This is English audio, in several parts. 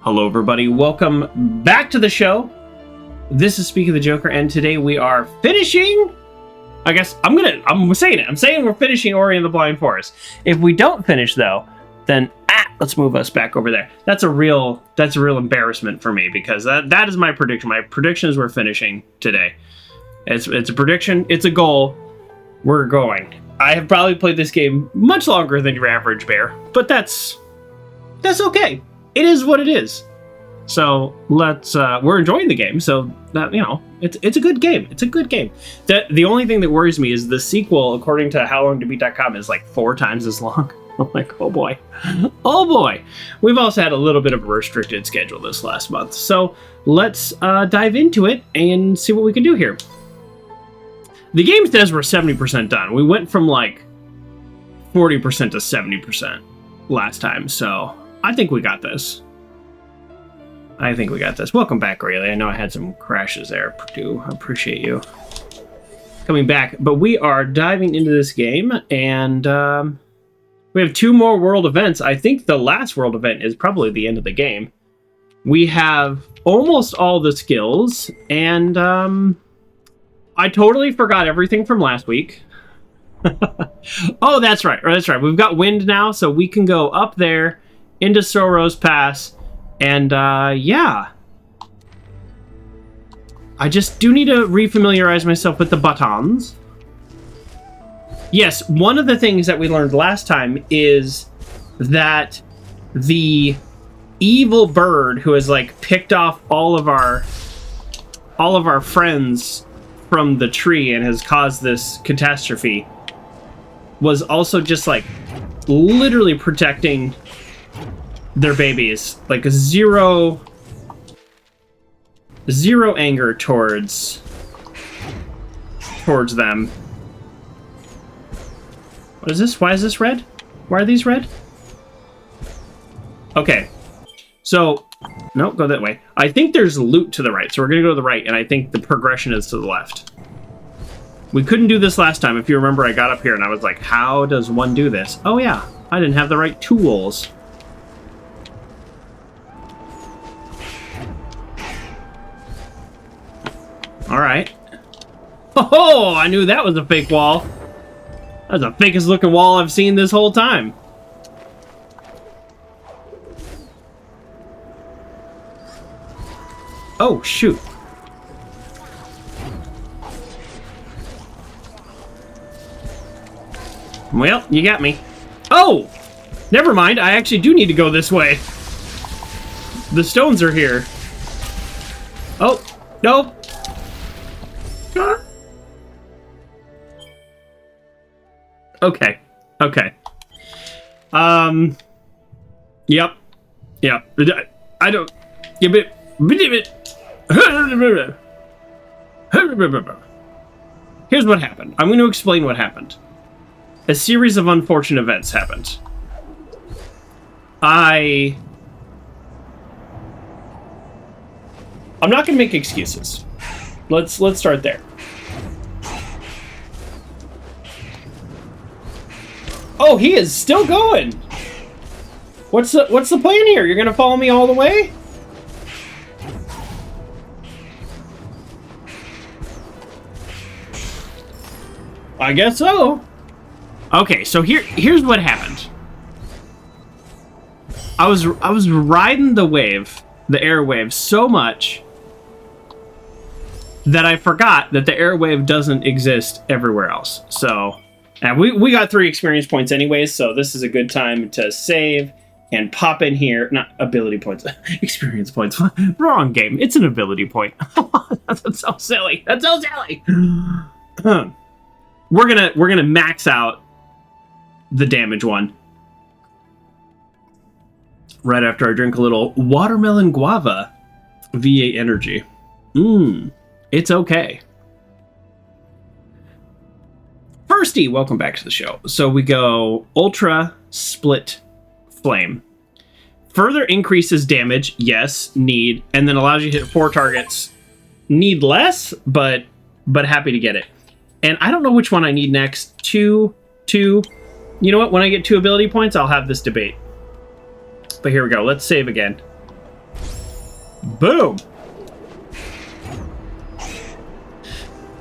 Hello everybody, welcome back to the show. This is Speak of the Joker, and today we are finishing, I'm saying we're finishing Ori and the Blind Forest. If we don't finish though, then let's move us back over there. That's a real embarrassment for me, because that is my prediction. My prediction is we're finishing today. It's a prediction, it's a goal, we're going. I have probably played this game much longer than your average bear, but that's okay. It is what it is. So we're enjoying the game. So that, it's a good game. It's a good game. The only thing that worries me is the sequel, according to howlongtobeat.com, is like 4 times as long. I'm like, oh boy. Oh boy. We've also had a little bit of a restricted schedule this last month. So let's dive into it and see what we can do here. The game says we're 70% done. We went from like 40% to 70% last time. So I think we got this. Welcome back, Rayleigh. I know I had some crashes there, too. I appreciate you coming back. But we are diving into this game, and we have 2 more world events. I think the last world event is probably the end of the game. We have almost all the skills, and I totally forgot everything from last week. Oh, that's right. We've got wind now, so we can go up there into Sorrow's Pass, and yeah. I just do need to refamiliarize myself with the buttons. Yes, one of the things that we learned last time is that the evil bird who has like picked off all of our friends from the tree and has caused this catastrophe was also just like literally protecting their babies, like zero anger towards them. What is this? Why is this red? Why are these red? Okay, so no, go that way. I think there's loot to the right, so we're gonna go to the right, and I think the progression is to the left. We couldn't do this last time. If you remember, I got up here and I was like, how does one do this? Oh yeah, I didn't have the right tools. All right. Oh, I knew that was a fake wall. That's the fakest looking wall I've seen this whole time. Oh, shoot. Well, you got me. Oh, never mind. I actually do need to go this way. The stones are here. Oh, no. Okay. Yep. I don't. Here's what happened. I'm going to explain what happened. A series of unfortunate events happened. I'm not going to make excuses. Let's start there. Oh, he is still going. What's the plan here? You're gonna follow me all the way? I guess so. Okay, so here's what happened. I was riding the airwave so much that I forgot that the airwave doesn't exist everywhere else. So, and we got 3 experience points anyways, so this is a good time to save and pop in here. Not ability points, experience points. Wrong game. It's an ability point. That's so silly. We're gonna max out the damage one right after I drink a little watermelon guava V8 energy. It's okay. Firsty, welcome back to the show. So we go Ultra Split Flame. Further increases damage, yes, need, and then allows you to hit 4 targets. Need less, but happy to get it. And I don't know which one I need next. 2. You know what? When I get 2 ability points, I'll have this debate. But here we go. Let's save again. Boom.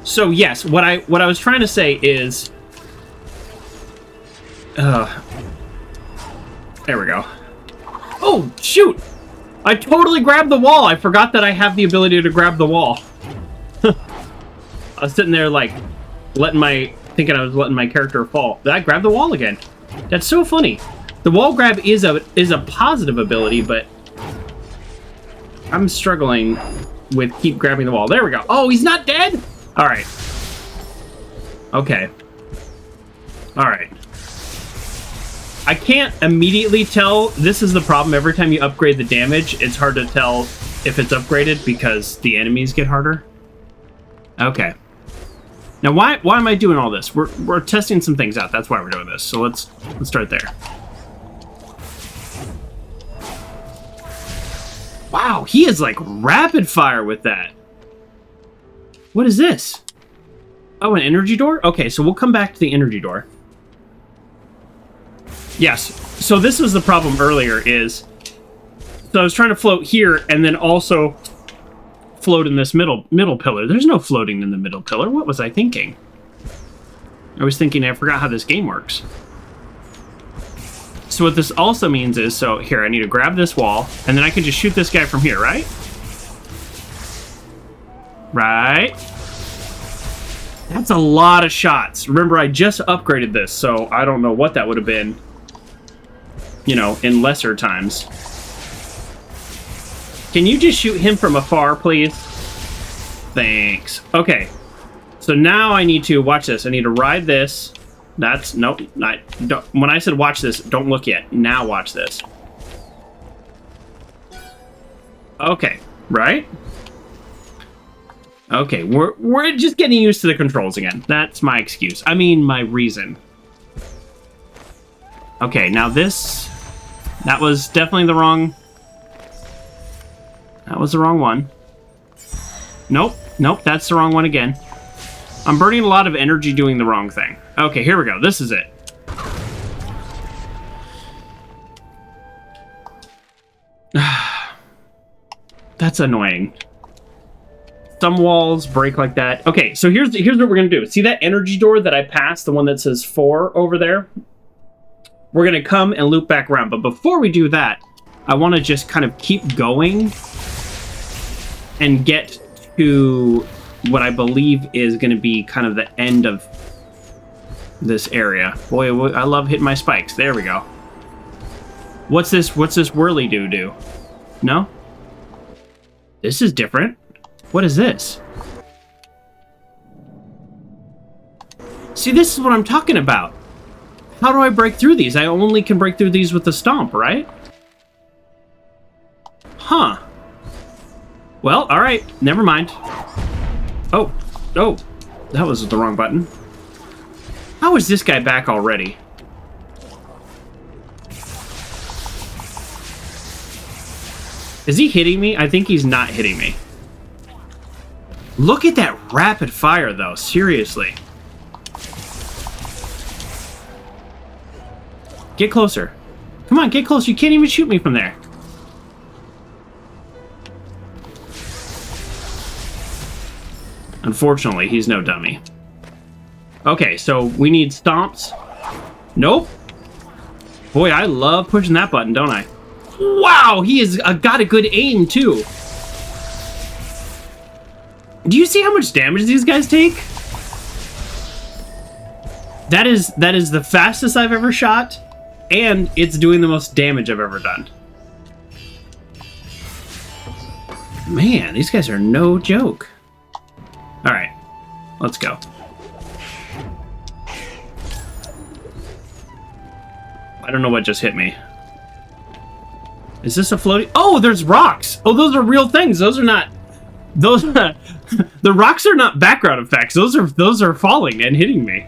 So yes, what I was trying to say is, there we go. Oh shoot! I totally grabbed the wall. I forgot that I have the ability to grab the wall. I was sitting there like thinking I was letting my character fall. Did I grab the wall again? That's so funny. The wall grab is a positive ability, but I'm struggling with keep grabbing the wall. There we go. Oh, he's not dead? All right. Okay. All right. I can't immediately tell. This is the problem. Every time you upgrade the damage, it's hard to tell if it's upgraded because the enemies get harder. Okay. Now, why am I doing all this? We're testing some things out. That's why we're doing this. So let's start there. Wow, he is like rapid fire with that. What is this? Oh, an energy door? Okay, so we'll come back to the energy door. Yes, so this was the problem earlier is... So I was trying to float here and then also float in this middle pillar. There's no floating in the middle pillar. What was I thinking? I was thinking I forgot how this game works. So what this also means is, so here, I need to grab this wall, and then I can just shoot this guy from here, right? Right. That's a lot of shots. Remember, I just upgraded this, so I don't know what that would have been, you know, in lesser times. Can you just shoot him from afar, please? Thanks. Okay. So now I need to, watch this, I need to ride this. That's, nope, when I said watch this, don't look yet. Now watch this. Okay, right? Okay, we're just getting used to the controls again. That's my excuse. I mean, my reason. Okay, now this... That was definitely the wrong... That was the wrong one. Nope, that's the wrong one again. I'm burning a lot of energy doing the wrong thing. Okay, here we go. This is it. That's annoying. Some walls break like that. Okay, so here's what we're gonna do. See that energy door that I passed, the one that says 4 over there? We're gonna come and loop back around. But before we do that, I want to just kind of keep going and get to what I believe is going to be kind of the end of this area. Boy, I love hitting my spikes. There we go. What's this whirly do? No? This is different. What is this? See, this is what I'm talking about. How do I break through these? I only can break through these with the stomp, right? Huh. Well, alright. Never mind. Oh, that was the wrong button. How is this guy back already? Is he hitting me? I think he's not hitting me. Look at that rapid fire, though. Seriously. Get closer. Come on, get closer. You can't even shoot me from there. Unfortunately, he's no dummy. Okay, so we need stomps. Nope. Boy, I love pushing that button, don't I? Wow, he has got a good aim, too. Do you see how much damage these guys take? That is the fastest I've ever shot, and it's doing the most damage I've ever done. Man, these guys are no joke. All right, let's go. I don't know what just hit me. Is this a floating? Oh, there's rocks. Oh, those are real things. Those are not. Those the rocks are not background effects. Those are falling and hitting me.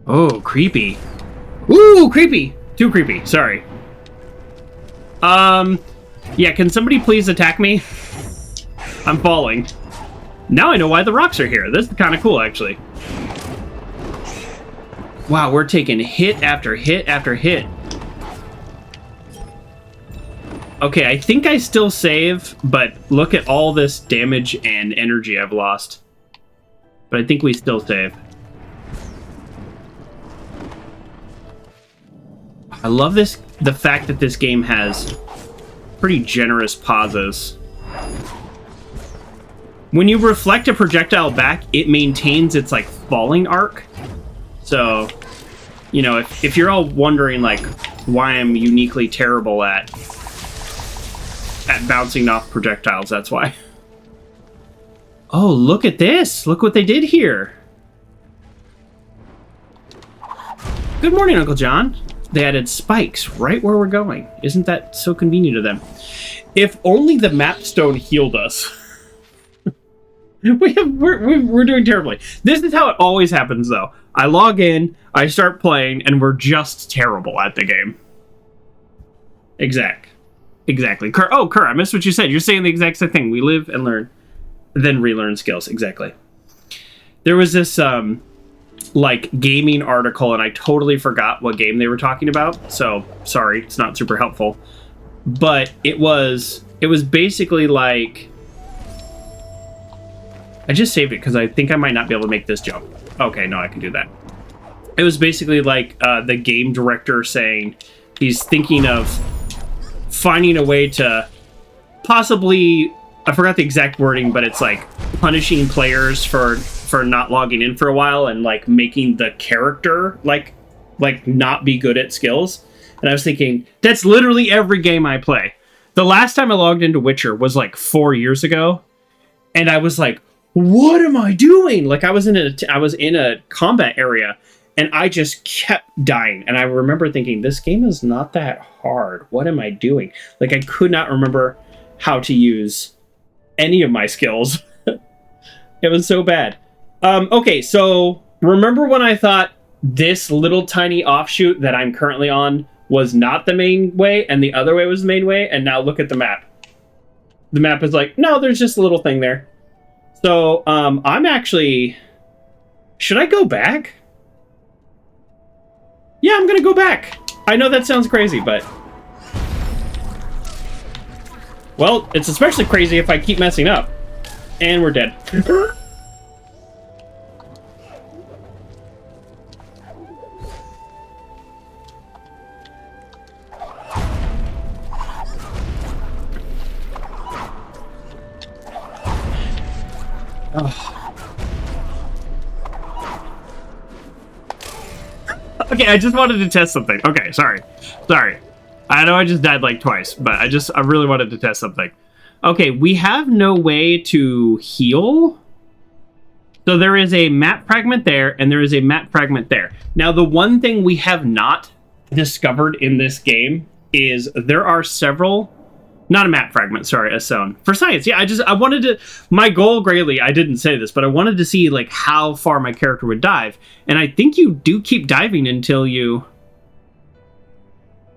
Oh, creepy. Ooh, creepy. Too creepy. Sorry. Yeah, can somebody please attack me? I'm falling. Now I know why the rocks are here. This is kind of cool, actually. Wow, we're taking hit after hit after hit. Okay, I think I still save, but look at all this damage and energy I've lost. But I think we still save. I love this, the fact that this game has pretty generous pauses. When you reflect a projectile back, it maintains its like falling arc. So, you know, if you're all wondering like why I'm uniquely terrible at bouncing off projectiles, that's why. Oh, look at this. Look what they did here. Good morning, Uncle John. They added spikes right where we're going. Isn't that so convenient to them? If only the map stone healed us. We're doing terribly. This is how it always happens, though. I log in, I start playing, and we're just terrible at the game. Exactly. Kerr, I missed what you said. You're saying the exact same thing. We live and learn, then relearn skills. Exactly. There was this like gaming article, and I totally forgot what game they were talking about. So sorry, it's not super helpful. But it was basically like, I just saved it because I think I might not be able to make this jump. Okay, no, I can do that. It was basically like the game director saying he's thinking of finding a way to possibly, I forgot the exact wording, but it's like punishing players for not logging in for a while and like making the character like not be good at skills. And I was thinking, that's literally every game I play. The last time I logged into Witcher was like 4 years ago, and I was like, what am I doing? Like I was in a combat area, and I just kept dying. And I remember thinking, this game is not that hard. What am I doing? Like I could not remember how to use any of my skills. It was so bad. Okay, so remember when I thought this little tiny offshoot that I'm currently on was not the main way and the other way was the main way? And now look at the map. The map is like, no, there's just a little thing there. So I'm actually... Should I go back? Yeah, I'm going to go back. I know that sounds crazy, but... Well, it's especially crazy if I keep messing up. And we're dead. Okay, I just wanted to test something. Okay, sorry. I know I just died like twice, but I really wanted to test something. Okay, we have no way to heal. So there is a map fragment there, and there is a map fragment there. Now, the one thing we have not discovered in this game is there are several... Not a map fragment, sorry, a zone. For science, yeah, I wanted to... My goal, greatly, I didn't say this, but I wanted to see, like, how far my character would dive. And I think you do keep diving until you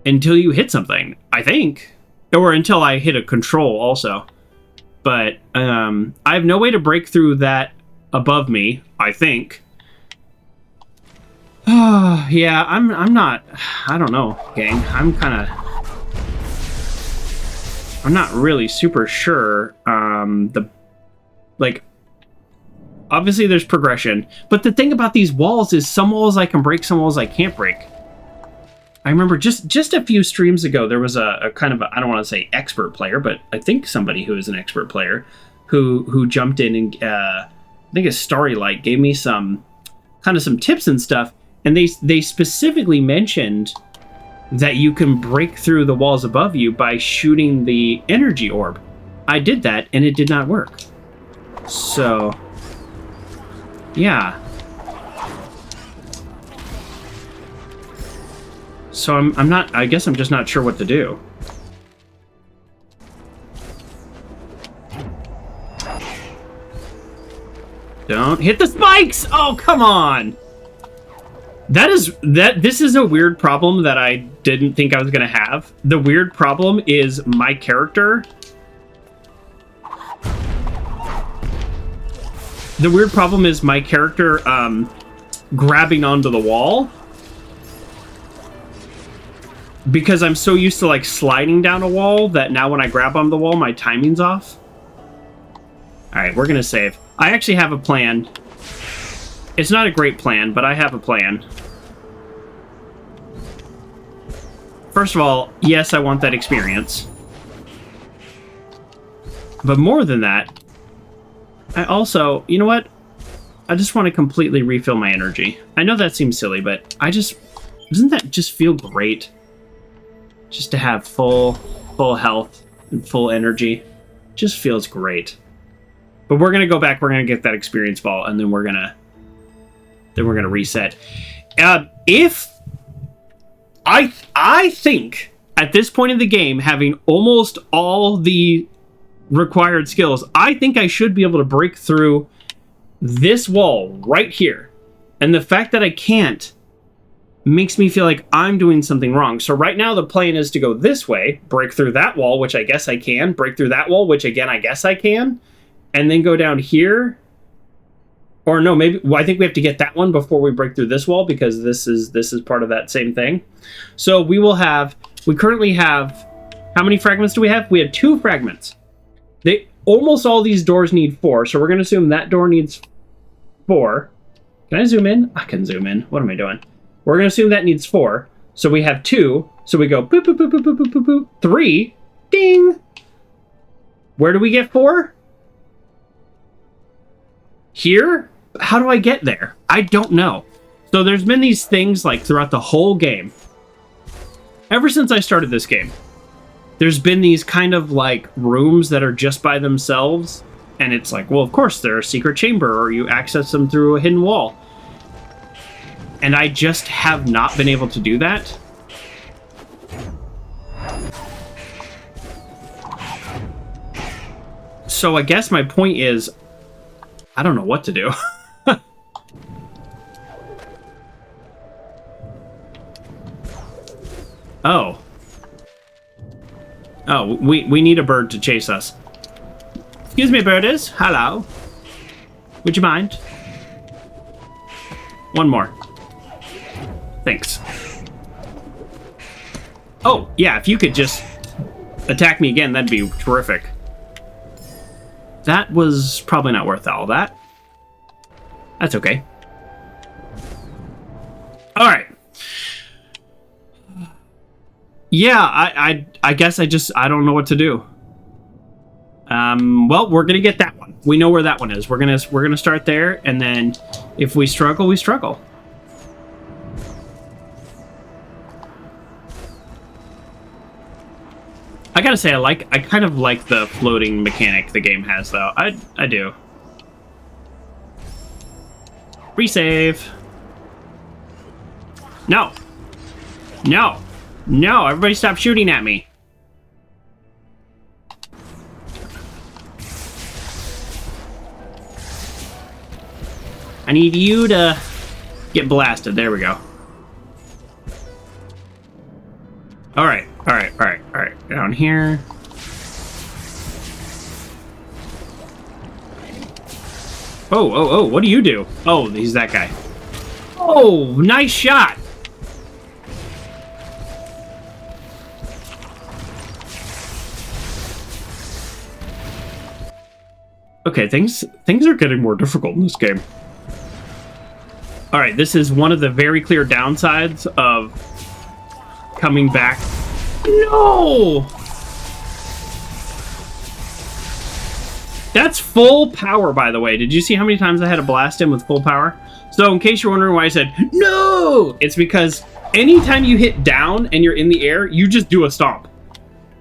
hit something, I think. Or until I hit a control, also. But, I have no way to break through that above me, I think. Yeah, I'm not... I don't know, gang. I'm not really super sure. Obviously there's progression, but the thing about these walls is some walls I can break, some walls I can't break. I remember just a few streams ago, there was a kind of, I don't want to say expert player, but I think somebody who is an expert player who jumped in and I think it's Starry Light gave me some tips and stuff. And they specifically mentioned that you can break through the walls above you by shooting the energy orb. I did that, and it did not work. So, yeah. So I'm not, I guess I'm just not sure what to do. Don't hit the spikes! Oh, come on! This is a weird problem that I didn't think I was gonna have. The weird problem is my character The weird problem is my character grabbing onto the wall. Because I'm so used to like sliding down a wall that now when I grab onto the wall, my timing's off. Alright, we're gonna save. I actually have a plan. It's not a great plan, but I have a plan. First of all, yes, I want that experience. But more than that, I also, you know what? I just want to completely refill my energy. I know that seems silly, but doesn't that just feel great? Just to have full health and full energy. Just feels great. But we're gonna go back, we're gonna get that experience ball, and then we're gonna reset. If I think at this point in the game, having almost all the required skills, I think I should be able to break through this wall right here. And the fact that I can't makes me feel like I'm doing something wrong. So right now the plan is to go this way, break through that wall, which I guess I can, break through that wall, which again I guess I can, and then go down here. Or no, maybe I think we have to get that one before we break through this wall, because this is part of that same thing. So we currently have, how many fragments do we have? We have 2 fragments. Almost all these doors need 4, so we're going to assume that door needs 4. Can I zoom in? I can zoom in. What am I doing? We're going to assume that needs 4. So we have 2. So we go boop, boop, boop, boop, boop, boop, boop, boop. 3. Ding. Where do we get 4? Here? How do I get there? I don't know. So there's been these things like throughout the whole game. Ever since I started this game, there's been these kind of like rooms that are just by themselves. And it's like, well, of course, they're a secret chamber, or you access them through a hidden wall. And I just have not been able to do that. So I guess my point is, I don't know what to do. Oh. Oh, we need a bird to chase us. Excuse me, birdies. Hello. Would you mind? One more. Thanks. Oh, yeah, if you could just attack me again, that'd be terrific. That was probably not worth all that. That's okay. All right. Yeah, I guess I don't know what to do. Well, we're gonna get that one. We know where that one is. We're gonna start there, and then if we struggle, we struggle. I gotta say, I kind of like the floating mechanic the game has, though. I do. Resave. No. No. No, everybody stop shooting at me. I need you to get blasted. There we go. Alright, alright, alright, alright. Down here. Oh, oh, oh, what do you do? Oh, he's that guy. Oh, nice shot. Okay, things are getting more difficult in this game. Alright, this is one of the very clear downsides of coming back. No! That's full power, by the way. Did you see how many times I had to blast him with full power? So, in case you're wondering why I said, no! It's because anytime you hit down and you're in the air, you just do a stomp.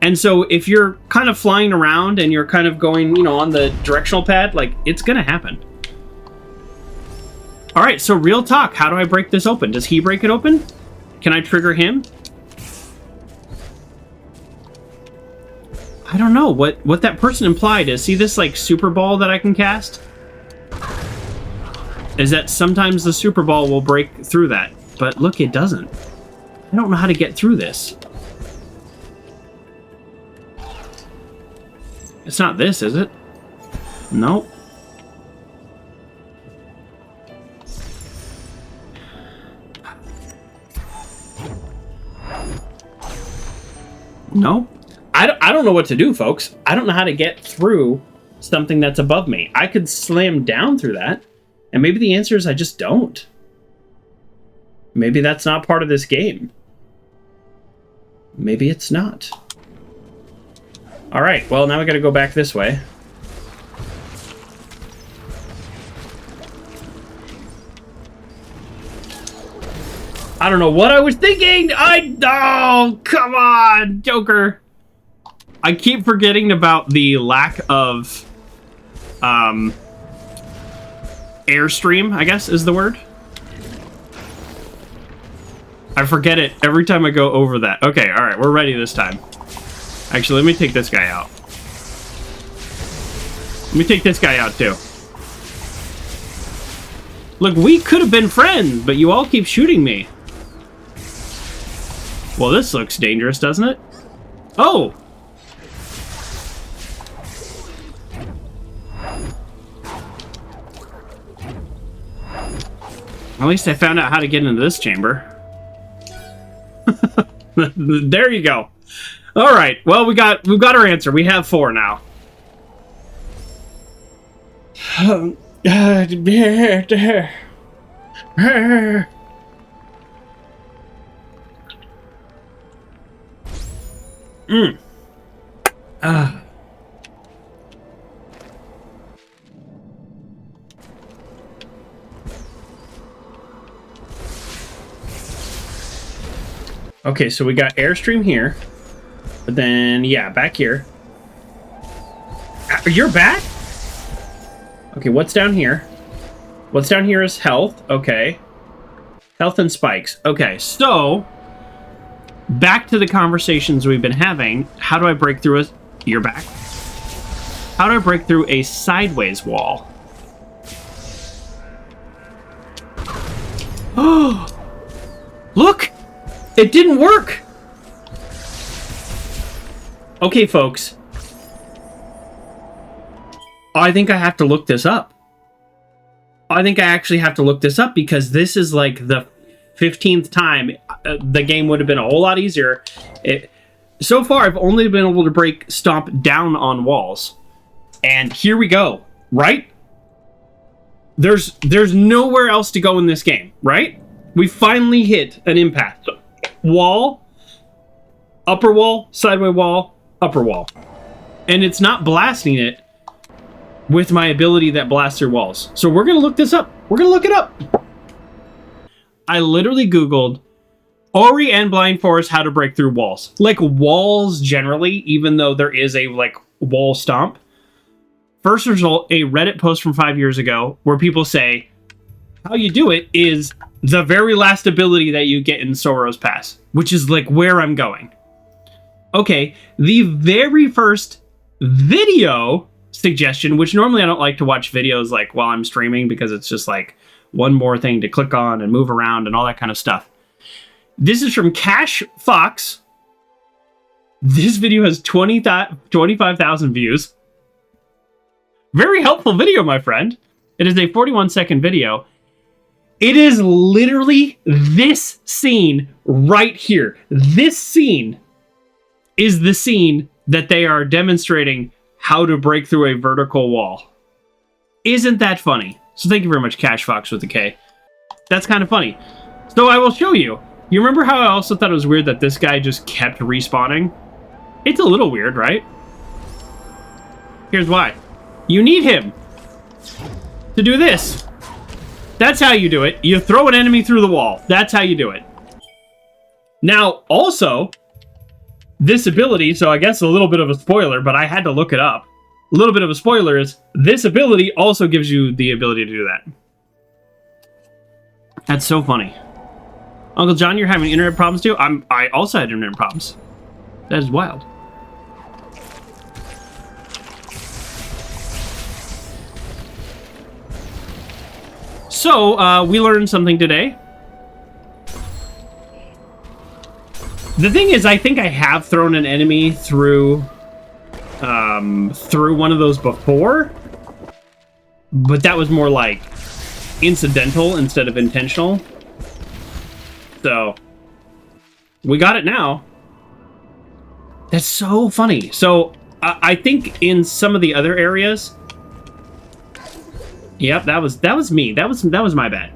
And so if you're kind of flying around and you're kind of going, you know, on the directional pad, like, it's gonna happen. All right, so real talk. How do I break this open? Does he break it open? Can I trigger him? I don't know what that person implied is. See this, like, super ball that I can cast? Is that sometimes the super ball will break through that. But look, it doesn't. I don't know how to get through this. It's not this, is it? Nope. No. I don't know what to do, folks. I don't know how to get through something that's above me. I could slam down through that, and maybe the answer is I just don't. Maybe that's not part of this game. Maybe it's not. Alright, well, now we gotta go back this way. I don't know what I was thinking! Oh, come on, Joker! I keep forgetting about the lack of airstream, I guess is the word. I forget it every time I go over that. Okay, alright, we're ready this time. Actually, let me take this guy out. Let me take this guy out too. Look, we could have been friends, but you all keep shooting me. Well, this looks dangerous, doesn't it? Oh! At least I found out how to get into this chamber. There you go. All right. Well, we've got our answer. We have 4 now. Okay, so we got airstream here, but then, yeah, back here. You're back? Okay, what's down here? What's down here is health. Okay. Health and spikes. Okay, so back to the conversations we've been having. How do I break through a... You're back. How do I break through a sideways wall? Oh! Look! It didn't work! Okay, folks. I think I have to look this up. I think I actually have to look this up because this is like the 15th time the game would have been a whole lot easier. So far, I've only been able to stomp down on walls. And here we go, right? There's nowhere else to go in this game, right? We finally hit an impasse. Wall, upper wall, sideway wall, upper wall. And it's not blasting it with my ability that blasts through walls. So we're going to look this up. We're going to look it up. I literally Googled Ori and Blind Forest how to break through walls. Like walls generally, even though there is a like wall stomp. First result, a Reddit post from 5 years ago where people say, how you do it is the very last ability that you get in Sorrow's Pass, which is like where I'm going. Okay, the very first video suggestion, which normally I don't like to watch videos like while I'm streaming because it's just like one more thing to click on and move around and all that kind of stuff. This is from Cash Fox. This video has 25,000 views. Very helpful video, my friend. It is a 41-second video. It is literally this scene right here. This scene is the scene that they are demonstrating how to break through a vertical wall. Isn't that funny? So thank you very much, Cash Fox with a K. That's kind of funny. So I will show you. You remember how I also thought it was weird that this guy just kept respawning? It's a little weird, right? Here's why. You need him to do this. That's how you do it. You throw an enemy through the wall. That's how you do it. Now, also, this ability, so I guess a little bit of a spoiler, but I had to look it up. A little bit of a spoiler is this ability also gives you the ability to do that. That's so funny. Uncle John, you're having internet problems too? I also had internet problems. That is wild. So, we learned something today. The thing is, I think I have thrown an enemy through one of those before, but that was more like incidental instead of intentional. So, we got it now. That's so funny. So I think in some of the other areas, yep, that was me. That was my bad.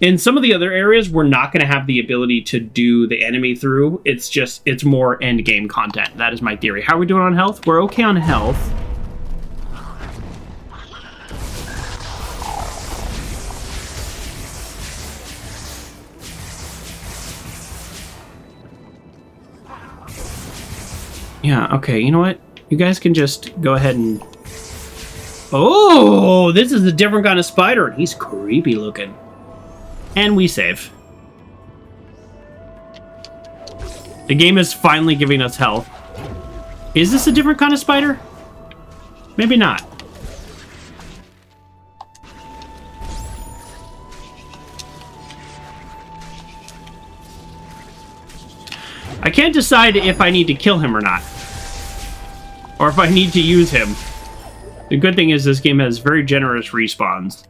In some of the other areas, we're not going to have the ability to do the enemy through. It's more end game content. That is my theory. How are we doing on health? We're okay on health. Yeah, okay, you know what? You guys can just go ahead and... Oh, this is a different kind of spider. He's creepy looking. And we save. The game is finally giving us health. Is this a different kind of spider? Maybe not. I can't decide if I need to kill him or not. Or if I need to use him. The good thing is this game has very generous respawns.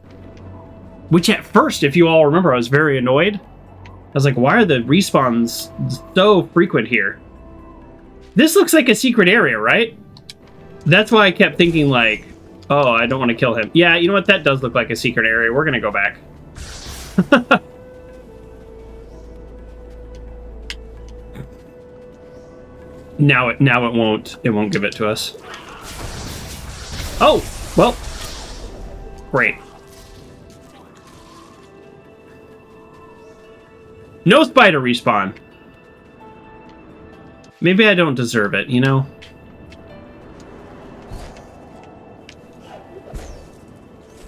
Which at first, if you all remember, I was very annoyed. I was like, why are the respawns so frequent here? This looks like a secret area, right? That's why I kept thinking like, oh, I don't want to kill him. Yeah, you know what? That does look like a secret area. We're going to go back. Now it won't give it to us. Oh, well, great. No spider respawn. Maybe I don't deserve it, you know?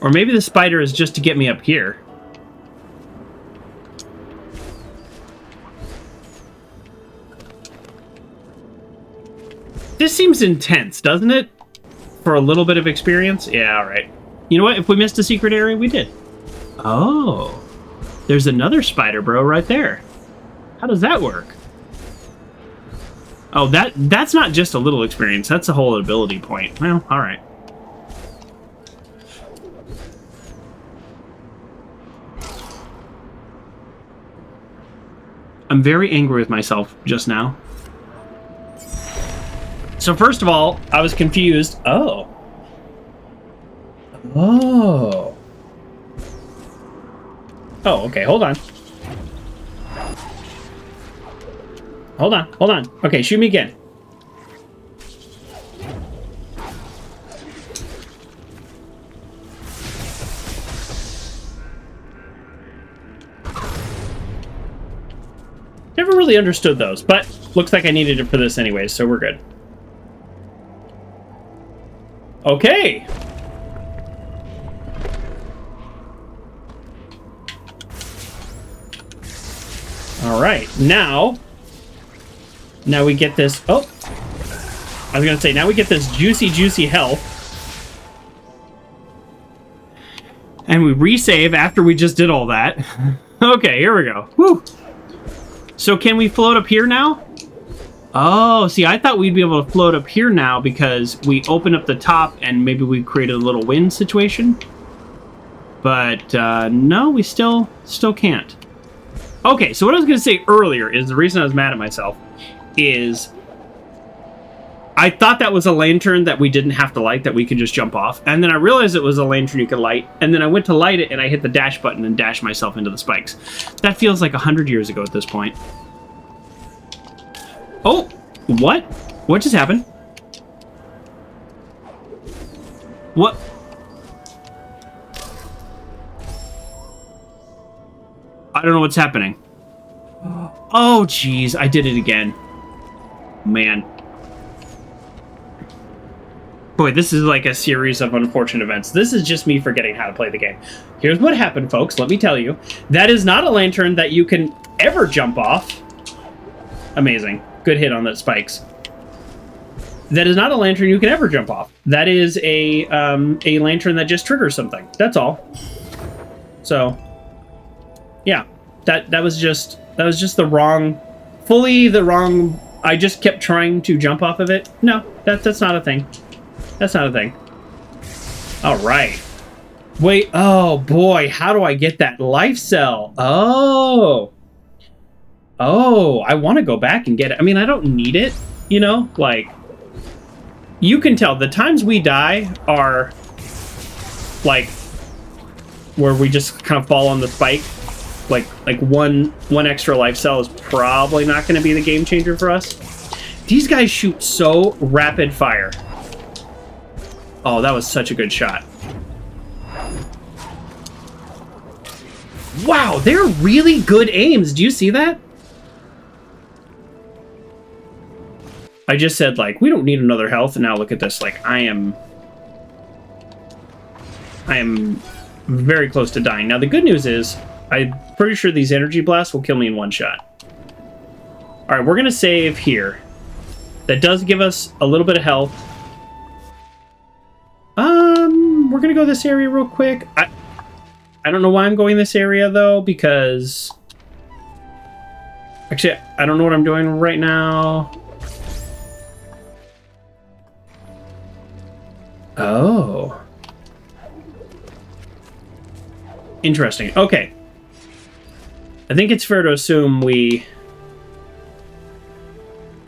Or maybe the spider is just to get me up here. This seems intense, doesn't it? For a little bit of experience? Yeah, alright. You know what? If we missed a secret area, we did. Oh. There's another spider bro right there. How does that work? Oh, that's not just a little experience. That's a whole ability point. Well, alright. I'm very angry with myself just now. So first of all, I was confused. Oh. Oh. Oh, okay, hold on. Hold on. Okay, shoot me again. Never really understood those, but looks like I needed it for this anyways, so we're good. Okay. All right, now we get this. Oh, I was gonna say, now we get this juicy health, and we resave after we just did all that. Okay, here we go. Woo. So can we float up here now? Oh, see, I thought we'd be able to float up here now because we open up the top and maybe we created a little wind situation. But no, we still can't. Okay, so what I was going to say earlier is the reason I was mad at myself is I thought that was a lantern that we didn't have to light, that we could just jump off. And then I realized it was a lantern you could light. And then I went to light it and I hit the dash button and dashed myself into the spikes. That feels like 100 years ago at this point. Oh, what? What just happened? What? I don't know what's happening. Oh, jeez, I did it again. Man. Boy, this is like a series of unfortunate events. This is just me forgetting how to play the game. Here's what happened, folks. Let me tell you. That is not a lantern that you can ever jump off. Amazing. Good hit on the spikes. That is not a lantern you can ever jump off. That is a lantern that just triggers something. That's all. So, yeah, that was just the wrong, fully the wrong. I just kept trying to jump off of it. No, that's not a thing. That's not a thing. All right. Wait. Oh boy, how do I get that life cell? Oh, I want to go back and get it. I mean, I don't need it, you know? Like, you can tell the times we die are, like, where we just kind of fall on the spike. Like one extra life cell is probably not going to be the game changer for us. These guys shoot so rapid fire. Oh, that was such a good shot. Wow, they're really good aims. Do you see that? I just said, like, we don't need another health, and now look at this. Like, I am very close to dying. Now, the good news is, I'm pretty sure these energy blasts will kill me in one shot. Alright, we're going to save here. That does give us a little bit of health. We're going to go this area real quick. I don't know why I'm going this area, though, because... Actually, I don't know what I'm doing right now. Oh. Interesting. Okay. I think it's fair to assume we...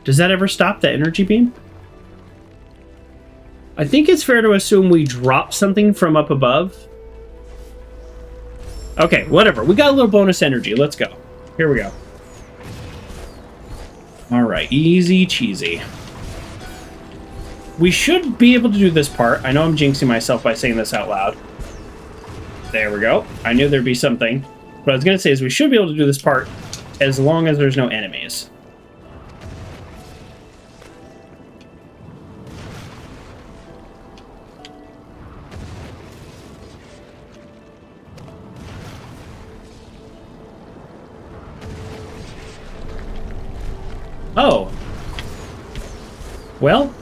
Does that ever stop the energy beam? I think it's fair to assume we drop something from up above. Okay, whatever. We got a little bonus energy. Let's go. Here we go. Alright, easy cheesy. We should be able to do this part. I know I'm jinxing myself by saying this out loud. There we go. I knew there'd be something. What I was going to say is we should be able to do this part as long as there's no enemies. Oh. Well,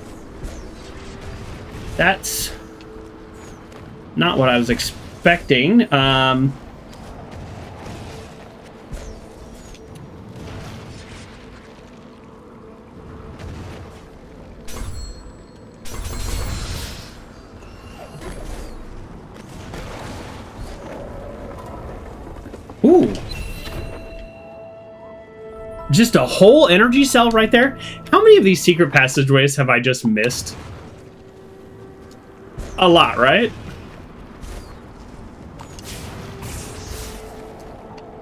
that's not what I was expecting. Ooh. Just a whole energy cell right there? How many of these secret passageways have I just missed? A lot, right?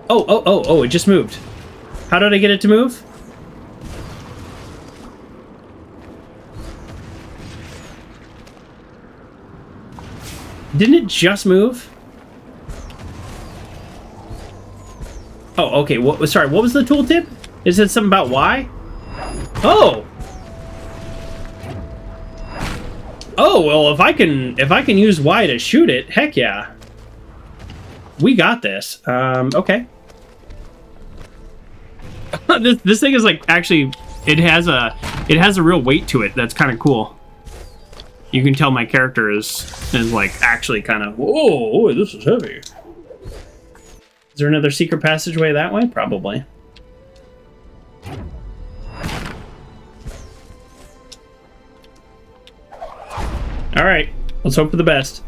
Oh, it just moved. How did I get it to move? Didn't it just move? Oh, okay. Sorry, what was the tooltip? Is it something about why? Oh! Oh, well, if I can use Y to shoot it, heck yeah. We got this. Okay. this thing is like actually it has a real weight to it that's kind of cool. You can tell my character is like actually kind of, whoa, this is heavy. Is there another secret passageway that way? Probably. All right, let's hope for the best.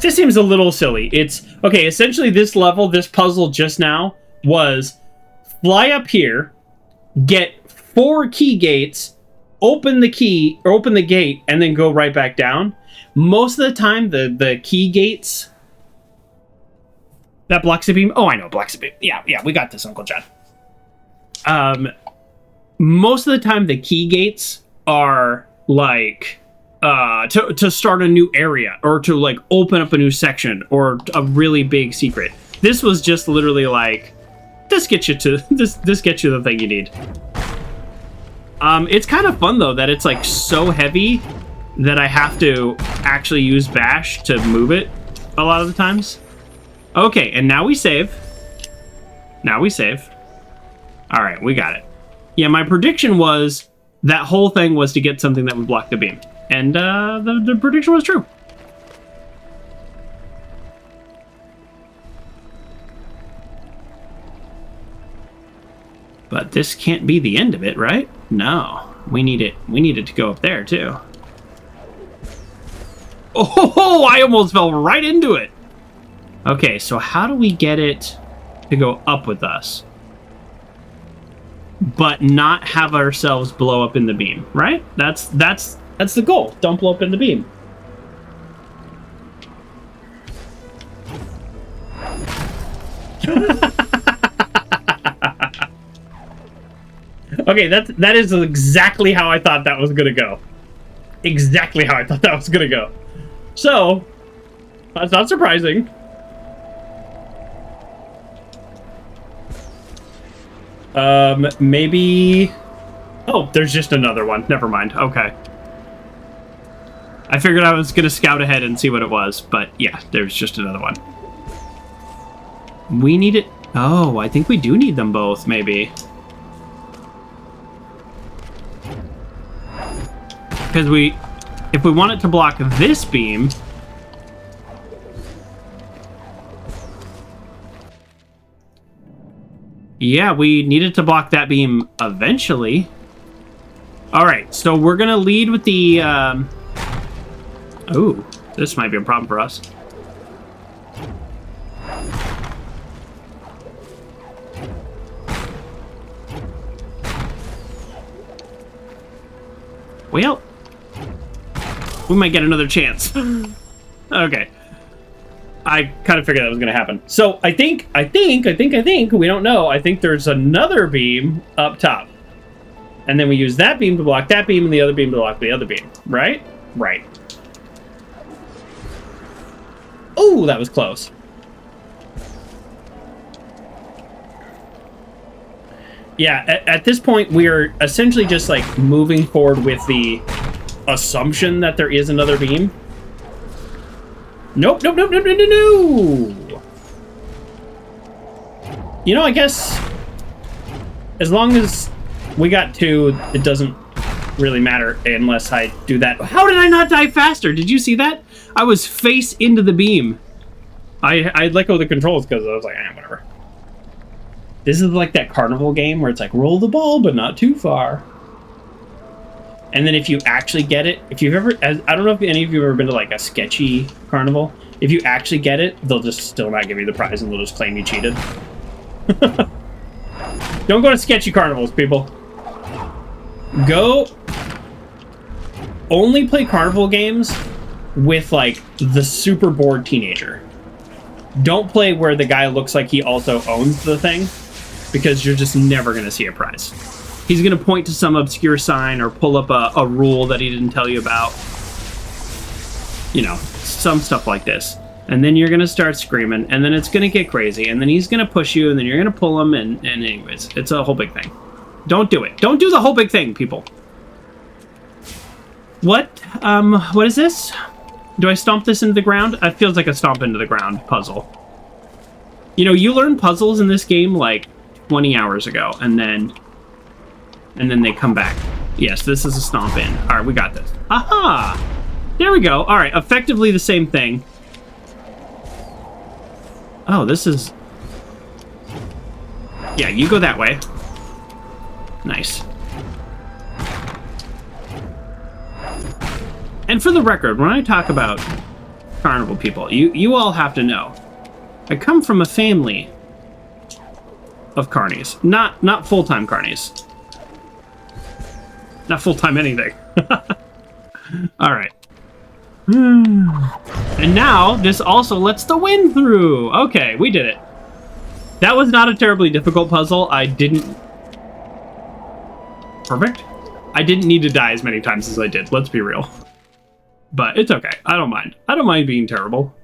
This seems a little silly. It's okay. Essentially, this level, this puzzle just now was fly up here, get 4 key gates, open the gate, and then go right back down. Most of the time, the key gates that blocks the beam. Oh, I know, blocks the beam. Yeah, we got this, Uncle John. Most of the time, the key gates are like to start a new area or to like open up a new section or a really big secret. This was just literally like this gets you to this gets you the thing you need. It's kind of fun though that it's like so heavy that I have to actually use bash to move it a lot of the times. Okay, and now we save. All right, we got it. Yeah, my prediction was that whole thing was to get something that would block the beam. And the prediction was true. But this can't be the end of it, right? No, we need it to go up there too. Oh, I almost fell right into it. Okay, so how do we get it to go up with us, but not have ourselves blow up in the beam, right? That's the goal. Don't blow up in the beam. Okay, that is exactly how I thought that was gonna go. Exactly how I thought that was gonna go. So, that's not surprising. Maybe... Oh, there's just another one. Never mind. Okay. I figured I was gonna scout ahead and see what it was, but yeah, there's just another one. We need it... Oh, I think we do need them both, maybe. Because if we want it to block this beam... Yeah, we needed to block that beam eventually. Alright, so we're gonna lead with the... Ooh, this might be a problem for us. Well, we might get another chance. Okay. I kind of figured that was going to happen. So I think, we don't know. I think there's another beam up top. And then we use that beam to block that beam and the other beam to block the other beam. Right? Right. Oh, that was close. Yeah, at this point, we're essentially just, like, moving forward with the assumption that there is another beam. Nope, nope, nope, nope, no, no, no! You know, I guess as long as we got two, it doesn't really matter unless I do that. How did I not die faster? Did you see that? I was face into the beam. I let go of the controls because I was like, whatever. This is like that carnival game where it's like, roll the ball, but not too far. And then if you actually get it, if you've ever, I don't know if any of you have ever been to like a sketchy carnival. If you actually get it, they'll just still not give you the prize and they'll just claim you cheated. Don't go to sketchy carnivals, people. Go only play carnival games with like the super bored teenager. Don't play where the guy looks like he also owns the thing, because you're just never going to see a prize. He's going to point to some obscure sign or pull up a rule that he didn't tell you about. You know, some stuff like this. And then you're going to start screaming, and then it's going to get crazy, and then he's going to push you, and then you're going to pull him, and anyways, it's a whole big thing. Don't do it. Don't do the whole big thing, people. What is this? Do I stomp this into the ground? It feels like a stomp into the ground puzzle. You know, you learn puzzles in this game like 20 hours ago, and then they come back. Yes, this is a stomp in. All right, we got this. Aha! There we go. All right, effectively the same thing. Oh, this is... Yeah, you go that way. Nice. And for the record, when I talk about carnival people, you all have to know, I come from a family of carnies. Not full-time carnies. Not full-time anything. All right. And now, this also lets the wind through. Okay, we did it. That was not a terribly difficult puzzle. Perfect. I didn't need to die as many times as I did. Let's be real. But it's okay. I don't mind. I don't mind being terrible.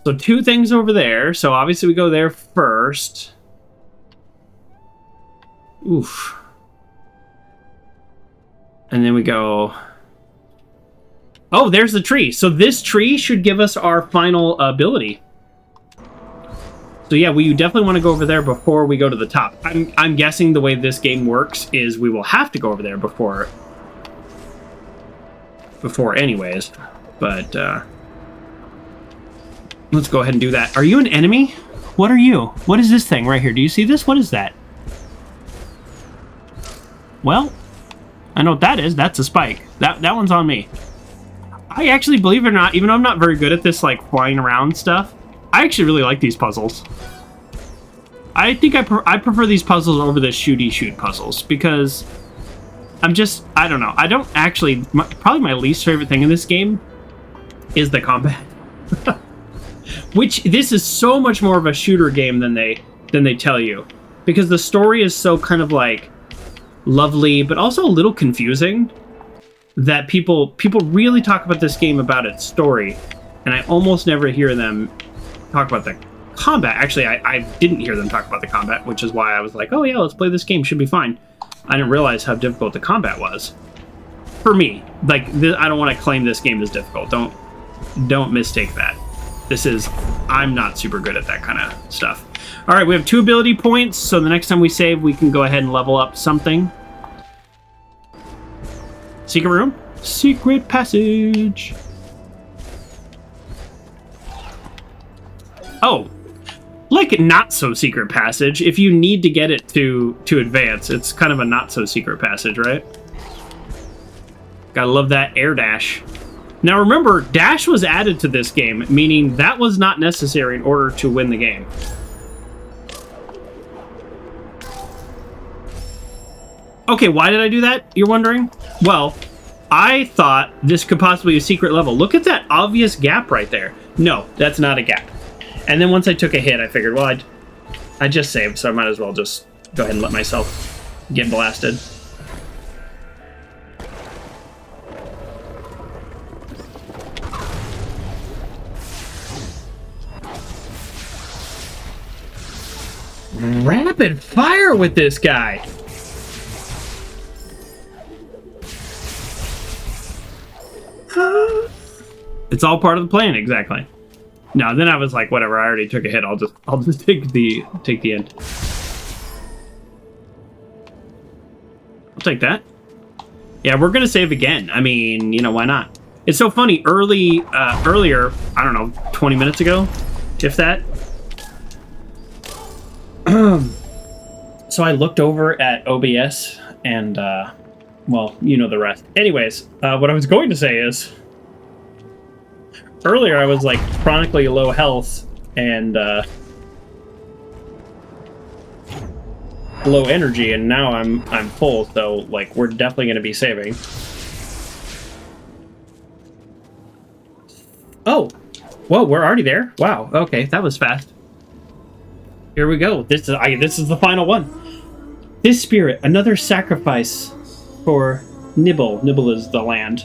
So 2 things over there. So obviously we go there first. Oof. And then we go... Oh, there's the tree. So this tree should give us our final ability. So yeah, we definitely want to go over there before we go to the top. I'm guessing the way this game works is we will have to go over there before anyways. But let's go ahead and do that. Are you an enemy? What are you? What is this thing right here? Do you see this? What is that? Well, I know what that is. That's a spike. That one's on me. I actually, believe it or not, even though I'm not very good at this, like, flying around stuff, I actually really like these puzzles. I think I prefer these puzzles over the shooty shoot puzzles because I don't know. I don't actually, probably my least favorite thing in this game is the combat. Which, this is so much more of a shooter game than they tell you. Because the story is so kind of like lovely, but also a little confusing, that people really talk about this game about its story, and I almost never hear them talk about the combat. Actually, I didn't hear them talk about the combat, which is why I was like, oh yeah, let's play this game, should be fine. I didn't realize how difficult the combat was. For me. Like, I don't want to claim this game is difficult. Don't mistake that. I'm not super good at that kind of stuff. Alright, we have 2 ability points, so the next time we save, we can go ahead and level up something. Secret room? Secret passage. Oh, like not so secret passage. If you need to get it to advance, it's kind of a not so secret passage, right? Gotta love that air dash. Now remember, dash was added to this game, meaning that was not necessary in order to win the game. Okay, why did I do that, you're wondering? Well, I thought this could possibly be a secret level. Look at that obvious gap right there. No, that's not a gap. And then once I took a hit, I figured, well, I just saved, so I might as well just go ahead and let myself get blasted. Rapid fire with this guy. It's all part of the plan, exactly. No, then I was like, whatever. I already took a hit. I'll just take the end. I'll take that. Yeah, we're gonna save again. I mean, you know, why not? It's so funny. Earlier, I don't know, 20 minutes ago, if that. So I looked over at OBS and, well, you know the rest. Anyways, what I was going to say is, earlier I was like chronically low health and low energy, and now I'm full. So like we're definitely going to be saving. Oh, whoa, we're already there. Wow. Okay, that was fast. Here we go. This is the final one. This spirit, another sacrifice for Nibel. Nibel is the land.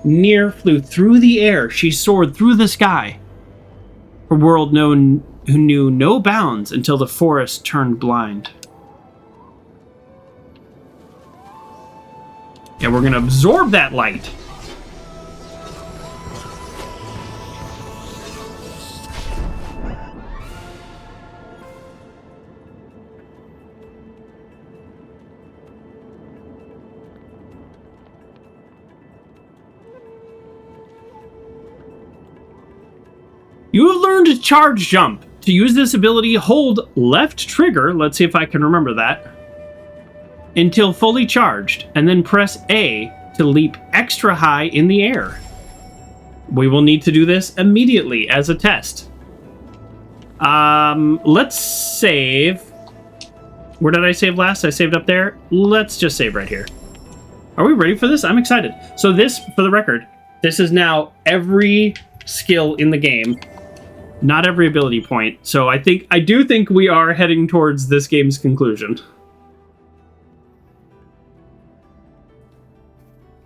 Near flew through the air. She soared through the sky. Her world who knew no bounds until the forest turned blind. Yeah, we're gonna absorb that light. You have learned to charge jump. To use this ability, hold left trigger, let's see if I can remember that, until fully charged, and then press A to leap extra high in the air. We will need to do this immediately as a test. Let's save. Where did I save last? I saved up there. Let's just save right here. Are we ready for this? I'm excited. So this, for the record, this is now every skill in the game. Not every ability point. So I do think we are heading towards this game's conclusion.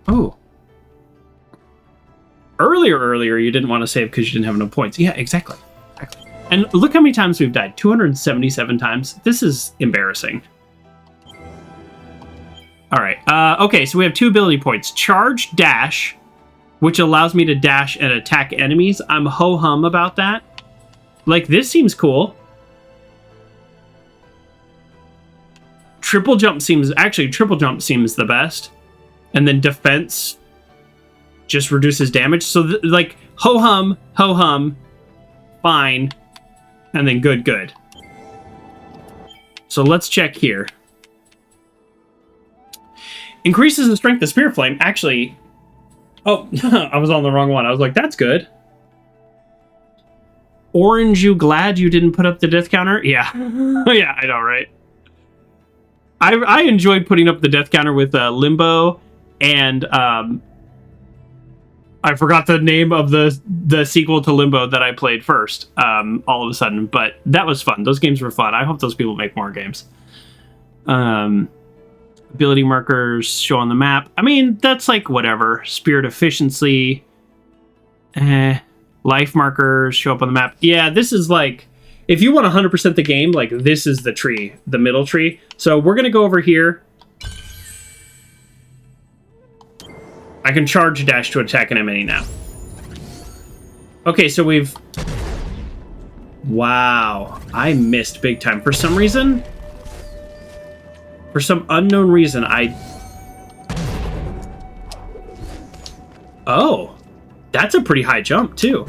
Oh. Earlier, you didn't want to save because you didn't have enough points. Yeah, exactly. And look how many times we've died. 277 times. This is embarrassing. All right. Okay, so we have 2 ability points. Charge dash, which allows me to dash and attack enemies. I'm ho-hum about that. Like, this seems cool. Triple jump seems the best. And then defense just reduces damage. So, like, ho-hum, fine, and then good. So let's check here. Increases the strength of Spirit Flame. Actually, oh, I was on the wrong one. I was like, that's good. Orange, you glad you didn't put up the death counter? Yeah. Yeah, I know, right? I enjoyed putting up the death counter with Limbo and I forgot the name of the sequel to Limbo that I played first all of a sudden, but that was fun. Those games were fun. I hope those people make more games. Ability markers show on the map. I mean, that's like whatever. Spirit efficiency. Life markers show up on the map. Yeah, this is like, if you want 100% the game, like this is the tree, the middle tree. So we're going to go over here. I can charge dash to attack an enemy now. Okay, so we've... Wow, I missed big time. For some reason, for some unknown reason, Oh, that's a pretty high jump, too.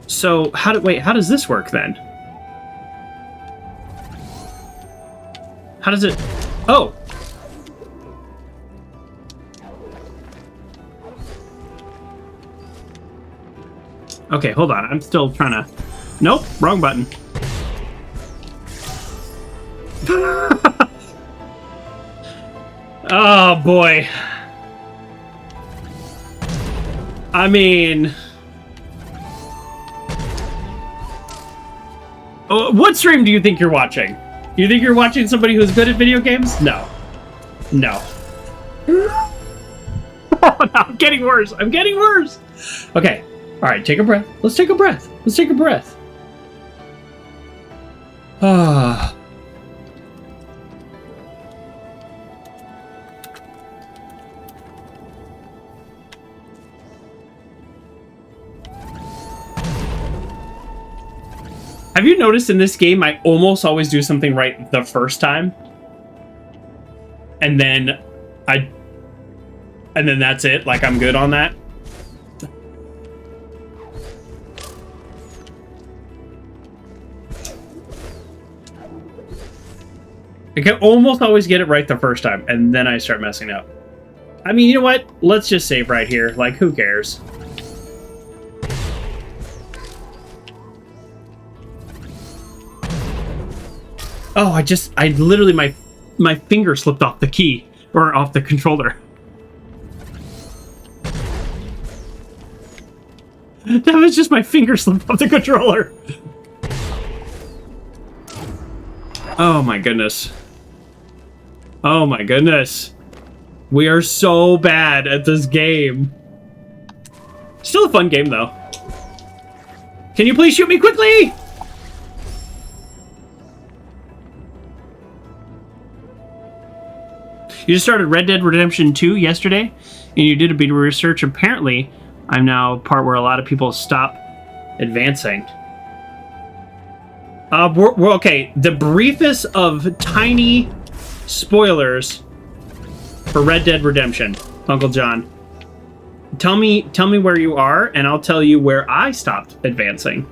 So, how does this work, then? How does it... Oh! Okay, hold on. I'm still trying to... Nope, wrong button. Oh, boy. I mean... What stream do you think you're watching? You think you're watching somebody who's good at video games? No. No. Oh, no, I'm getting worse. I'm getting worse. Okay. All right, take a breath. Let's take a breath. Let's take a breath. Ah. Have you noticed in this game, I almost always do something right the first time? And then that's it? Like, I'm good on that? I can almost always get it right the first time, and then I start messing up. I mean, you know what? Let's just save right here. Like, who cares? Oh, I literally, my finger slipped off the key, or off the controller. That was just my finger slipped off the controller. Oh my goodness. Oh my goodness. We are so bad at this game. Still a fun game, though. Can you please shoot me quickly? You just started Red Dead Redemption 2 yesterday, and you did a bit of research. Apparently, I'm now part where a lot of people stop advancing. We're okay. The briefest of tiny spoilers for Red Dead Redemption, Uncle John. Tell me where you are, and I'll tell you where I stopped advancing.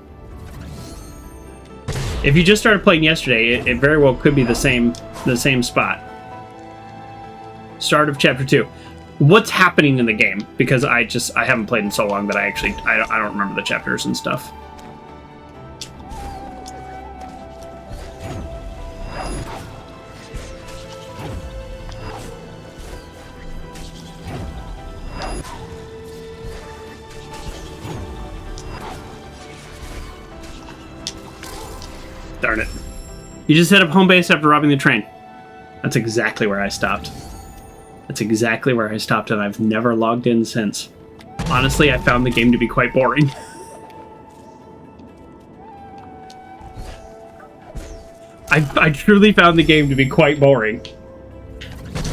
If you just started playing yesterday, it very well could be the same spot. Start of chapter 2. What's happening in the game? Because I haven't played in so long that I don't remember the chapters and stuff. Darn it. You just set up home base after robbing the train. That's exactly where I stopped. That's exactly where I stopped, and I've never logged in since. Honestly, I found the game to be quite boring. I truly found the game to be quite boring.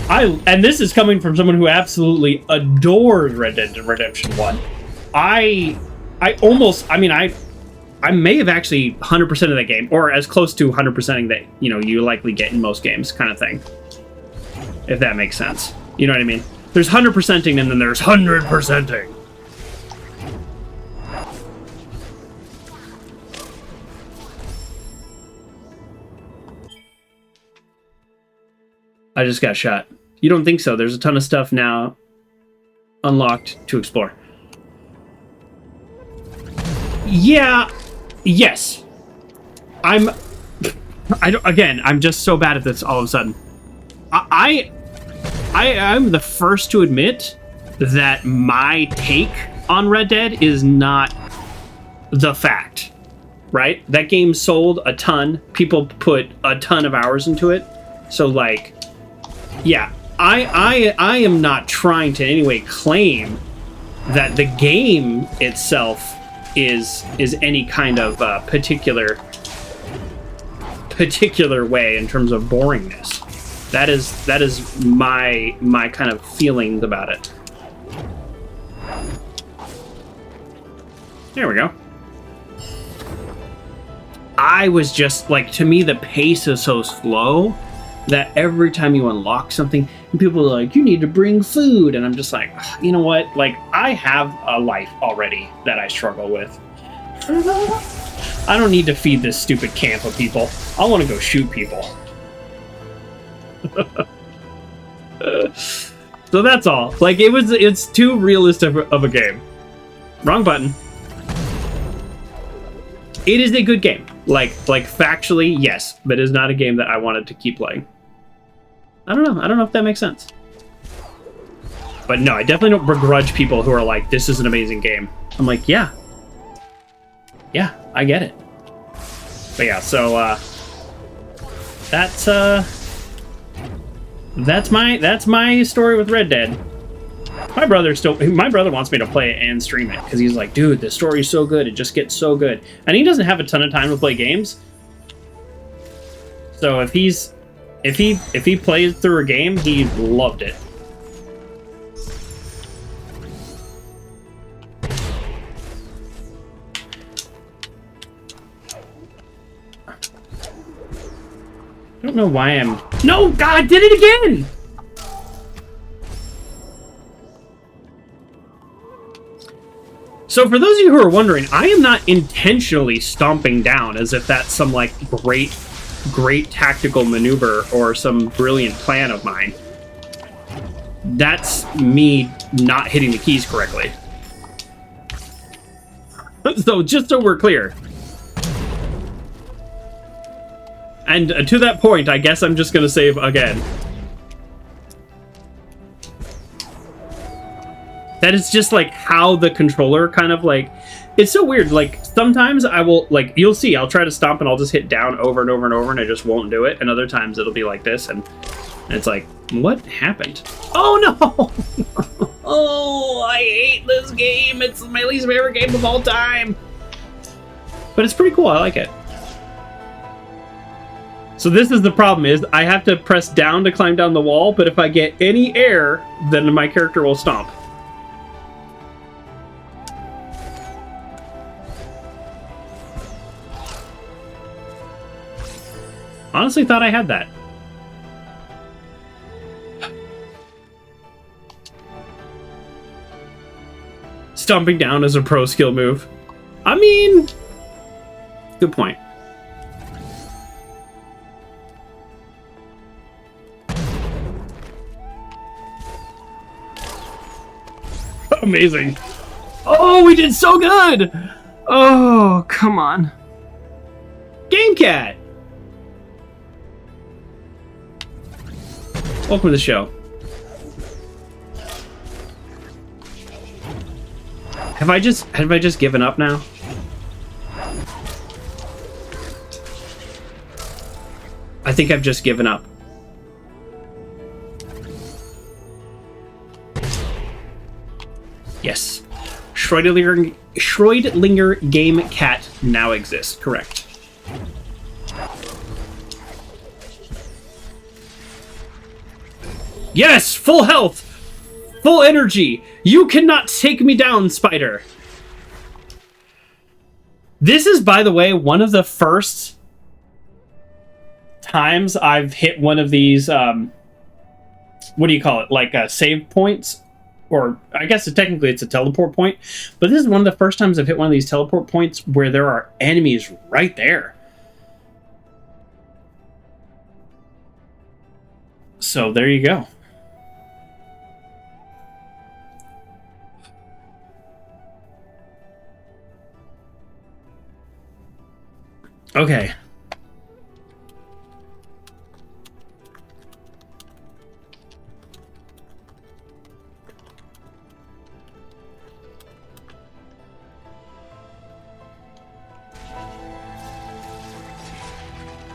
And this is coming from someone who absolutely adores Red Dead Redemption 1. I may have actually 100% of that game, or as close to 100%ing that, you likely get in most games, kind of thing. If that makes sense. You know what I mean? There's 100%ing, and then there's 100%ing. I just got shot. You don't think so? There's a ton of stuff now unlocked to explore. Yeah. Yes. I'm just so bad at this all of a sudden. I'm the first to admit that my take on Red Dead is not the fact, right? That game sold a ton. People put a ton of hours into it. So, like, yeah, I am not trying to in any way claim that the game itself is any kind of particular way in terms of boringness. That is my kind of feelings about it. There we go. I was just like, to me, the pace is so slow that every time you unlock something, people are like, you need to bring food. And I'm just like, you know what? Like, I have a life already that I struggle with. I don't need to feed this stupid camp of people. I want to go shoot people. So that's all. Like, it's too realistic of a game. Wrong button. It is a good game. Like factually, yes, but it is not a game that I wanted to keep playing. I don't know if that makes sense. But no, I definitely don't begrudge people who are like, this is an amazing game. I'm like, yeah, I get it. But yeah, so that's my story with Red Dead. My brother wants me to play it and stream it because he's like, dude, the story's so good, it just gets so good. And he doesn't have a ton of time to play games. So if he plays through a game, he loved it. I don't know why I'm... No, God, did it again! So for those of you who are wondering, I am not intentionally stomping down as if that's some, like, great tactical maneuver or some brilliant plan of mine. That's me not hitting the keys correctly. So, just so we're clear. And to that point, I guess I'm just going to save again. That is just like how the controller kind of like, it's so weird. Like sometimes I will, like, you'll see, I'll try to stomp and I'll just hit down over and over and over and I just won't do it. And other times it'll be like this and it's like, what happened? Oh no! Oh, I hate this game. It's my least favorite game of all time. But it's pretty cool. I like it. So this is the problem, is I have to press down to climb down the wall, but if I get any air, then my character will stomp. Honestly thought I had that. Stomping down is a pro skill move. I mean, good point. Amazing. Oh, we did so good. Oh, come on. Game Cat. Welcome to the show. Have I just given up now? I think I've just given up. Yes. Schroedlinger Game Cat now exists. Correct. Yes! Full health! Full energy! You cannot take me down, spider! This is, by the way, one of the first times I've hit one of these, what do you call it? Like, save points? Or, I guess technically it's a teleport point. But this is one of the first times I've hit one of these teleport points where there are enemies right there. So, there you go.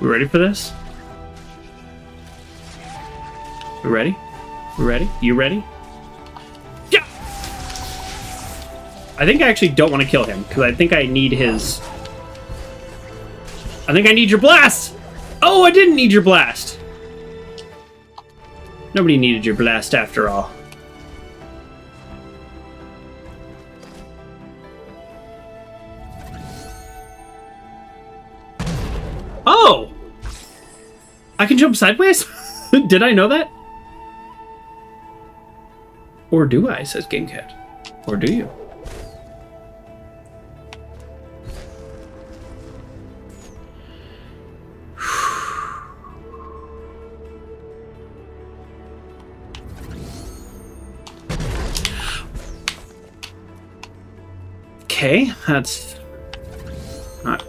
We ready for this? We ready? We ready? You ready? Yeah! I think I actually don't want to kill him, because I think I need his... I think I need your blast! Oh, I didn't need your blast! Nobody needed your blast after all. Oh! I can jump sideways? Did I know that? Or do I, says GameCat. Or do you? Okay, that's not...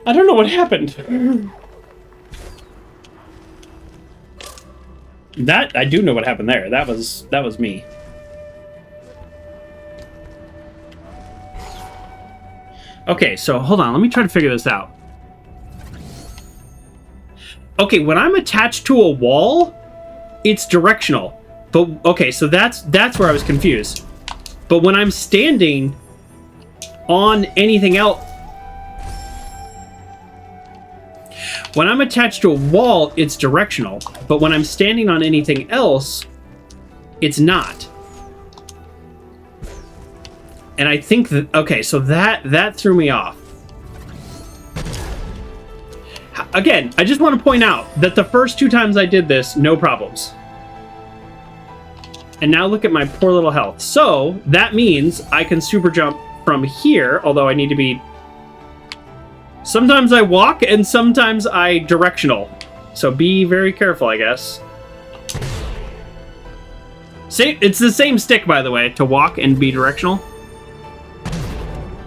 I don't know what happened. That I do know what happened there. That was me. Okay, so hold on. Let me try to figure this out. Okay, when I'm attached to a wall, it's directional. But okay, so that's where I was confused. But when I'm standing on anything else, when I'm attached to a wall, it's directional. But when I'm standing on anything else, it's not. And I think that, okay, so that threw me off. Again, I just want to point out that the first 2 times I did this, no problems. And now look at my poor little health. So that means I can super jump from here, although I need to be... Sometimes I walk and sometimes I directional. So be very careful, I guess. It's the same stick, by the way, to walk and be directional.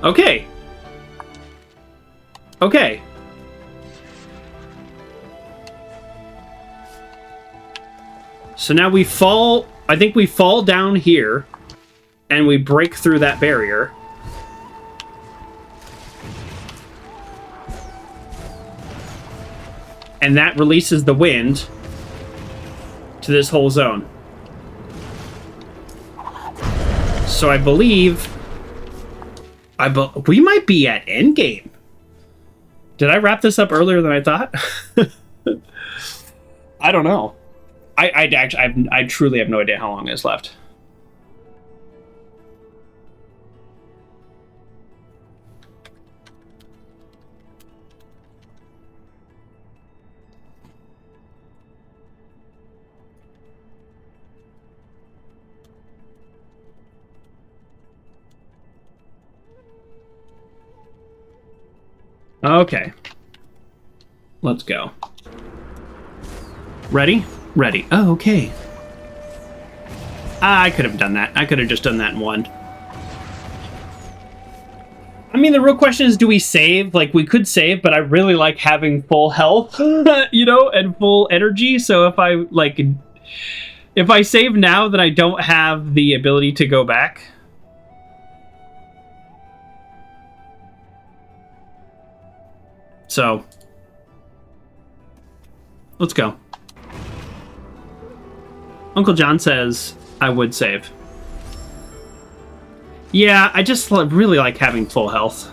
Okay. Okay. So now we fall... I think we fall down here and we break through that barrier. And that releases the wind to this whole zone. So I believe... we might be at endgame. Did I wrap this up earlier than I thought? I don't know. I truly have no idea how long is left. Okay. Let's go. Ready? Ready. Oh, okay. I could have done that. I could have just done that in one. I mean, the real question is, do we save? Like, we could save, but I really like having full health, you know, and full energy. So if I save now, then I don't have the ability to go back. So, let's go. Uncle John says I would save. Yeah, I just really like having full health.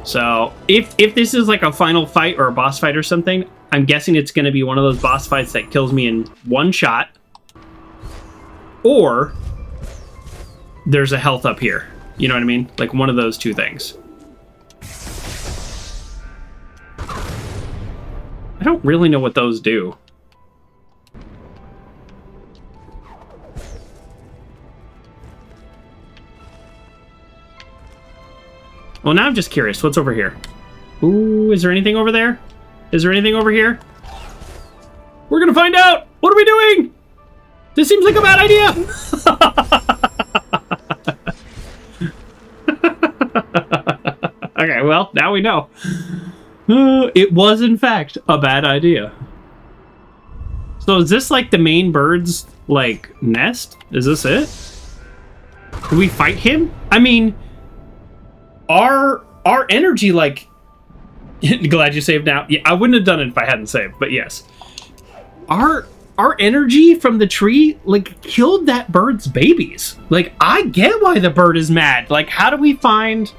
So, if this is like a final fight or a boss fight or something, I'm guessing it's going to be one of those boss fights that kills me in one shot. Or there's a health up here. You know what I mean? Like one of those two things. I don't really know what those do. Well, now I'm just curious. What's over here? Ooh, is there anything over there? Is there anything over here? We're gonna find out! What are we doing? This seems like a bad idea! we know. It was, in fact, a bad idea. So is this like the main bird's, like, nest? Is this it? Do we fight him? I mean, our energy, like... Glad you saved now. Yeah, I wouldn't have done it if I hadn't saved, but yes. Our energy from the tree, like, killed that bird's babies. Like, I get why the bird is mad. Like, how do we find...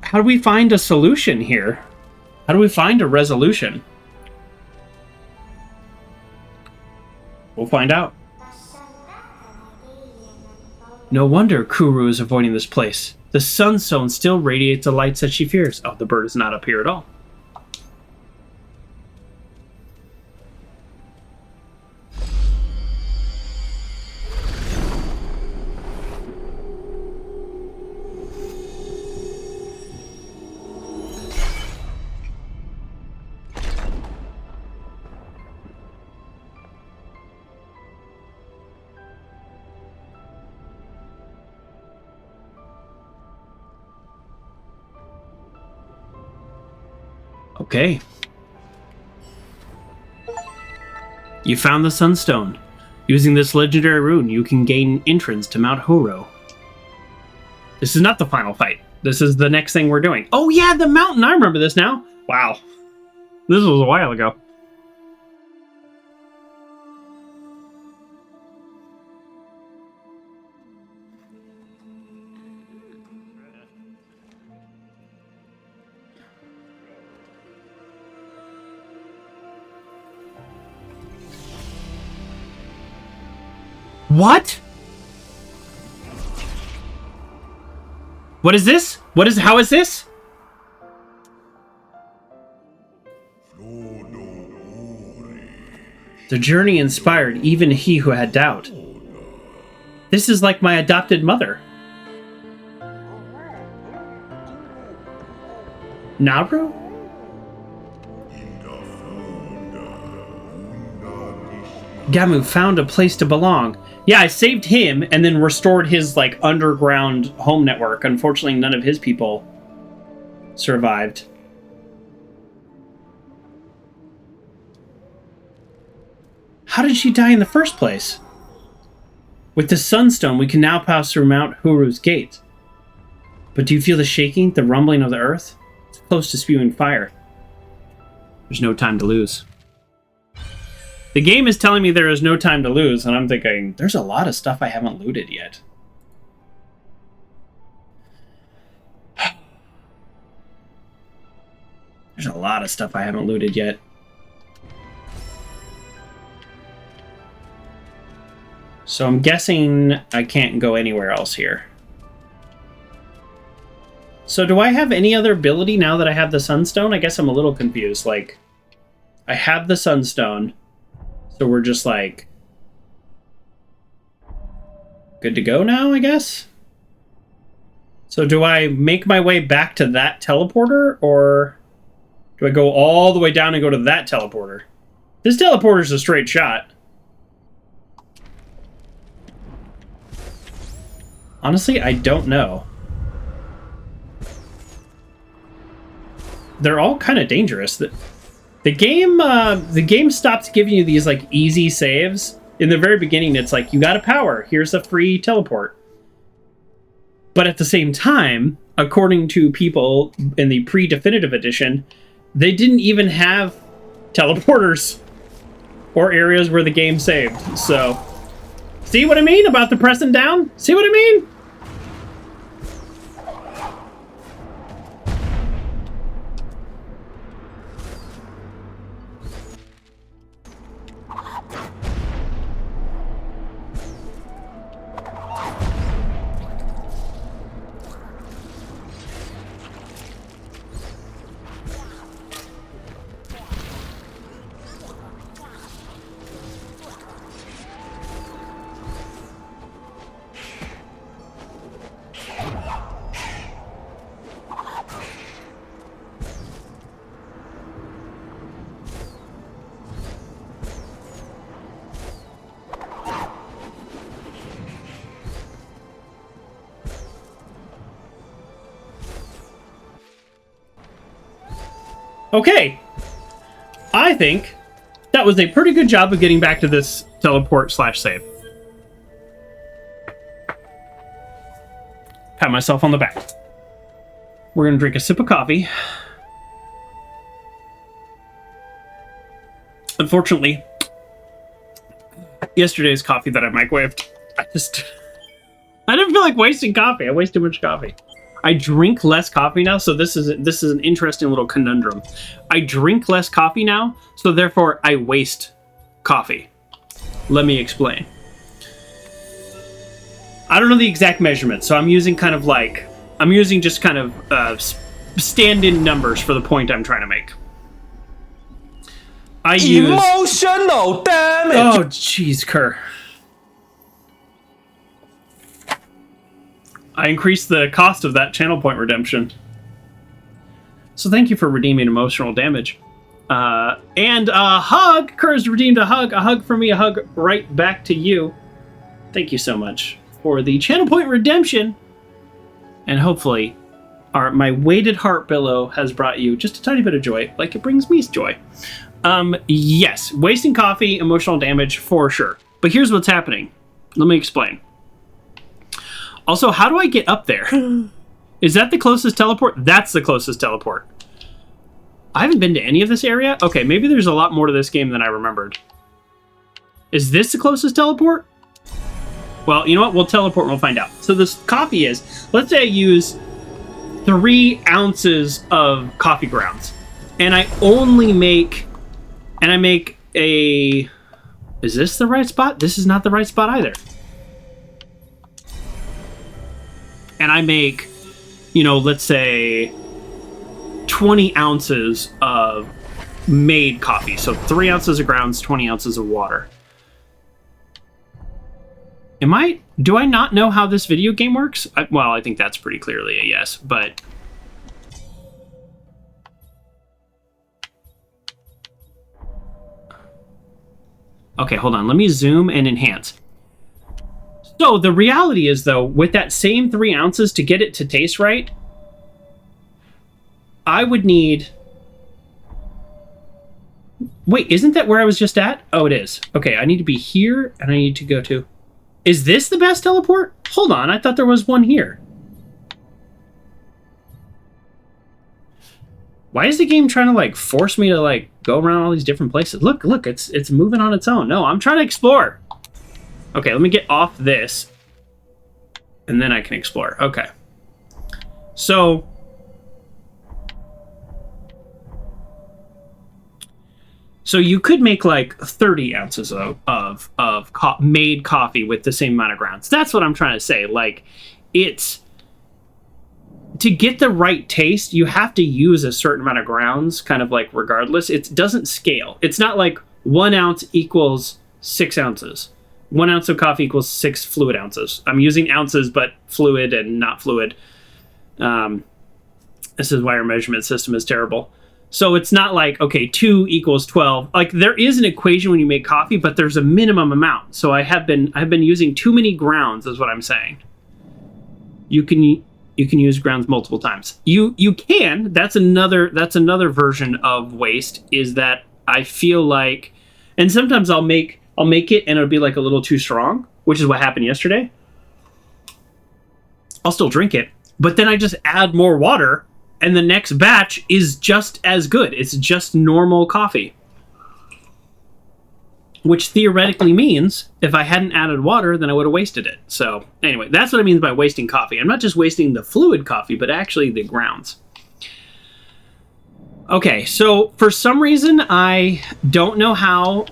How do we find a solution here? How do we find a resolution? We'll find out. No wonder Kuru is avoiding this place. The sunstone still radiates the lights that she fears. Oh, the bird is not up here at all. Okay. You found the Sunstone. Using this legendary rune, you can gain entrance to Mount Horo. This is not the final fight. This is the next thing we're doing. Oh yeah, the mountain! I remember this now. Wow. This was a while ago. What? What is this? How is this? The journey inspired even he who had doubt. This is like my adopted mother. Naru? Gamu found a place to belong. Yeah, I saved him and then restored his, like, underground home network. Unfortunately, none of his people survived. How did she die in the first place? With the Sunstone, we can now pass through Mount Huru's gate. But do you feel the shaking, the rumbling of the earth? It's close to spewing fire. There's no time to lose. The game is telling me there is no time to lose, and I'm thinking, there's a lot of stuff I haven't looted yet. There's a lot of stuff I haven't looted yet. So I'm guessing I can't go anywhere else here. So do I have any other ability now that I have the Sunstone? I guess I'm a little confused. Like, I have the Sunstone. So we're just like good to go now, I guess? So do I make my way back to that teleporter, or do I go all the way down and go to that teleporter? This teleporter's a straight shot. Honestly, I don't know. They're all kind of dangerous. The game stopped giving you these, like, easy saves. In the very beginning, it's like, you got a power. Here's a free teleport. But at the same time, according to people in the pre-definitive edition, they didn't even have teleporters or areas where the game saved. So, see what I mean about the pressing down? See what I mean? Okay. I think that was a pretty good job of getting back to this teleport / save. Pat myself on the back. We're going to drink a sip of coffee. Unfortunately, yesterday's coffee that I microwaved, I didn't feel like wasting coffee. I waste too much coffee. I drink less coffee now, so this is an interesting little conundrum. I drink less coffee now, so therefore I waste coffee. Let me explain. I don't know the exact measurement, so I'm using just kind of stand-in numbers for the point I'm trying to make. I use emotional damage. Oh, jeez, Kerr. I increased the cost of that channel point redemption. So thank you for redeeming emotional damage. And a hug! Kerr's redeemed a hug. A hug for me, a hug right back to you. Thank you so much for the channel point redemption. And hopefully, my weighted heart billow has brought you just a tiny bit of joy, like it brings me joy. Yes, wasting coffee, emotional damage, for sure. But here's what's happening. Let me explain. Also, how do I get up there? Is that the closest teleport? That's the closest teleport. I haven't been to any of this area. Okay, maybe there's a lot more to this game than I remembered. Is this the closest teleport? Well, you know what? We'll teleport and we'll find out. So this coffee is, let's say I use 3 ounces of coffee grounds. And I only make, is this the right spot? This is not the right spot either. And I make, let's say 20 ounces of made coffee. So 3 ounces of grounds, 20 ounces of water. Do I not know how this video game works? Well, I think that's pretty clearly a yes, but... Okay, hold on. Let me zoom and enhance. So the reality is, though, with that same 3 ounces to get it to taste right, I would need... Wait, isn't that where I was just at? Oh, it is. Okay, I need to be here, and I need to go to... Is this the best teleport? Hold on, I thought there was one here. Why is the game trying to, force me to, go around all these different places? Look, it's moving on its own. No, I'm trying to explore. Okay, let me get off this, and then I can explore. Okay. So... So you could make 30 ounces of made coffee with the same amount of grounds. That's what I'm trying to say. It's to get the right taste, you have to use a certain amount of grounds, kind of regardless. It doesn't scale. It's not 1 ounce equals 6 ounces. 1 ounce of coffee equals 6 fluid ounces. I'm using ounces, but fluid and not fluid. This is why our measurement system is terrible. So it's not okay, 2 equals 12. There is an equation when you make coffee, but there's a minimum amount. So I've been using too many grounds, is what I'm saying. You can use grounds multiple times. You can. That's another version of waste, is that I feel and sometimes I'll make it and it'll be a little too strong, which is what happened yesterday. I'll still drink it, but then I just add more water. And the next batch is just as good. It's just normal coffee. Which theoretically means if I hadn't added water, then I would have wasted it. So anyway, that's what I mean by wasting coffee. I'm not just wasting the fluid coffee, but actually the grounds. Okay, so for some reason, I don't know how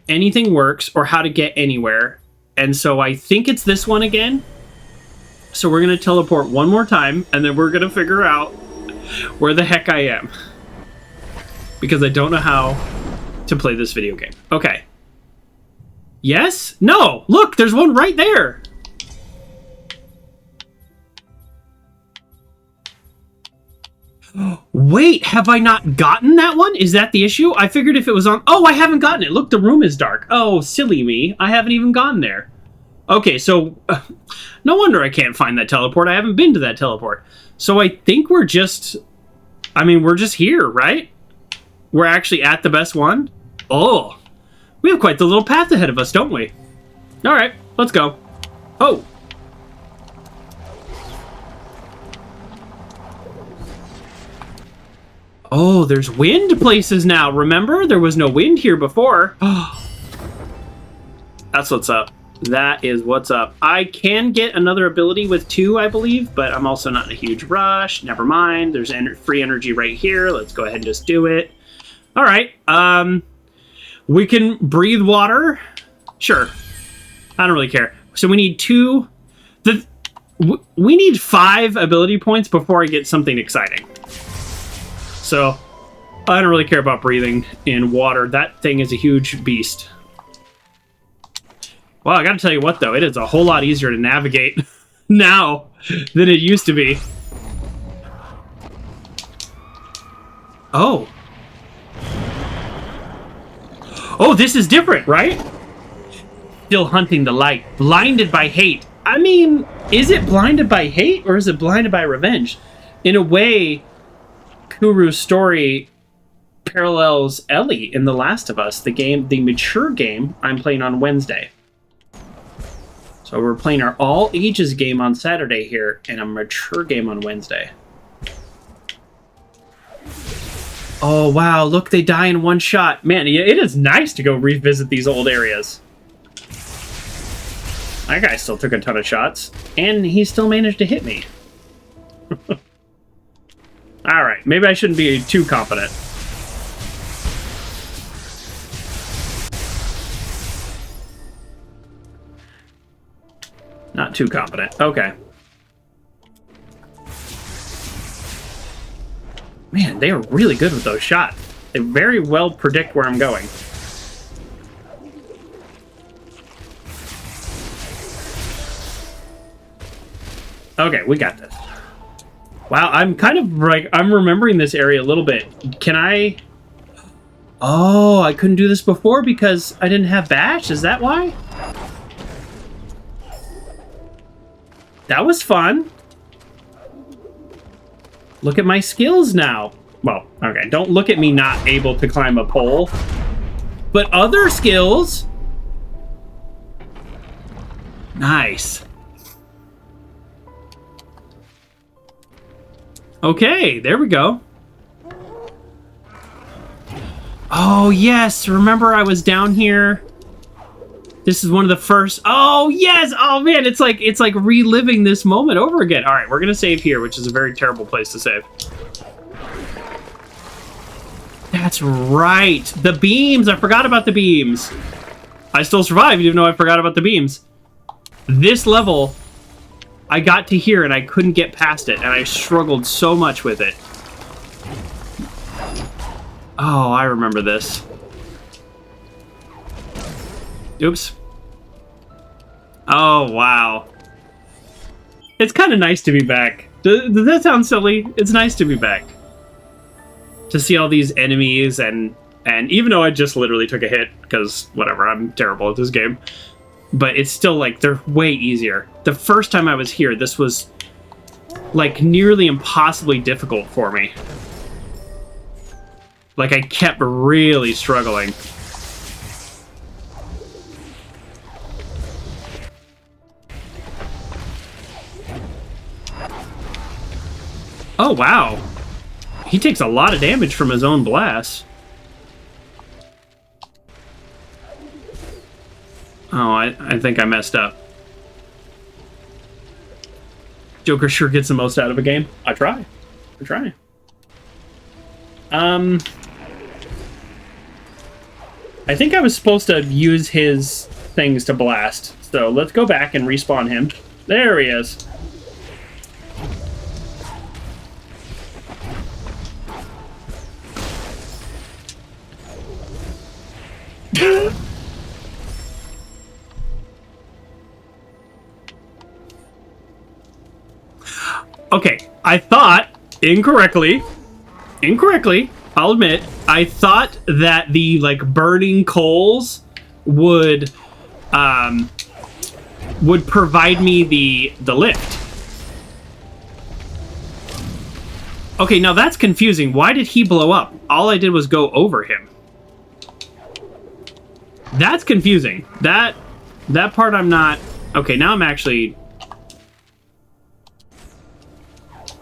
anything works or how to get anywhere. And so I think it's this one again. So we're going to teleport one more time, and then we're going to figure out where the heck I am. Because I don't know how to play this video game. Okay. Yes? No! Look, there's one right there! Wait, have I not gotten that one? Is that the issue? I figured if it was on... Oh, I haven't gotten it. Look, the room is dark. Oh, silly me. I haven't even gone there. Okay, so no wonder I can't find that teleport. I haven't been to that teleport. So I think we're just I mean, we're just here, right? We're actually at the best one. Oh, we have quite the little path ahead of us, don't we? All right, let's go. Oh. Oh, there's wind places now. Remember, there was no wind here before. That's what's up. That is what's up. I can get another ability with 2, I believe, but I'm also not in a huge rush. Never mind. There's free energy right here. Let's go ahead and just do it. All right. We can breathe water. Sure. I don't really care. So we need 2. We need 5 ability points before I get something exciting. So I don't really care about breathing in water. That thing is a huge beast. Well, I gotta tell you what, though. It is a whole lot easier to navigate now than it used to be. Oh. Oh, this is different, right? Still hunting the light. Blinded by hate. I mean, is it blinded by hate or is it blinded by revenge? In a way, Kuru's story parallels Ellie in The Last of Us, the mature game I'm playing on Wednesday. So we're playing our all ages game on Saturday here and a mature game on Wednesday. Oh, wow. Look, they die in one shot. Man, it is nice to go revisit these old areas. That guy still took a ton of shots, and he still managed to hit me. All right. Maybe I shouldn't be too confident. Not too confident. Okay. Man, they are really good with those shots. They very well predict where I'm going. Okay, we got this. Wow, I'm kind of like, I'm remembering this area a little bit. Can I... Oh, I couldn't do this before because I didn't have Bash? Is that why? That was fun. Look at my skills now. Well, okay, don't look at me not able to climb a pole. But other skills. Nice. Okay, there we go. Oh, yes. Remember I was down here? This is one of the first... Oh, yes! Oh, man, it's like reliving this moment over again. All right, we're going to save here, which is a very terrible place to save. That's right. The beams. I forgot about the beams. I still survived, even though I forgot about the beams. This level, I got to here, and I couldn't get past it, and I struggled so much with it. Oh, I remember this. Oops. Oh, wow. It's kind of nice to be back. Does that sound silly? It's nice to be back. To see all these enemies, and even though I just literally took a hit, because whatever, I'm terrible at this game. But it's still like, they're way easier. The first time I was here, this was like nearly impossibly difficult for me. Like I kept really struggling. Oh, wow. He takes a lot of damage from his own blast. Oh, I think I messed up. Joker sure gets the most out of a game. I try. I think I was supposed to use his things to blast. So let's go back and respawn him. There he is. Okay, I thought incorrectly, I'll admit, I thought that the like burning coals would provide me the lift. Okay, now that's confusing. Why did he blow up? All I did was go over him. That's confusing. That part I'm not... Okay, now I'm actually...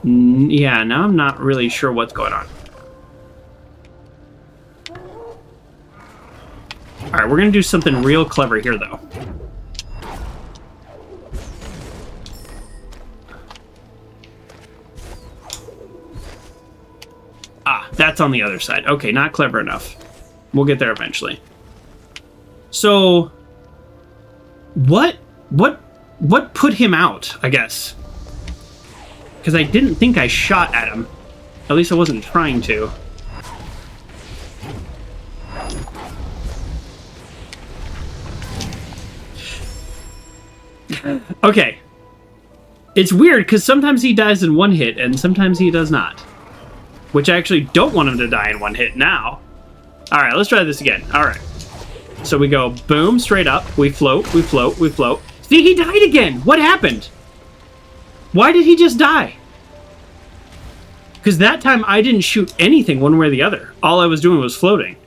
Yeah, now I'm not really sure what's going on. Alright, we're gonna do something real clever here, though. Ah, that's on the other side. Okay, not clever enough. We'll get there eventually. So... What put him out, I guess? Because I didn't think I shot at him. At least I wasn't trying to. Okay. It's weird, because sometimes he dies in one hit, and sometimes he does not. Which I actually don't want him to die in one hit now. Alright, let's try this again. Alright. So we go, boom, straight up. We float, we float, we float. See, he died again! What happened? Why did he just die? Because that time I didn't shoot anything one way or the other. All I was doing was floating.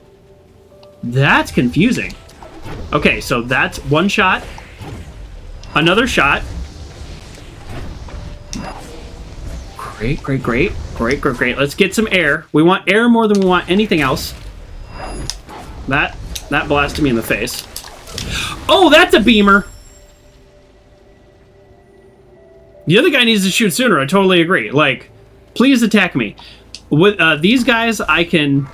That's confusing. Okay, so that's one shot. Another shot. Great, great, great. Great, great, great. Let's get some air. We want air more than we want anything else. That blasted me in the face. Oh, that's a beamer! The other guy needs to shoot sooner, I totally agree. Like, please attack me. With these guys, I can...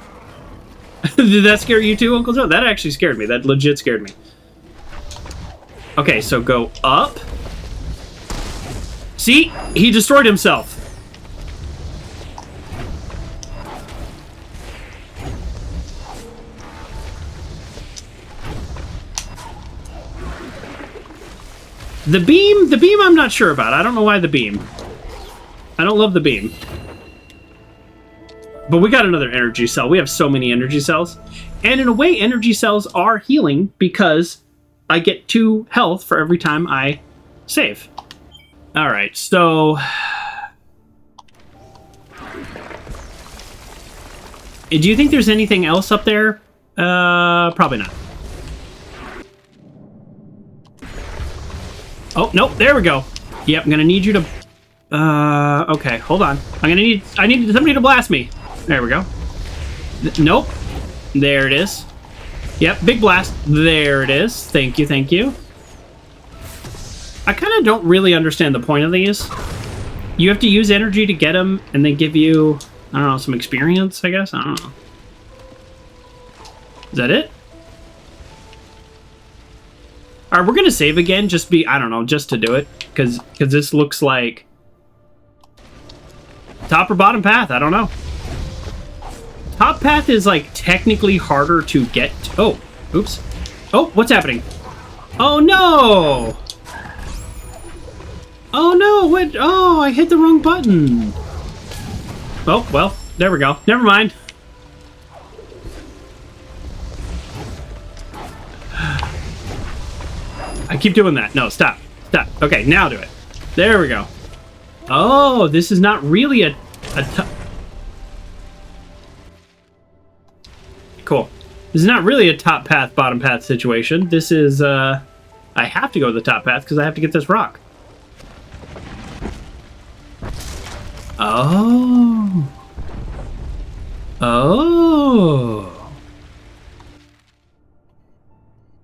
Did that scare you too, Uncle Joe? That actually scared me. That legit scared me. Okay, so go up. See? He destroyed himself. The beam I'm not sure about. I don't know why the beam. I don't love the beam. But we got another energy cell. We have so many energy cells. And in a way, energy cells are healing because I get 2 health for every time I save. Alright, so... Do you think there's anything else up there? Probably not. Oh, nope, there we go. Yep, I'm gonna need you to... okay, hold on. I need somebody to blast me. There we go. Nope. There it is. Yep, big blast. There it is. Thank you, thank you. I kind of don't really understand the point of these. You have to use energy to get them, and they give you, I don't know, some experience, I guess? I don't know. Is that it? Alright, we're gonna save again, I don't know, just to do it. Because this looks like... Top or bottom path, I don't know. Top path is, like, technically harder to get to. Oh, oops. Oh, what's happening? Oh, no! Oh, no, what? Oh, I hit the wrong button. Oh, well, there we go. Never mind. I keep doing that. No, stop. Stop. Okay, now do it. There we go. Oh, this is not really a cool. This is not really a top path, bottom path situation. This is, I have to go to the top path because I have to get this rock. Oh. Oh.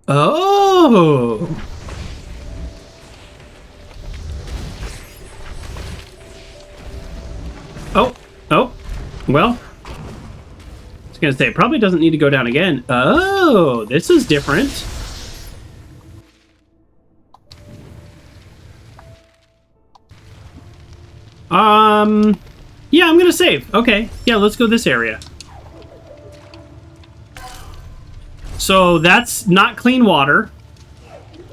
Oh. Oh. Oh. Well. I was gonna say, it probably doesn't need to go down again. Oh, this is different. Yeah, I'm gonna save. Okay, yeah, let's go this area. So that's not clean water,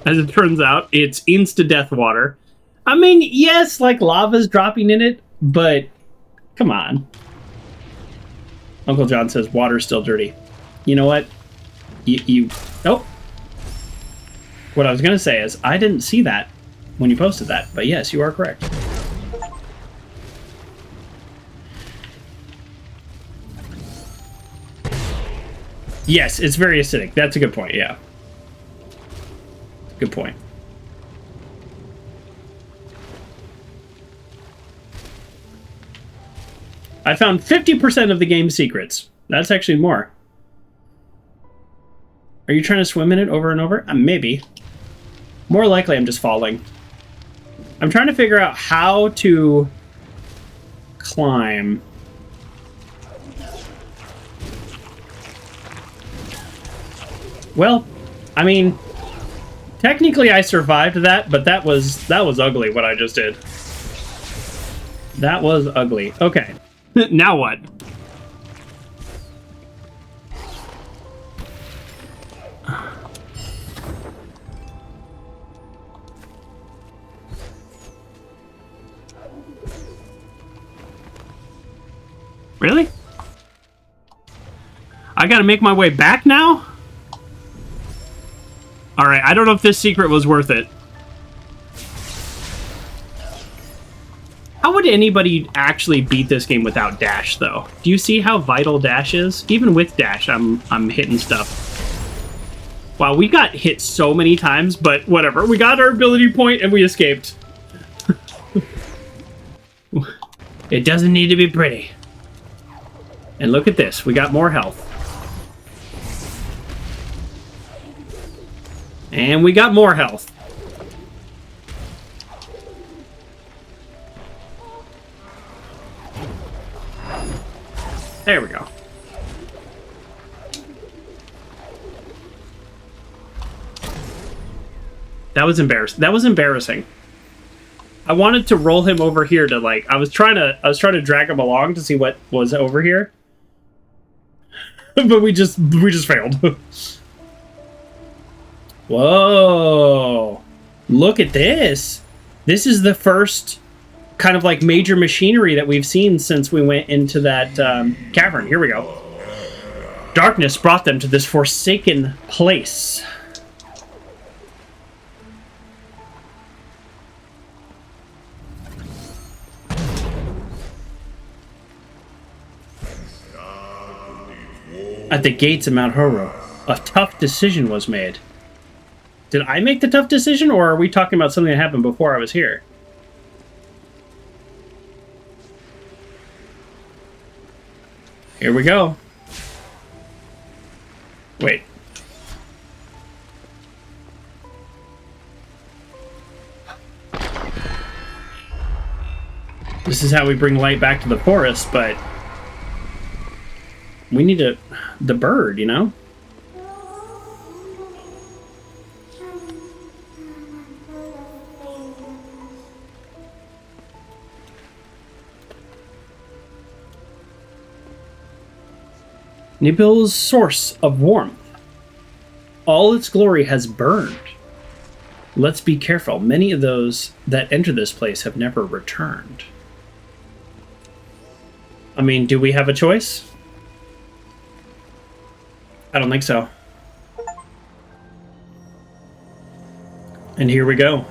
as it turns out. It's insta-death water. I mean, yes, like lava's dropping in it, but come on. Uncle John says water's still dirty. You know what? Oh. What I was gonna say is I didn't see that when you posted that, but yes, you are correct. Yes, it's very acidic. That's a good point, yeah. Good point. I found 50% of the game's secrets. That's actually more. Are you trying to swim in it over and over? Maybe. More likely I'm just falling. I'm trying to figure out how to climb. Well, I mean, technically I survived that, but that was ugly what I just did. That was ugly. Okay. Now what? Really? I gotta make my way back now? Alright, I don't know if this secret was worth it. How would anybody actually beat this game without dash, though? Do you see how vital dash is? Even with dash, I'm hitting stuff. Wow, we got hit so many times, but whatever. We got our ability point and we escaped. It doesn't need to be pretty. And look at this, we got more health. And we got more health. There we go. That was embarrassing. That was embarrassing. I wanted to roll him over here to like I was trying to drag him along to see what was over here. But we just failed. Whoa. Look at this. This is the first kind of like major machinery that we've seen since we went into that cavern. Here we go. Darkness brought them to this forsaken place. At the gates of Mount Horo, a tough decision was made. Did I make the tough decision, or are we talking about something that happened before I was here? Here we go. Wait. This is how we bring light back to the forest, but we need the bird, you know? Nibel's source of warmth. All its glory has burned. Let's be careful. Many of those that enter this place have never returned. I mean, do we have a choice? I don't think so. And here we go.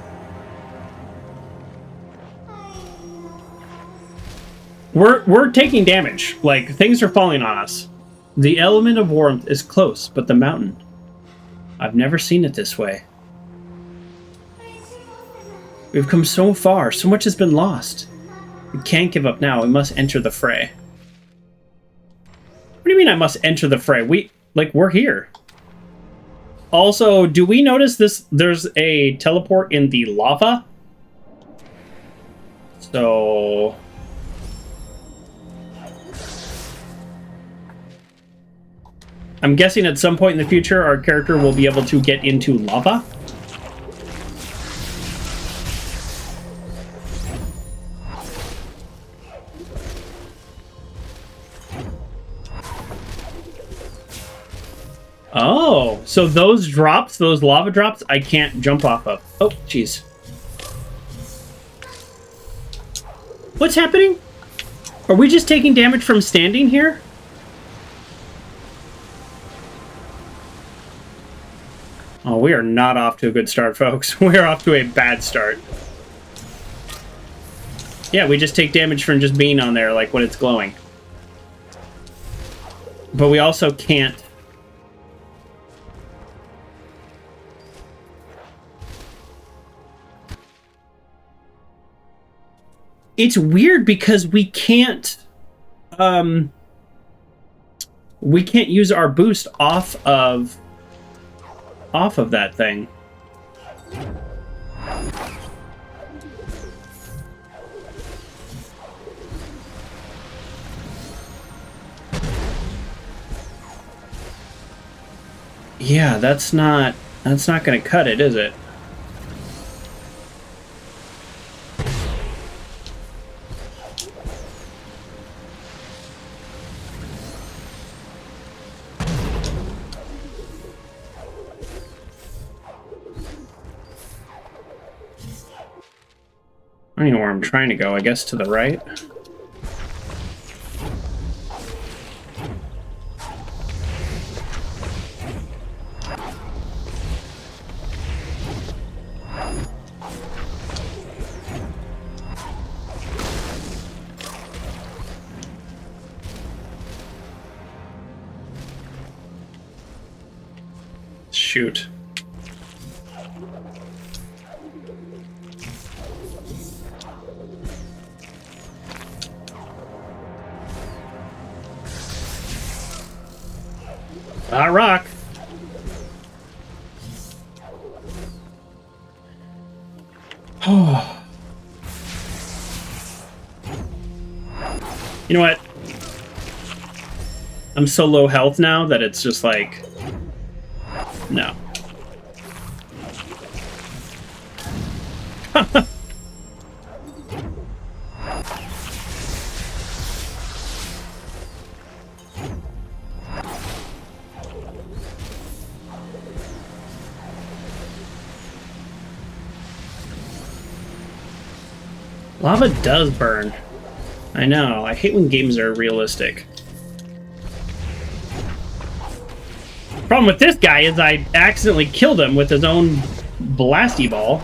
We're taking damage. Like, things are falling on us. The element of warmth is close, but the mountain. I've never seen it this way. We've come so far. So much has been lost. We can't give up now. We must enter the fray. What do you mean I must enter the fray? We're here. Also, do we notice this? There's a teleport in the lava. So I'm guessing at some point in the future our character will be able to get into lava. Oh, so those drops, those lava drops, I can't jump off of. Oh, jeez. What's happening? Are we just taking damage from standing here? Oh, we are not off to a good start, folks. We are off to a bad start. Yeah, we just take damage from just being on there, like when it's glowing. But we also can't it's weird because we can't use our boost off of that thing. Yeah, that's not going to cut it, is it? I don't know where I'm trying to go. I guess to the right. Shoot. Rock. Oh. You know what? I'm so low health now that it's just like... No. Lava does burn. I know. I hate when games are realistic. Problem with this guy is I accidentally killed him with his own blasty ball.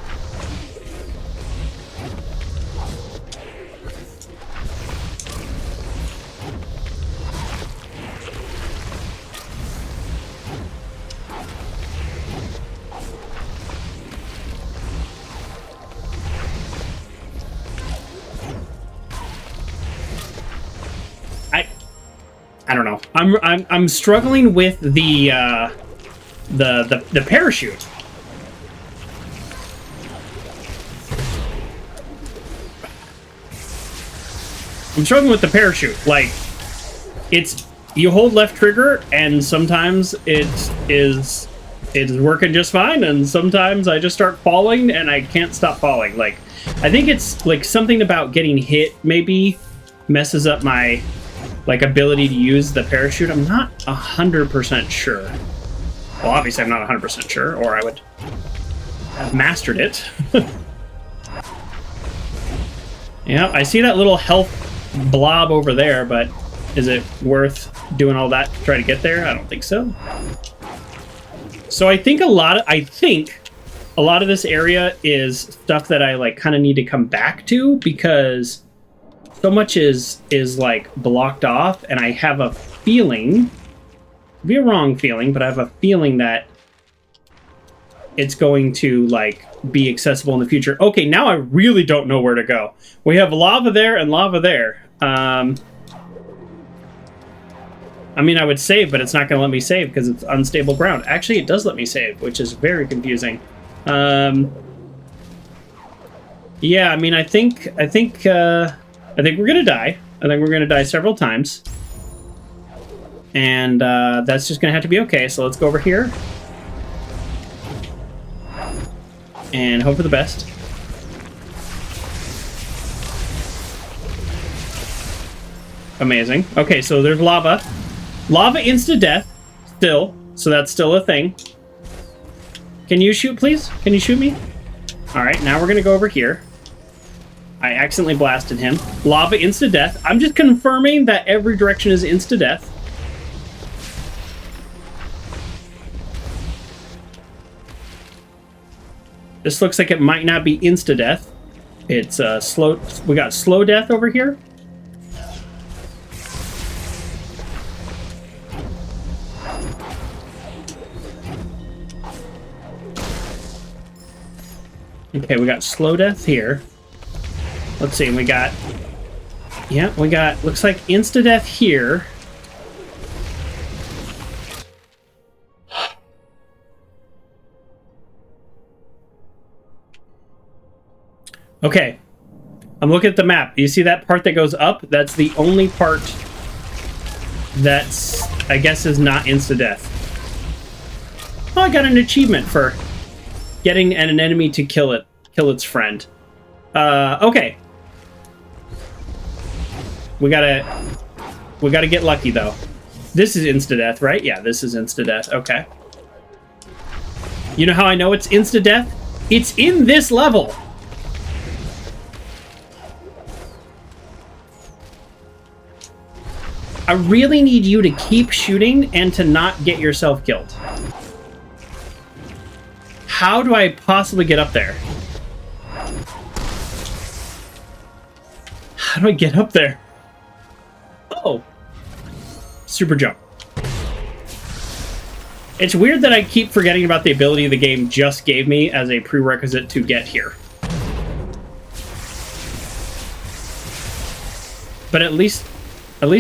I don't know. I'm struggling with the parachute. I'm struggling with the parachute. Like, it's you hold left trigger, and sometimes it's working just fine, and sometimes I just start falling, and I can't stop falling. Like, I think it's like something about getting hit maybe messes up my ability to use the parachute. I'm not 100% sure. Well, obviously I'm not 100% sure, or I would have mastered it. Yeah, I see that little health blob over there, but is it worth doing all that to try to get there? I don't think so. So I think a lot of this area is stuff that I kind of need to come back to, because so much is like blocked off, and I have a feeling, it'd be a wrong feeling, but I have a feeling that it's going to be accessible in the future. Okay, now I really don't know where to go. We have lava there and lava there. I mean, I would save, but it's not going to let me save because it's unstable ground. Actually, it does let me save, which is very confusing. Yeah, I mean, I think we're gonna die. I think we're gonna die several times. And that's just gonna have to be okay. So let's go over here. And hope for the best. Amazing. Okay, so there's lava. Lava insta-death, still. So that's still a thing. Can you shoot, please? Can you shoot me? Alright, now we're gonna go over here. I accidentally blasted him. Lava insta-death. I'm just confirming that every direction is insta-death. This looks like it might not be insta-death. It's slow. We got slow death over here. Okay, we got slow death here. Let's see, we got... Yeah, we got... Looks like insta-death here. Okay. I'm looking at the map. You see that part that goes up? That's the only part that's, I guess, is not insta-death. Oh, I got an achievement for getting an enemy to kill its friend. Okay. We gotta get lucky, though. This is insta-death, right? Yeah, this is insta-death. Okay. You know how I know it's insta-death? It's in this level! I really need you to keep shooting and to not get yourself killed. How do I possibly get up there? How do I get up there? Oh. Super jump. It's weird that I keep forgetting about the ability the game just gave me as a prerequisite to get here. But at least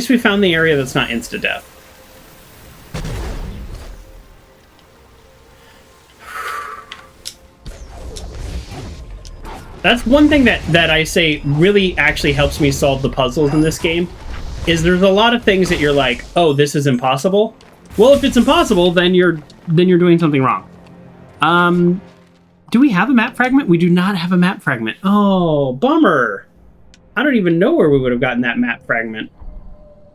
we found the area that's not insta-death. That's one thing that I say really actually helps me solve the puzzles in this game, is there's a lot of things that you're like, oh, this is impossible. Well, if it's impossible, then you're doing something wrong. Do we have a map fragment? We do not have a map fragment. Oh, bummer. I don't even know where we would have gotten that map fragment.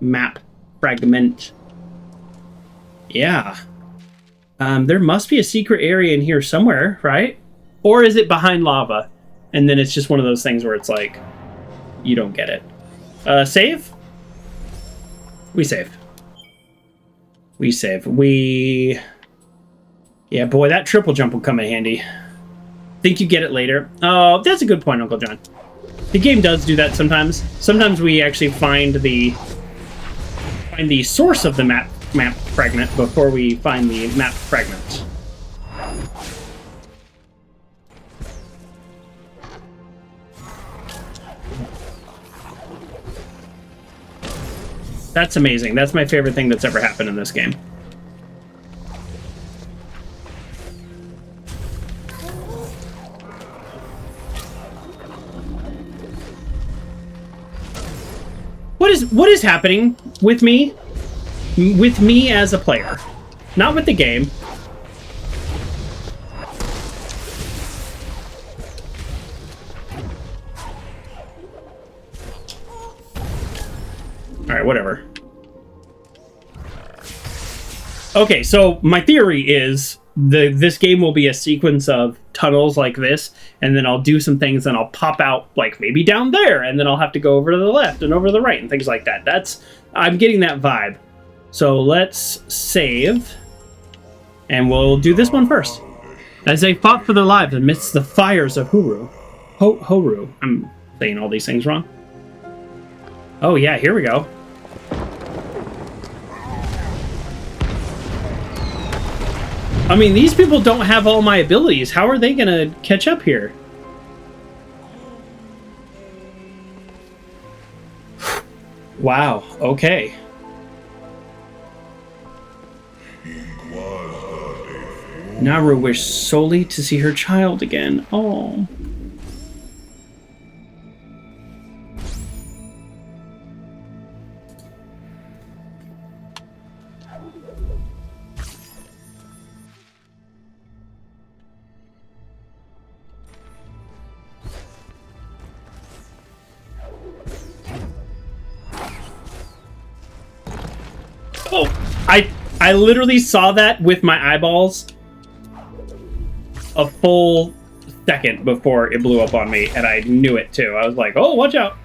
Map fragment. Yeah. There must be a secret area in here somewhere, right? Or is it behind lava? And then it's just one of those things where it's like, you don't get it. Save? We save. We save. Yeah, boy, that triple jump will come in handy. Think you get it later. Oh, that's a good point, Uncle John. The game does do that sometimes. Sometimes we actually find the source of the map fragment before we find the map fragment. That's amazing. That's my favorite thing that's ever happened in this game. What is happening with me? With me as a player. Not with the game. Alright, whatever. Okay, so my theory is this game will be a sequence of tunnels like this, and then I'll do some things, and I'll pop out, like, maybe down there, and then I'll have to go over to the left and over to the right and things like that. I'm getting that vibe. So let's save, and we'll do this one first. As they fought for their lives amidst the fires of Horu. I'm saying all these things wrong. Oh yeah, here we go. I mean, these people don't have all my abilities. How are they gonna catch up here? Wow, okay. Naru wished solely to see her child again. Oh. Oh, I literally saw that with my eyeballs a full second before it blew up on me, and I knew it too. I was like, "Oh, watch out!"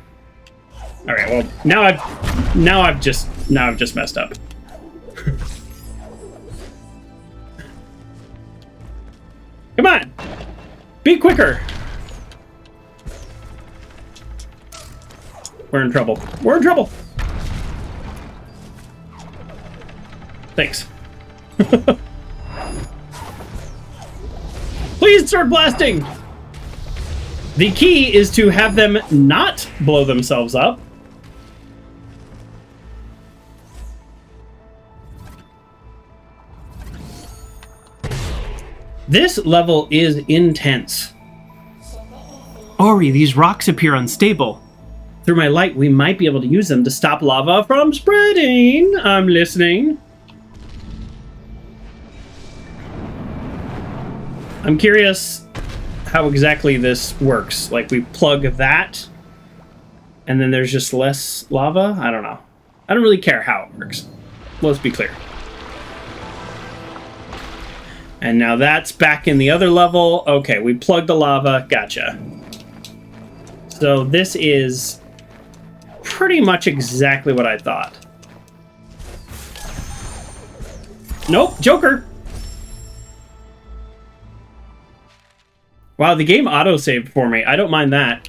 All right, well now I've just messed up. Come on, be quicker. We're in trouble. We're in trouble. Thanks. Please start blasting! The key is to have them not blow themselves up. This level is intense. Ori, these rocks appear unstable. Through my light, we might be able to use them to stop lava from spreading. I'm listening. I'm curious how exactly this works. Like, we plug that, and then there's just less lava? I don't know. I don't really care how it works. Let's be clear. And now that's back in the other level. Okay, we plugged the lava. Gotcha. So this is pretty much exactly what I thought. Nope, Joker! Wow, the game auto-saved for me. I don't mind that.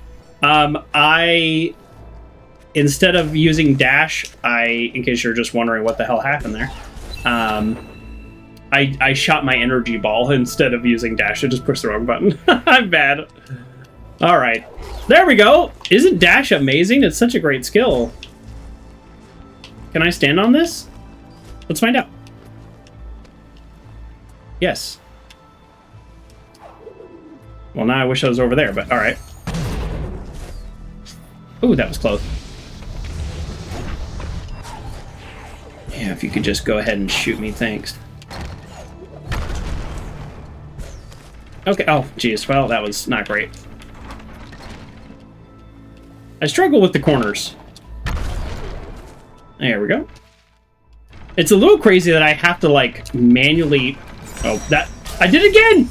Instead of using dash, in case you're just wondering what the hell happened there, I shot my energy ball instead of using dash. I just pushed the wrong button. I'm bad. All right. There we go. Isn't dash amazing? It's such a great skill. Can I stand on this? Let's find out. Yes. Well, now I wish I was over there, but all right. Ooh, that was close. Yeah, if you could just go ahead and shoot me, thanks. Okay, oh, geez, well, that was not great. I struggle with the corners. There we go. It's a little crazy that I have to, like, manually... Oh, that... I did it again!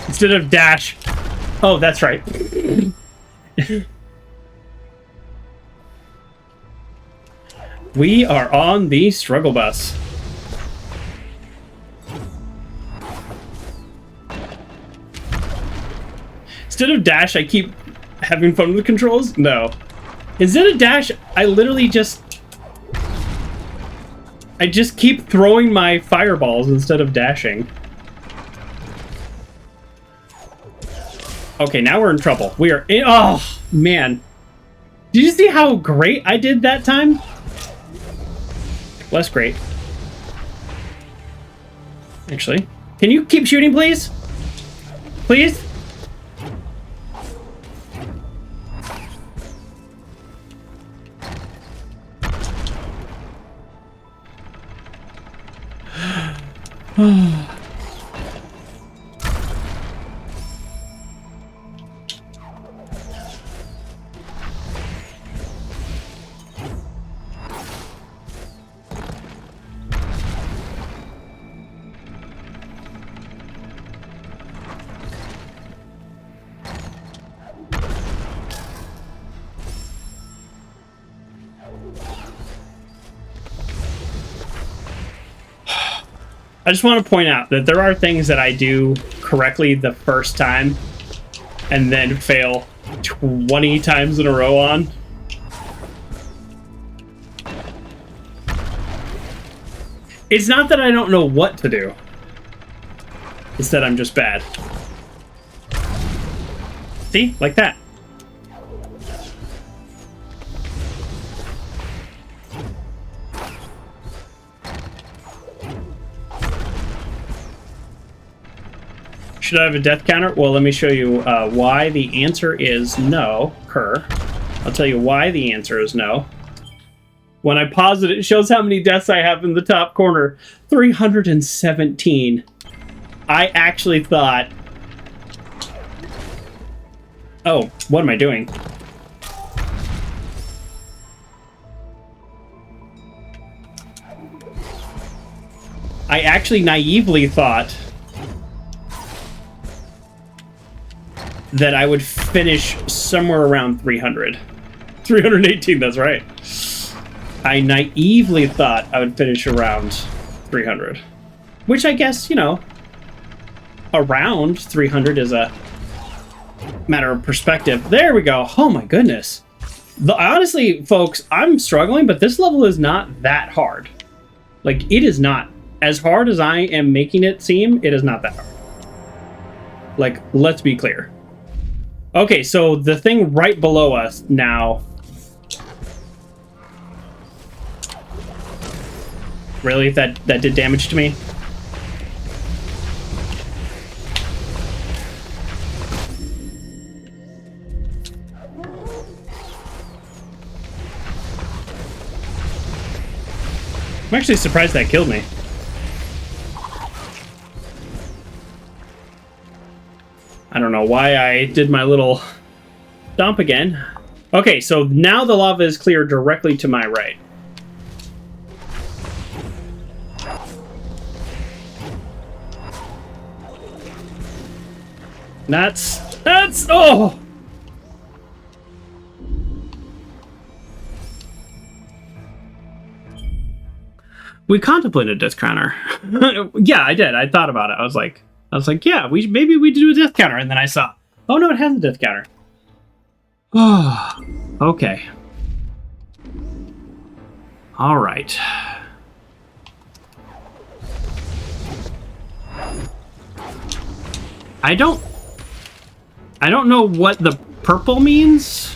Instead of dash. Oh, that's right. We are on the struggle bus. Instead of dash, I keep having fun with the controls? No. Instead of dash, I literally just... I just keep throwing my fireballs instead of dashing. Okay, now we're in trouble. We are in... Oh, man. Did you see how great I did that time? Less great. Actually. Can you keep shooting, please? Please? I just want to point out that there are things that I do correctly the first time and then fail 20 times in a row on. It's not that I don't know what to do. It's that I'm just bad. See? Like that. Should I have a death counter? Well, let me show you why the answer is no, Kerr. I'll tell you why the answer is no. When I pause it, it shows how many deaths I have in the top corner. 317. I actually thought... Oh, what am I doing? I actually naively thought that I would finish somewhere around 300. 318, that's right. I naively thought I would finish around 300. Which I guess, you know, around 300 is a matter of perspective. There we go. Oh my goodness. Honestly, folks, I'm struggling, but this level is not that hard. Like, it is not. As hard as I am making it seem, it is not that hard. Like, let's be clear. Okay, so the thing right below us now... Really? That did damage to me? I'm actually surprised that killed me. I don't know why I did my little dump again. Okay, so now the lava is clear directly to my right. That's, oh! We contemplated death counter. Yeah, I did. I thought about it. I was like, yeah, maybe we do a death counter. And then I saw, oh no, it has a death counter. Oh, okay. All right. I don't know what the purple means.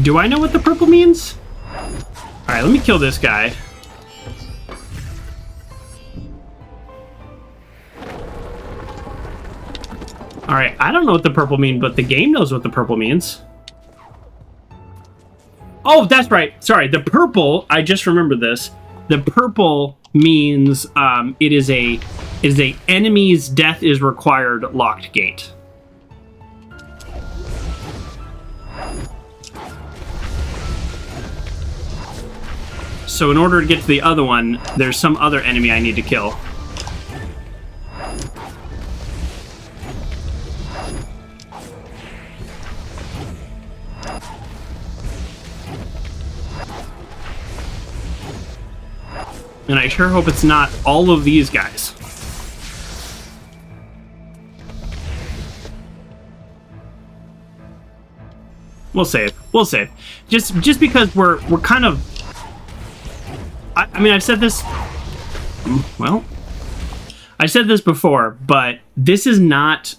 Do I know what the purple means? All right, let me kill this guy. All right, I don't know what the purple means, but the game knows what the purple means. Oh, that's right. Sorry, the purple, I just remembered this. The purple means it is a enemy's death is required locked gate. So in order to get to the other one, there's some other enemy I need to kill. And I sure hope it's not all of these guys. We'll save. We'll save. Just because we're kind of... I mean, I've said this... Well... I said this before, but this is not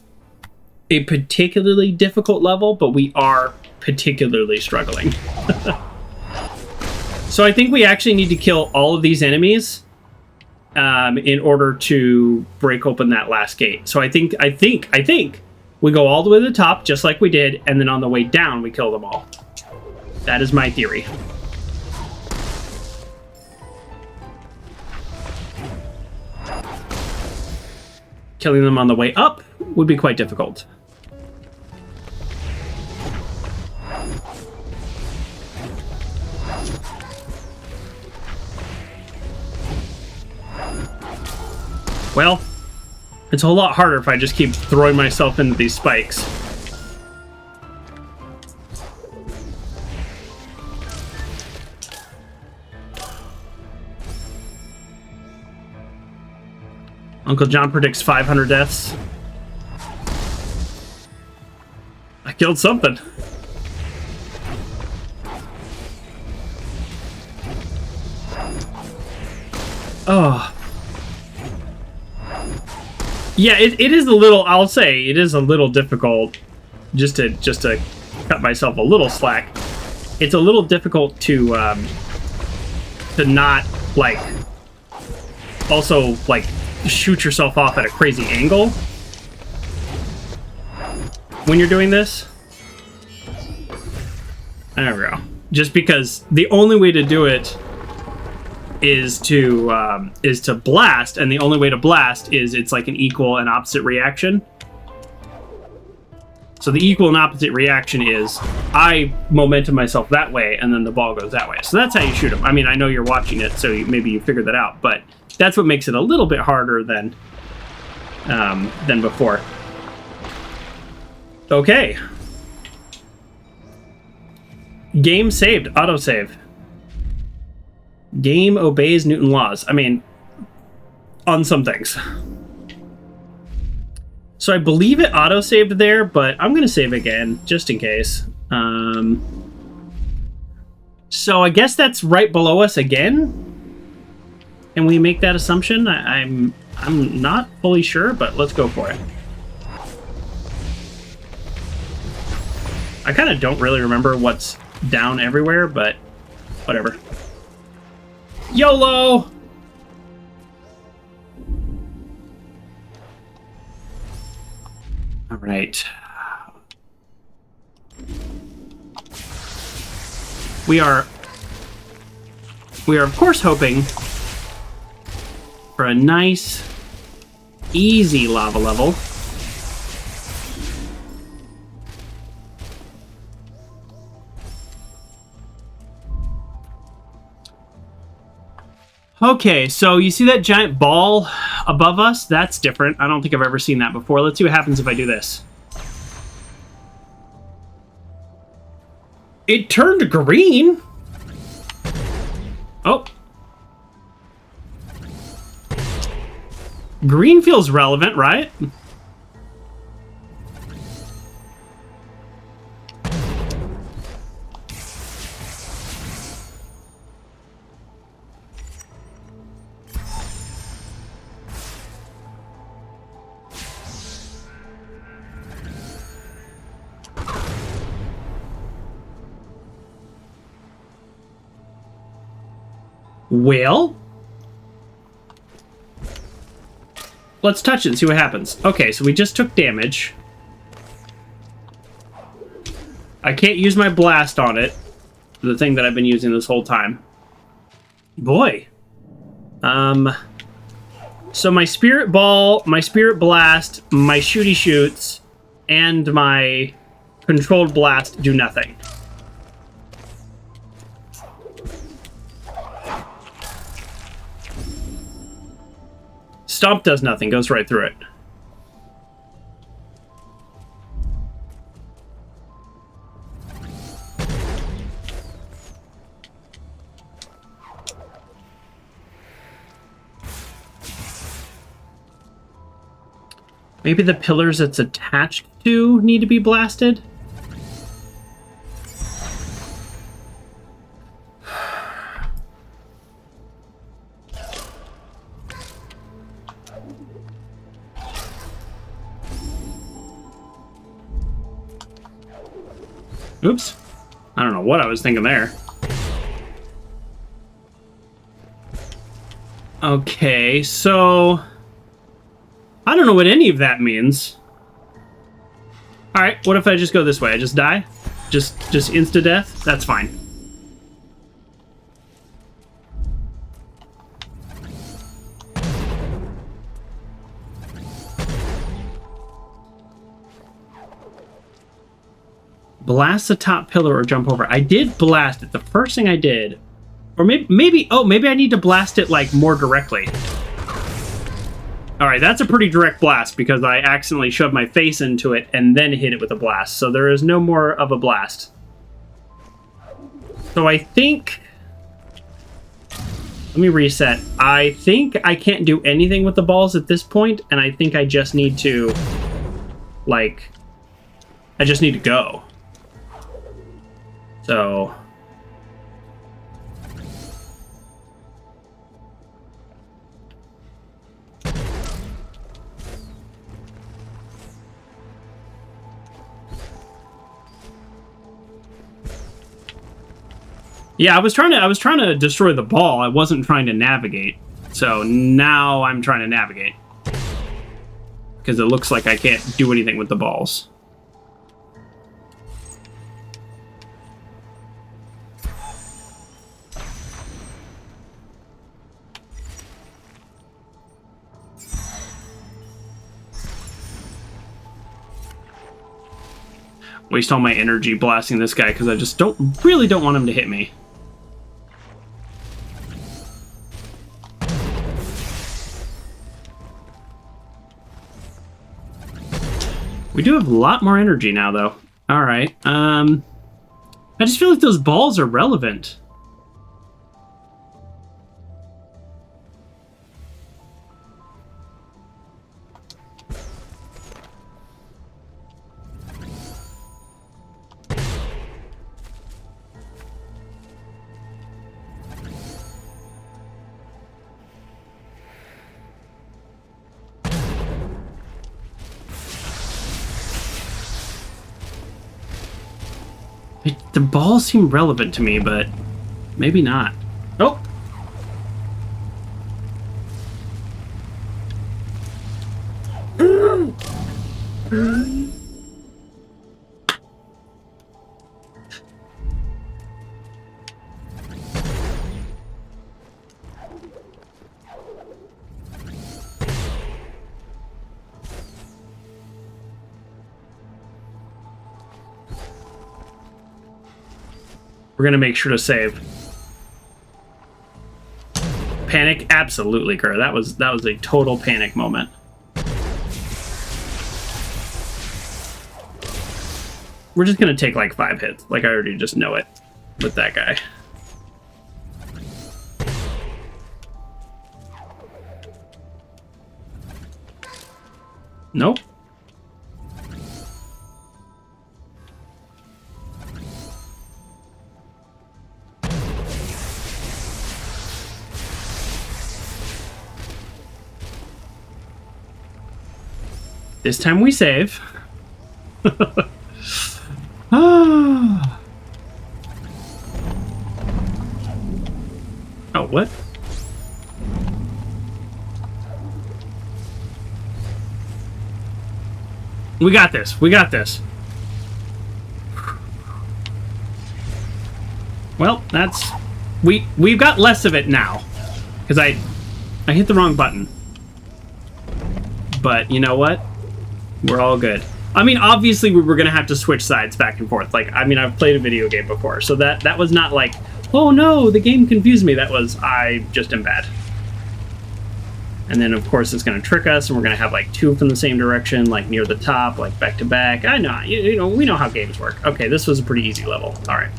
a particularly difficult level, but we are particularly struggling. So I think we actually need to kill all of these enemies in order to break open that last gate. So I think we go all the way to the top, just like we did, and then on the way down, we kill them all. That is my theory. Killing them on the way up would be quite difficult. Well, it's a whole lot harder if I just keep throwing myself into these spikes. Uncle John predicts 500 deaths. I killed something. Oh. Yeah, it is a little, I'll say, it is a little difficult, just to cut myself a little slack. It's a little difficult to not, like, also, like, shoot yourself off at a crazy angle when you're doing this. There we go. Just because the only way to do it is to blast, and the only way to blast is it's like an equal and opposite reaction. So the equal and opposite reaction is I momentum myself that way, and then the ball goes that way. So that's how you shoot them. I mean, I know you're watching it, so maybe you figured that out, but that's what makes it a little bit harder than before. Okay. Game saved. Autosave. Game obeys Newton laws. I mean, on some things. So I believe it auto-saved there, but I'm going to save again, just in case. So I guess that's right below us again. Can we make that assumption? I'm not fully sure, but let's go for it. I kind of don't really remember what's down everywhere, but whatever. YOLO! All right. We are of course hoping for a nice, easy lava level. Okay, so you see that giant ball above us? That's different. I don't think I've ever seen that before. Let's see what happens if I do this. It turned green. Oh. Green feels relevant, right? Well, let's touch it and see what happens. Okay, so we just took damage. I can't use my blast on it, the thing that I've been using this whole time. Boy. So my spirit ball, my spirit blast, my shooty shoots, and my controlled blast do nothing. Stomp does nothing, goes right through it. Maybe the pillars it's attached to need to be blasted? Oops. I don't know what I was thinking there. Okay, so I don't know what any of that means. Alright, what if I just go this way? I just die? Just insta-death? That's fine. Blast the top pillar or jump over. I did blast it. The first thing I did. Or maybe I need to blast it, like, more directly. Alright, that's a pretty direct blast because I accidentally shoved my face into it and then hit it with a blast. So there is no more of a blast. So I think... Let me reset. I think I can't do anything with the balls at this point, and I think I just need to... Like... I just need to go. So... Yeah, I was trying to destroy the ball. I wasn't trying to navigate. So now I'm trying to navigate. Because it looks like I can't do anything with the balls. Waste all my energy blasting this guy because I just really don't want him to hit me. We do have a lot more energy now, though. All right. I just feel like those balls are relevant. The balls seem relevant to me, but maybe not. Oh! We're gonna make sure to save. Panic? Absolutely, Kerr. That was a total panic moment. We're just gonna take like 5 hits. Like I already just know it with that guy. Nope. This time we save. Oh, what? We got this. We got this. Well, that's... We've got less of it now. Because I hit the wrong button. But you know what? We're all good. I mean, obviously we were going to have to switch sides back and forth. Like, I mean, I've played a video game before. So that was not like, oh no, the game confused me. That was, I just am bad. And then, of course, it's going to trick us, and we're going to have, like, 2 from the same direction, like, near the top, like, back to back. I know, you know, we know how games work. Okay, this was a pretty easy level. All right.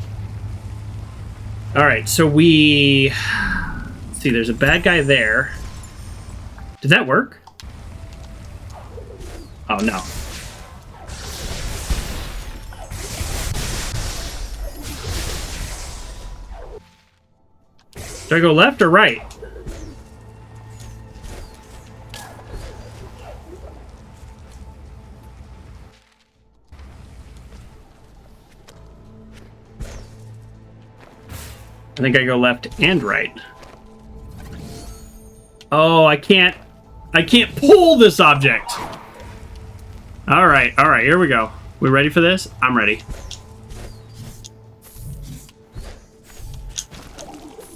All right, so we... Let's see, there's a bad guy there. Did that work? Oh, no. Do I go left or right? I think I go left and right. Oh, I can't pull this object. All right, here we go. We ready for this? I'm ready.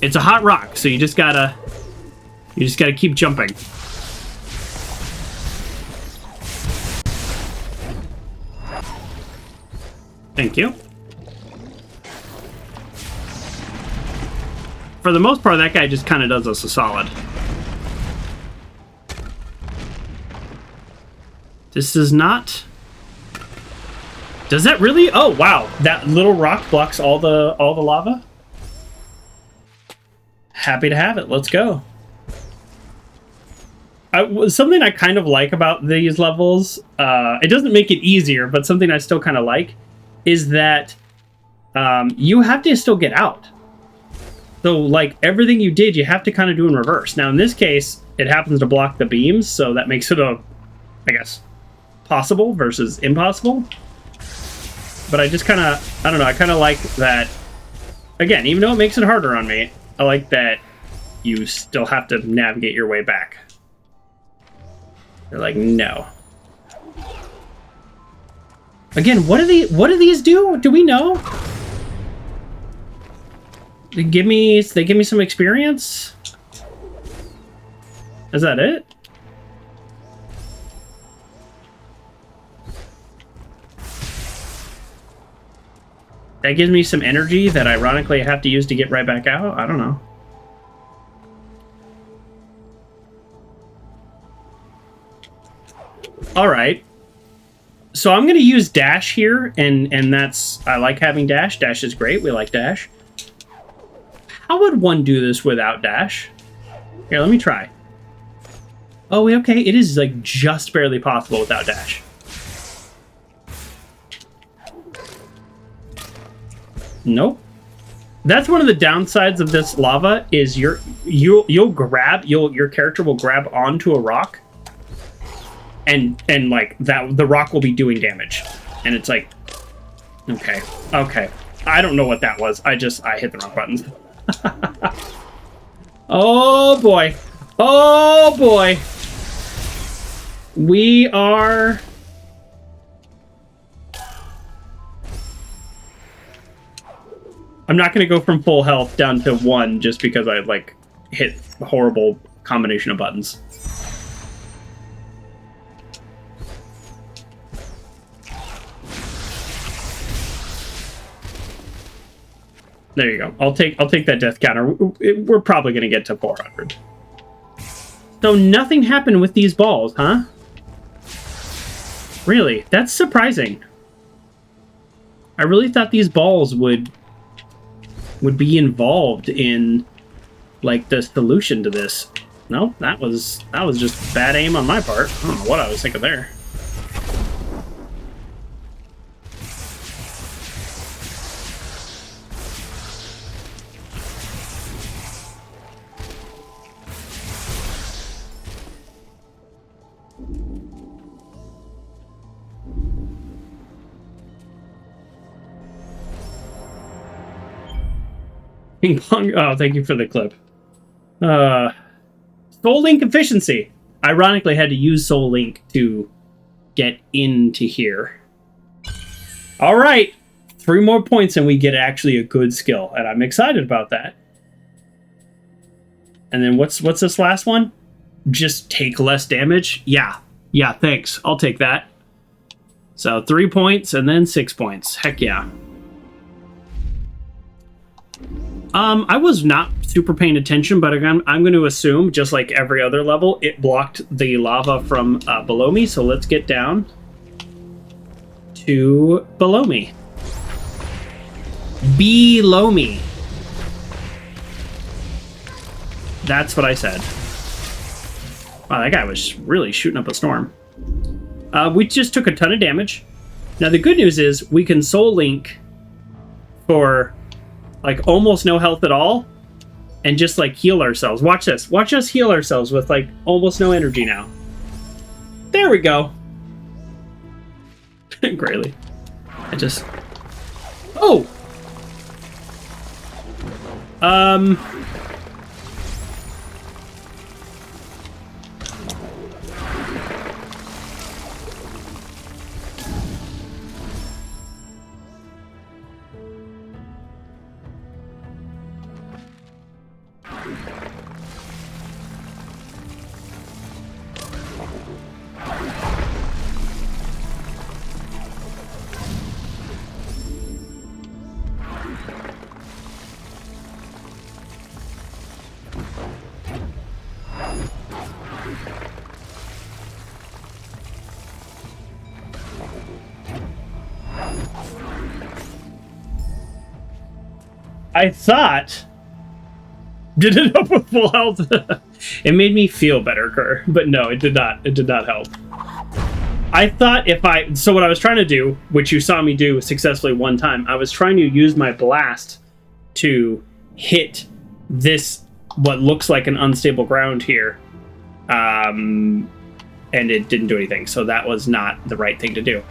It's a hot rock, so you just gotta keep jumping. Thank you. For the most part, that guy just kind of does us a solid. This is not... Does that really? Oh, wow. That little rock blocks all the lava? Happy to have it. Let's go. Something I kind of like about these levels, it doesn't make it easier, but something I still kind of like, is that you have to still get out. So, like, everything you did, you have to kind of do in reverse. Now, in this case, it happens to block the beams, so that makes it I guess, possible versus impossible. But I just kind of, I don't know, I kind of like that, again, even though it makes it harder on me, I like that you still have to navigate your way back. They're like, no. Again, what do these do? Do we know? They give me some experience? Is that it? That gives me some energy that ironically I have to use to get right back out? I don't know. All right. So I'm going to use dash here, and that's... I like having dash. Dash is great. We like dash. How would one do this without dash? Here, let me try. Oh, okay. It is, like, just barely possible without dash. Nope. That's one of the downsides of this lava is your character will grab onto a rock and like that the rock will be doing damage. And it's like okay. I don't know what that was. I hit the wrong buttons. Oh boy. Oh boy. We are... I'm not going to go from full health down to 1 just because I, like, hit a horrible combination of buttons. There you go. I'll take that death counter. We're probably going to get to 400. So nothing happened with these balls, huh? Really? That's surprising. I really thought these balls would be involved in, like, the solution to this. No, that was just bad aim on my part. I don't know what I was thinking there. Ping pong. Oh, thank you for the clip. Soul Link efficiency. Ironically, I had to use Soul Link to get into here. All right, 3 more points and we get actually a good skill, and I'm excited about that. And then what's this last one? Just take less damage. Yeah, thanks. I'll take that. So 3 points and then 6 points. Heck yeah. I was not super paying attention, but I'm going to assume, just like every other level, it blocked the lava from below me. So let's get down to below me. Below me. That's what I said. Wow, that guy was really shooting up a storm. We just took a ton of damage. Now, the good news is we can Soul Link for... like almost no health at all, and just like heal ourselves. Watch this. Watch us heal ourselves with like almost no energy now. There we go. Greatly. I just... Oh! I thought... Did it help with full health? It made me feel better, Kerr. But no, it did not. It did not help. I thought if I... So what I was trying to do, which you saw me do successfully one time, I was trying to use my blast to hit this, what looks like an unstable ground here. And it didn't do anything. So that was not the right thing to do.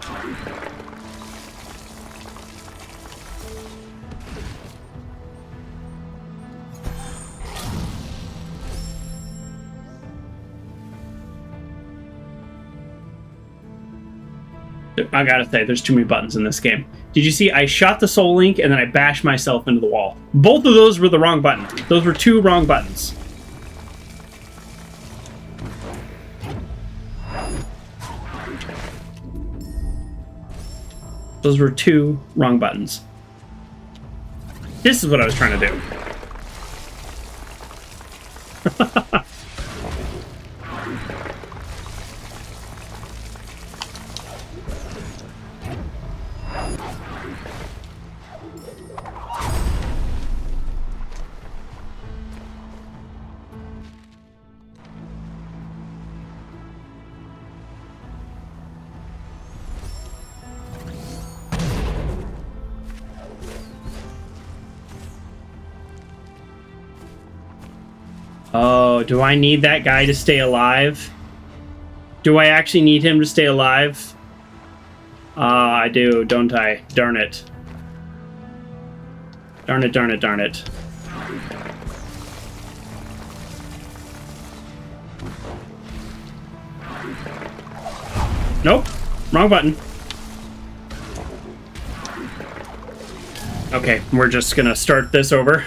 I gotta say, there's too many buttons in this game. Did you see I shot the Soul Link and then I bashed myself into the wall? Both of those were the wrong button. Those were 2 wrong buttons. Those were 2 wrong buttons. This is what I was trying to do. Oh, do I need that guy to stay alive? Do I actually need him to stay alive? I do, don't I? Darn it. Darn it, darn it, darn it. Nope. Wrong button. Okay, we're just gonna start this over.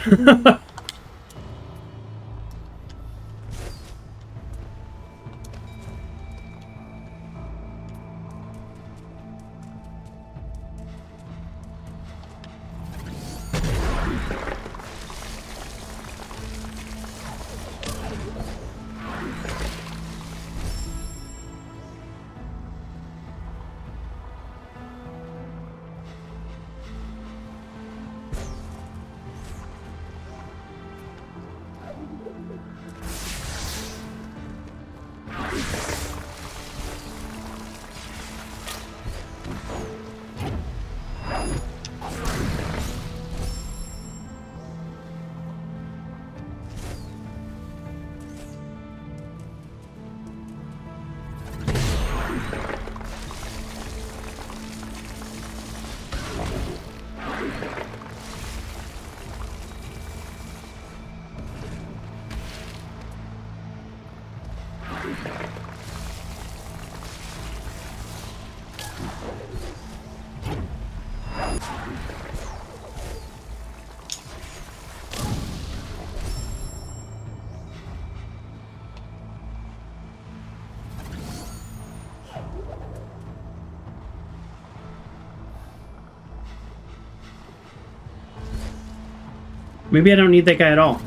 Maybe I don't need that guy at all.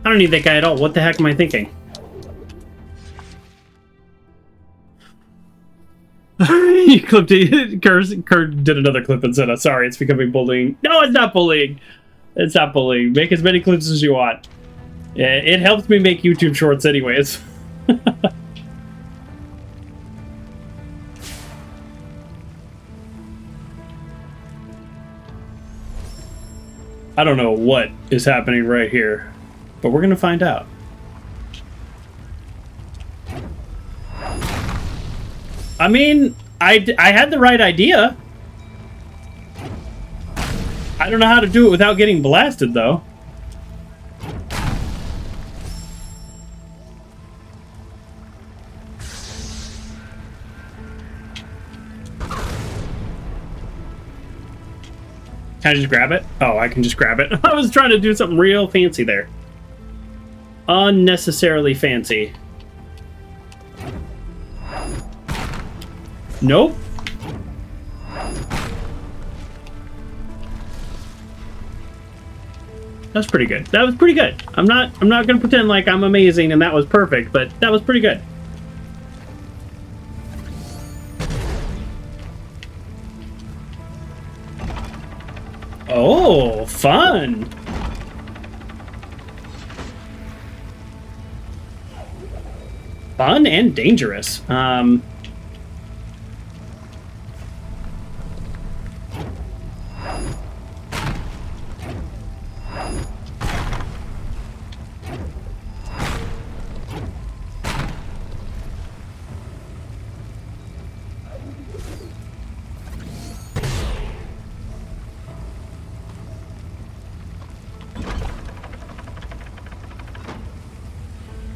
I don't need that guy at all. What the heck am I thinking? You clipped it. Kurt did another clip and said, sorry, it's becoming bullying. No, it's not bullying. It's not bullying. Make as many clips as you want. Yeah, it helps me make YouTube shorts anyways. I don't know what is happening right here, but we're gonna find out. I mean, I had the right idea. I don't know how to do it without getting blasted, though. Can I just grab it? Oh, I can just grab it. I was trying to do something real fancy there. Unnecessarily fancy. Nope. That's pretty good. That was pretty good. I'm not gonna pretend like I'm amazing and that was perfect, but that was pretty good. Oh, fun. Fun and dangerous.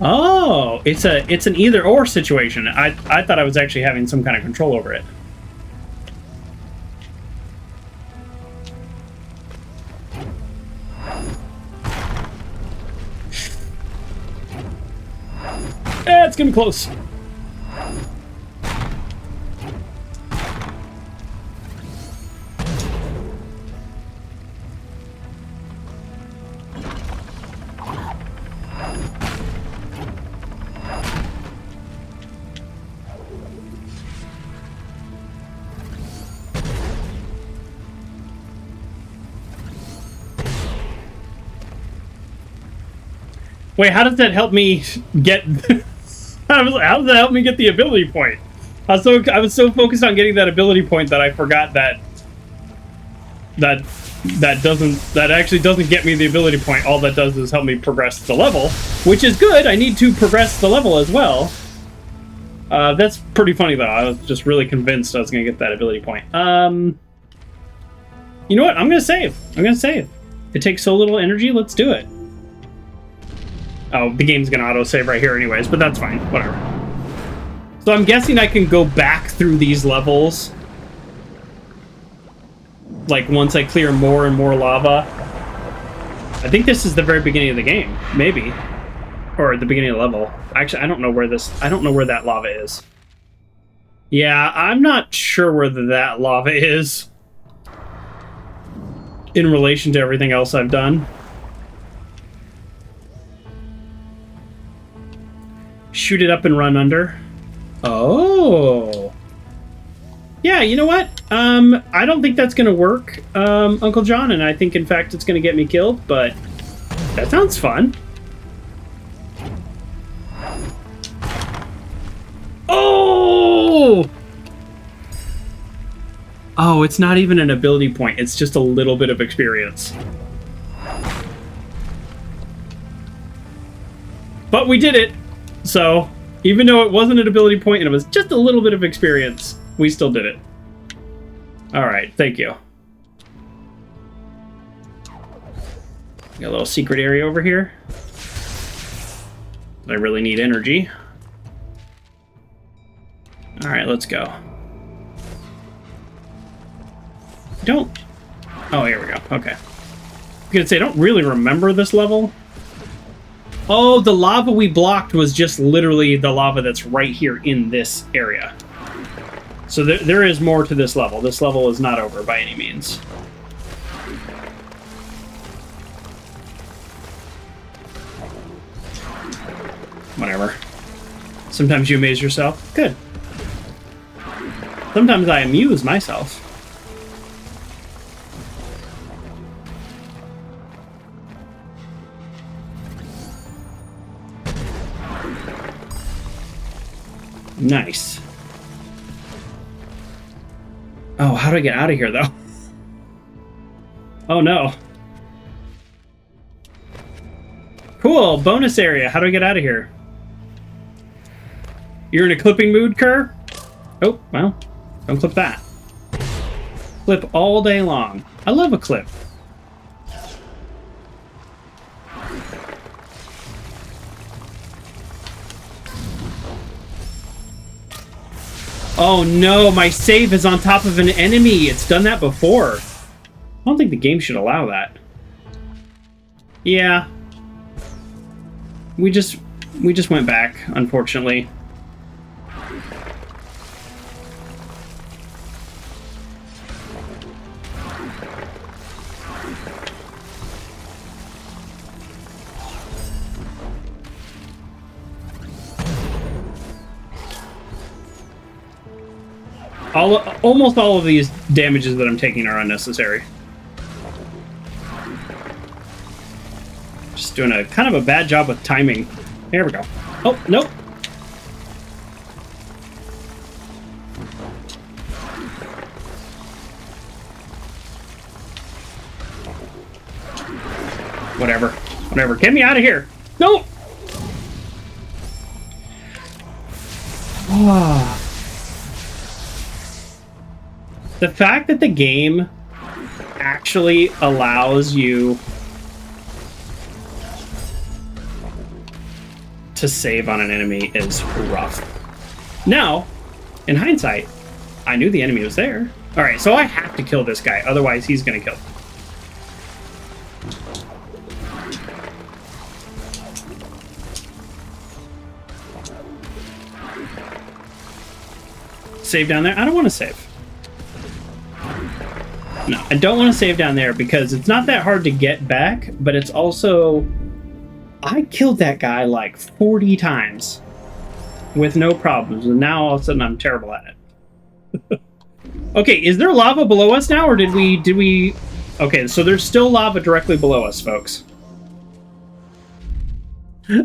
Oh, it's an either or situation. I thought I was actually having some kind of control over it. It's getting close. Wait, how does that help me get... how does that help me get the ability point? I was so focused on getting that ability point that I forgot that that actually doesn't get me the ability point. All that does is help me progress the level, which is good. I need to progress the level as well. That's pretty funny though. I was just really convinced I was gonna get that ability point. You know what? I'm gonna save. It takes so little energy. Let's do it. Oh, the game's gonna auto-save right here anyways, but that's fine. Whatever. So I'm guessing I can go back through these levels, like, once I clear more and more lava. I think this is the very beginning of the game. Maybe. Or the beginning of the level. Actually, I don't know where that lava is. Yeah, I'm not sure where that lava is in relation to everything else I've done. Shoot it up and run under. Oh. Yeah, you know what? I don't think that's gonna work, Uncle John, and I think, in fact, it's gonna get me killed, but that sounds fun. Oh! Oh, it's not even an ability point. It's just a little bit of experience. But we did it! So, even though it wasn't an ability point and it was just a little bit of experience, we still did it. Alright, thank you. Got a little secret area over here. I really need energy. Alright, let's go. Don't... Oh, here we go. Okay. I was gonna say, I don't really remember this level. Oh, the lava we blocked was just literally the lava that's right here in this area. So there is more to this level. This level is not over by any means. Whatever. Sometimes you amaze yourself. Good. Sometimes I amuse myself. Nice. Oh, how do I get out of here, though? Oh, no. Cool, bonus area. How do I get out of here? You're in a clipping mood, Kerr? Oh, well, don't clip that. Clip all day long. I love a clip. Oh no, my save is on top of an enemy. It's done that before. I don't think the game should allow that. Yeah. We just went back, unfortunately. Almost all of these damages that I'm taking are unnecessary. Just doing a kind of a bad job with timing. Here we go. Oh, nope. Whatever. Whatever. Get me out of here. No! Ah. The fact that the game actually allows you to save on an enemy is rough. Now, in hindsight, I knew the enemy was there. Alright, so I have to kill this guy, otherwise he's gonna kill me. Save down there? I don't want to save. No, I don't want to save down there because it's not that hard to get back, but it's also... I killed that guy like 40 times with no problems, and now all of a sudden I'm terrible at it. Okay, is there lava below us now, or did we... Okay, so there's still lava directly below us, folks.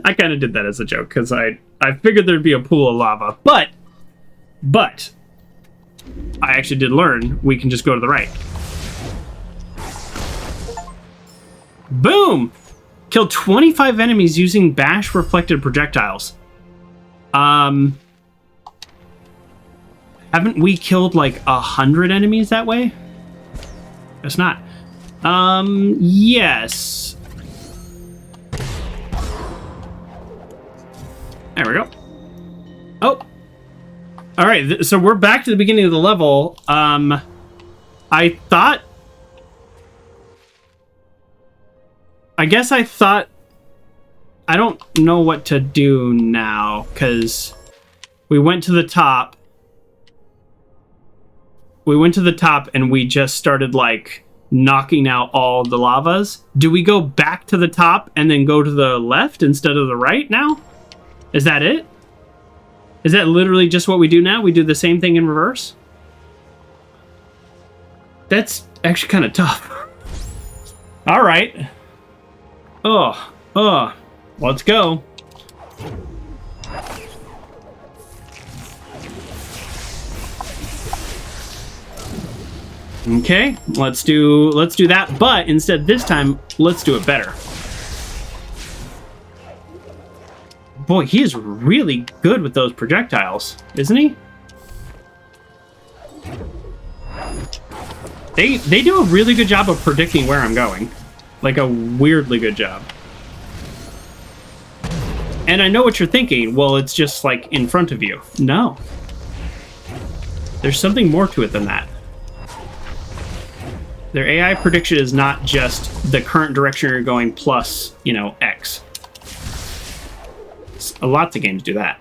I kind of did that as a joke, because I figured there'd be a pool of lava, but I actually did learn we can just go to the right. Boom! Killed 25 enemies using bash reflected projectiles. Haven't we killed like 100 enemies that way? Guess not. Yes. There we go. Oh. All right, so we're back to the beginning of the level. I guess I thought... I don't know what to do now, because we went to the top. We went to the top and we just started, like, knocking out all the lavas. Do we go back to the top and then go to the left instead of the right now? Is that it? Is that literally just what we do now? We do the same thing in reverse? That's actually kind of tough. All right. Let's go. Okay, let's do that, but instead this time, let's do it better. Boy, he is really good with those projectiles, isn't he? They do a really good job of predicting where I'm going. Like a weirdly good job. And I know what you're thinking. Well, it's just like in front of you. No. There's something more to it than that. Their AI prediction is not just the current direction you're going plus, you know, X. Lots of games do that.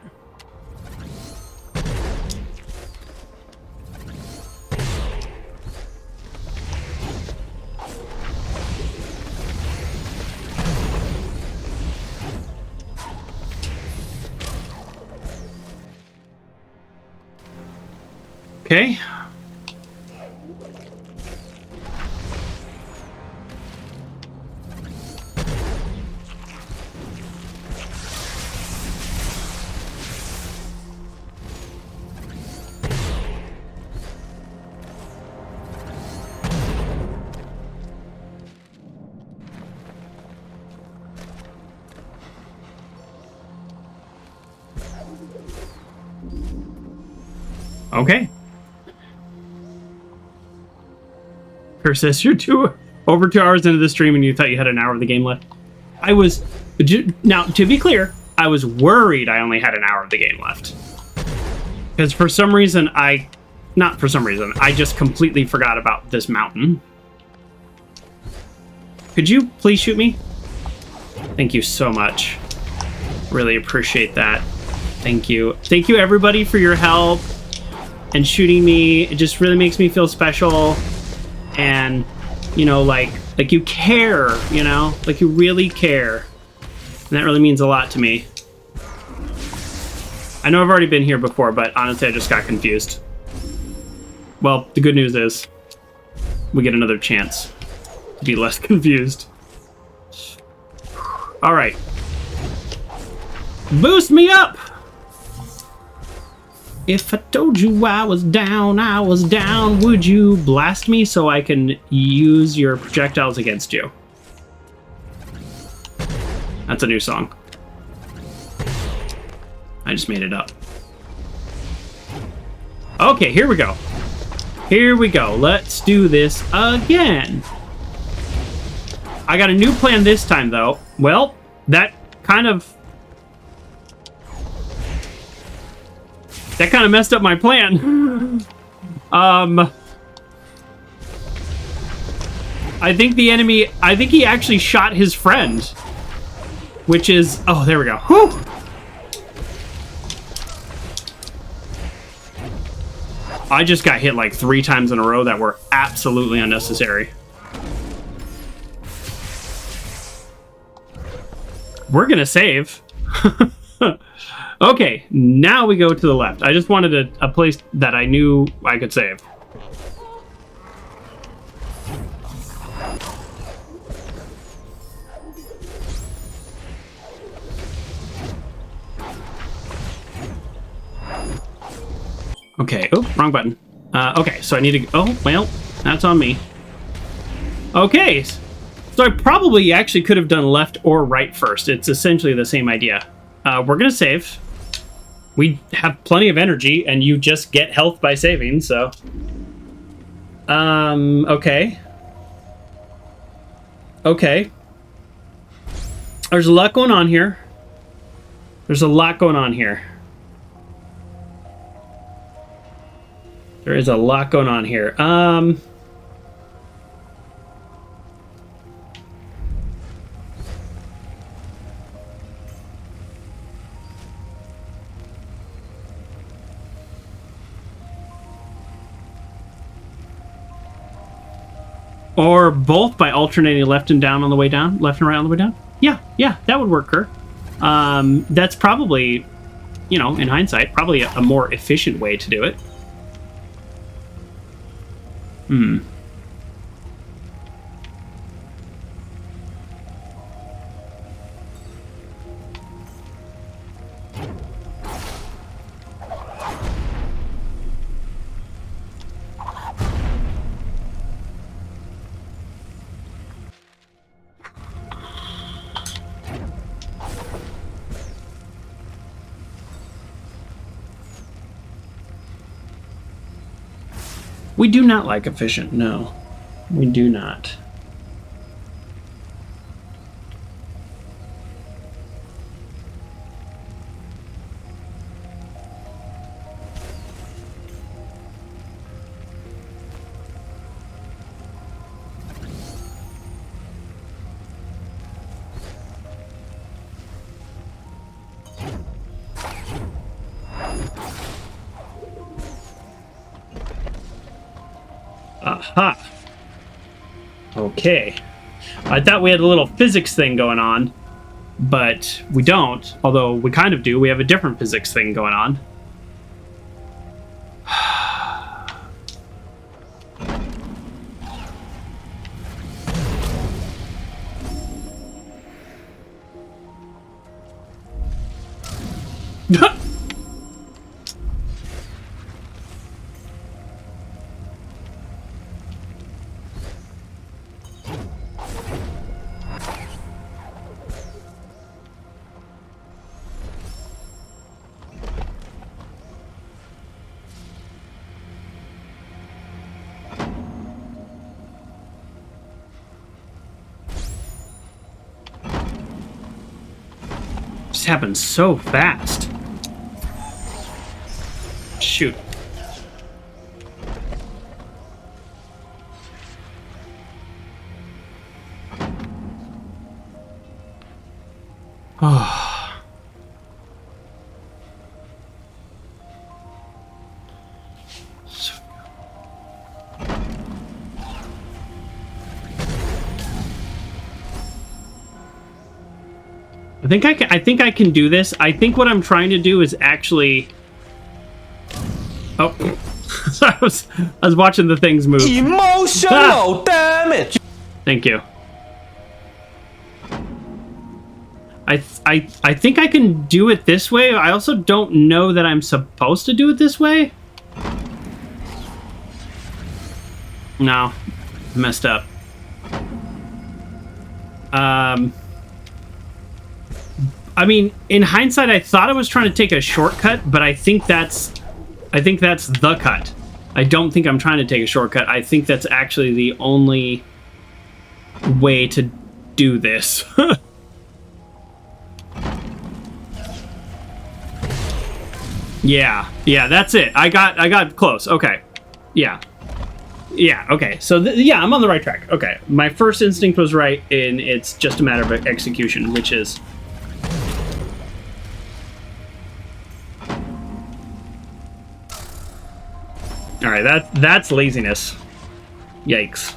Okay. Okay. Her says you're over 2 hours into the stream and you thought you had an hour of the game left. I was... Now, to be clear, I was worried I only had an hour of the game left. Because for some reason, not for some reason, I just completely forgot about this mountain. Could you please shoot me? Thank you so much. Really appreciate that. Thank you. Thank you, everybody, for your help and shooting me. It just really makes me feel special. And, you know, like you care, you know? Like you really care. And that really means a lot to me. I know I've already been here before, but honestly, I just got confused. Well, the good news is we get another chance to be less confused. All right. Boost me up! If I told you I was down, would you blast me so I can use your projectiles against you? That's a new song. I just made it up. Okay, here we go. Here we go. Let's do this again. I got a new plan this time, though. Well, that kind of messed up my plan. I think he actually shot his friend. Which is... Oh, there we go. Whew! I just got hit like 3 times in a row that were absolutely unnecessary. We're gonna save. Okay, now we go to the left. I just wanted a place that I knew I could save. Okay, oh, wrong button. Okay, so I need to... Oh, well, that's on me. Okay, So I probably actually could have done left or right first. It's essentially the same idea. We're going to save. We have plenty of energy, and you just get health by saving, so... okay. Okay. There's a lot going on here. There's a lot going on here. There is a lot going on here. Or both by alternating left and down on the way down, left and right on the way down. Yeah, that would work, Kurt. That's probably, you know, in hindsight, probably a more efficient way to do it. We do not like efficient, no. We do not. Aha. Okay. I thought we had a little physics thing going on, but we don't. Although we kind of do. We have a different physics thing going on. Just happens so fast. Shoot. Oh. I think I can do this. I think what I'm trying to do is actually... Oh. I was watching the things move. Emotional damage. Thank you. I think I can do it this way. I also don't know that I'm supposed to do it this way. No. Messed up. I mean, in hindsight, I thought I was trying to take a shortcut, but I think that's the cut. I don't think I'm trying to take a shortcut. I think that's actually the only way to do this. Yeah, that's it. I got close. Okay. Yeah, okay. So, yeah, I'm on the right track. Okay. My first instinct was right, and it's just a matter of execution, which is... All right, that's laziness. Yikes.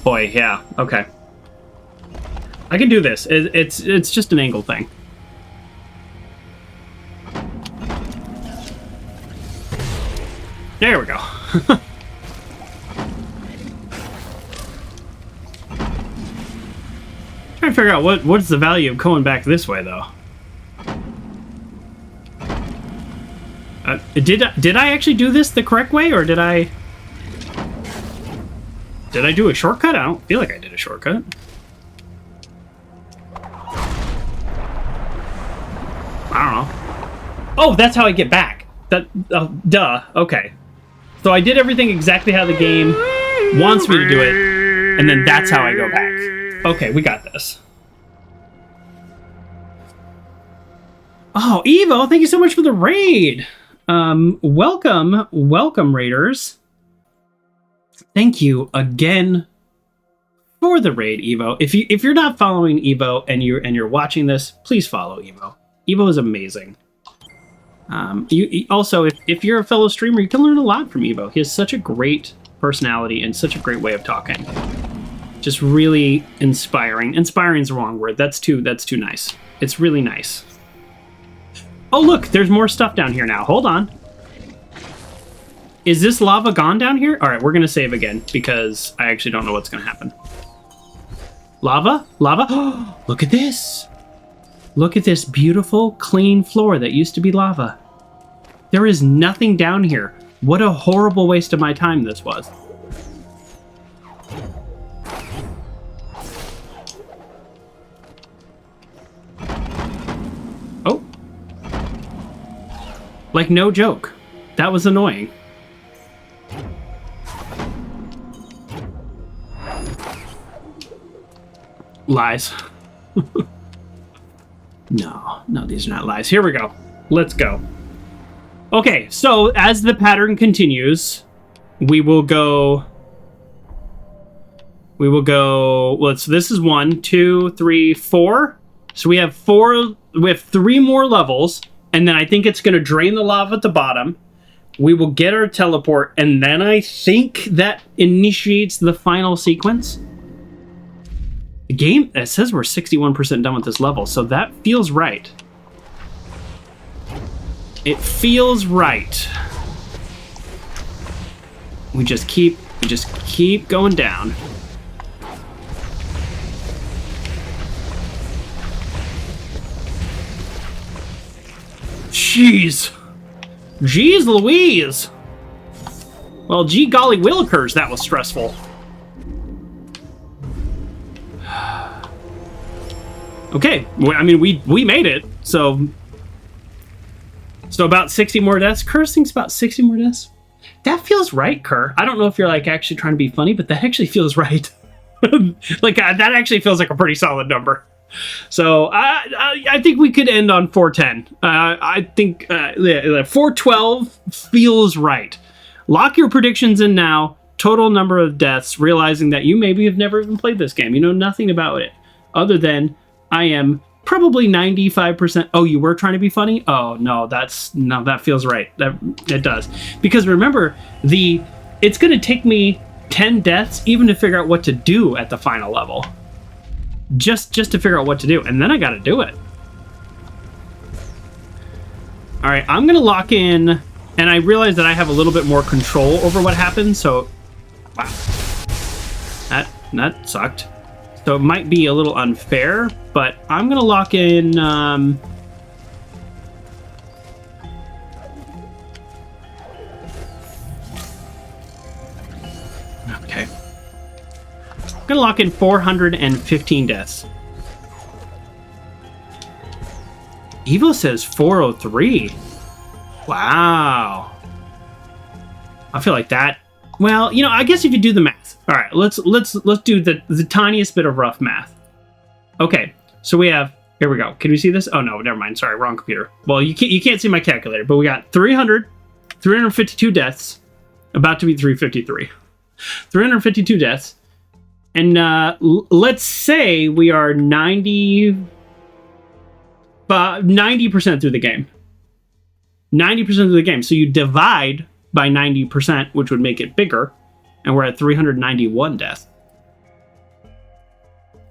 Boy, yeah. Okay. I can do this. It's just an angle thing. There we go. Trying to figure out what's the value of going back this way, though. Did I actually do this the correct way, or did I do a shortcut? I don't feel like I did a shortcut. I don't know. Oh, that's how I get back. Duh. Okay. So I did everything exactly how the game wants me to do it, and then that's how I go back. Okay, we got this. Oh, Evo, thank you so much for the raid. Welcome, raiders. Thank you again for the raid, Evo. If you're not following Evo and you're watching this, please follow Evo. Evo is amazing. You also, if you're a fellow streamer, you can learn a lot from Evo. He has such a great personality and such a great way of talking. Just really inspiring. Inspiring is the wrong word. That's too nice. It's really nice. Oh, look, there's more stuff down here now. Hold on. Is this lava gone down here? All right, we're going to save again because I actually don't know what's going to happen. Lava? Oh, look at this. Look at this beautiful, clean floor that used to be lava. There is nothing down here. What a horrible waste of my time this was. Oh. Like, no joke. That was annoying. Lies. No, these are not lies. Here we go. Let's go. Okay, so as the pattern continues, we will go. So this is 1, 2, 3, 4. So we have 4. We have 3 more levels, and then I think it's going to drain the lava at the bottom. We will get our teleport, and then I think that initiates the final sequence. The game, it says we're 61% done with this level, so that feels right. It feels right. We just keep going down. Jeez Louise. Well, gee golly willikers, that was stressful. Okay, I mean, we made it, so about 60 more deaths. Kerr thinks about 60 more deaths. That feels right, Kerr. I don't know if you're, like, actually trying to be funny, but that actually feels right. Like, that actually feels like a pretty solid number. So, I think we could end on 410. I think 412 feels right. Lock your predictions in now. Total number of deaths, realizing that you maybe have never even played this game. You know nothing about it, other than I am probably 95%. Oh, you were trying to be funny? Oh, no, that feels right. It does. Because remember, it's going to take me 10 deaths even to figure out what to do at the final level. Just to figure out what to do. And then I got to do it. All right, I'm going to lock in. And I realize that I have a little bit more control over what happens. So, wow. That sucked. So it might be a little unfair, but I'm going to lock in... Okay. I'm going to lock in 415 deaths. Evo says 403. Wow. I feel like that... Well, you know, I guess if you do the math. All right, let's do the tiniest bit of rough math. Okay, so we have, here we go. Can we see this? Oh no, never mind. Sorry, wrong computer. Well, you can't see my calculator, but we got 352 deaths, about to be 353. 352 deaths, and let's say we are 90% through the game. 90% through the game. So you divide by 90%, which would make it bigger, and we're at 391 deaths.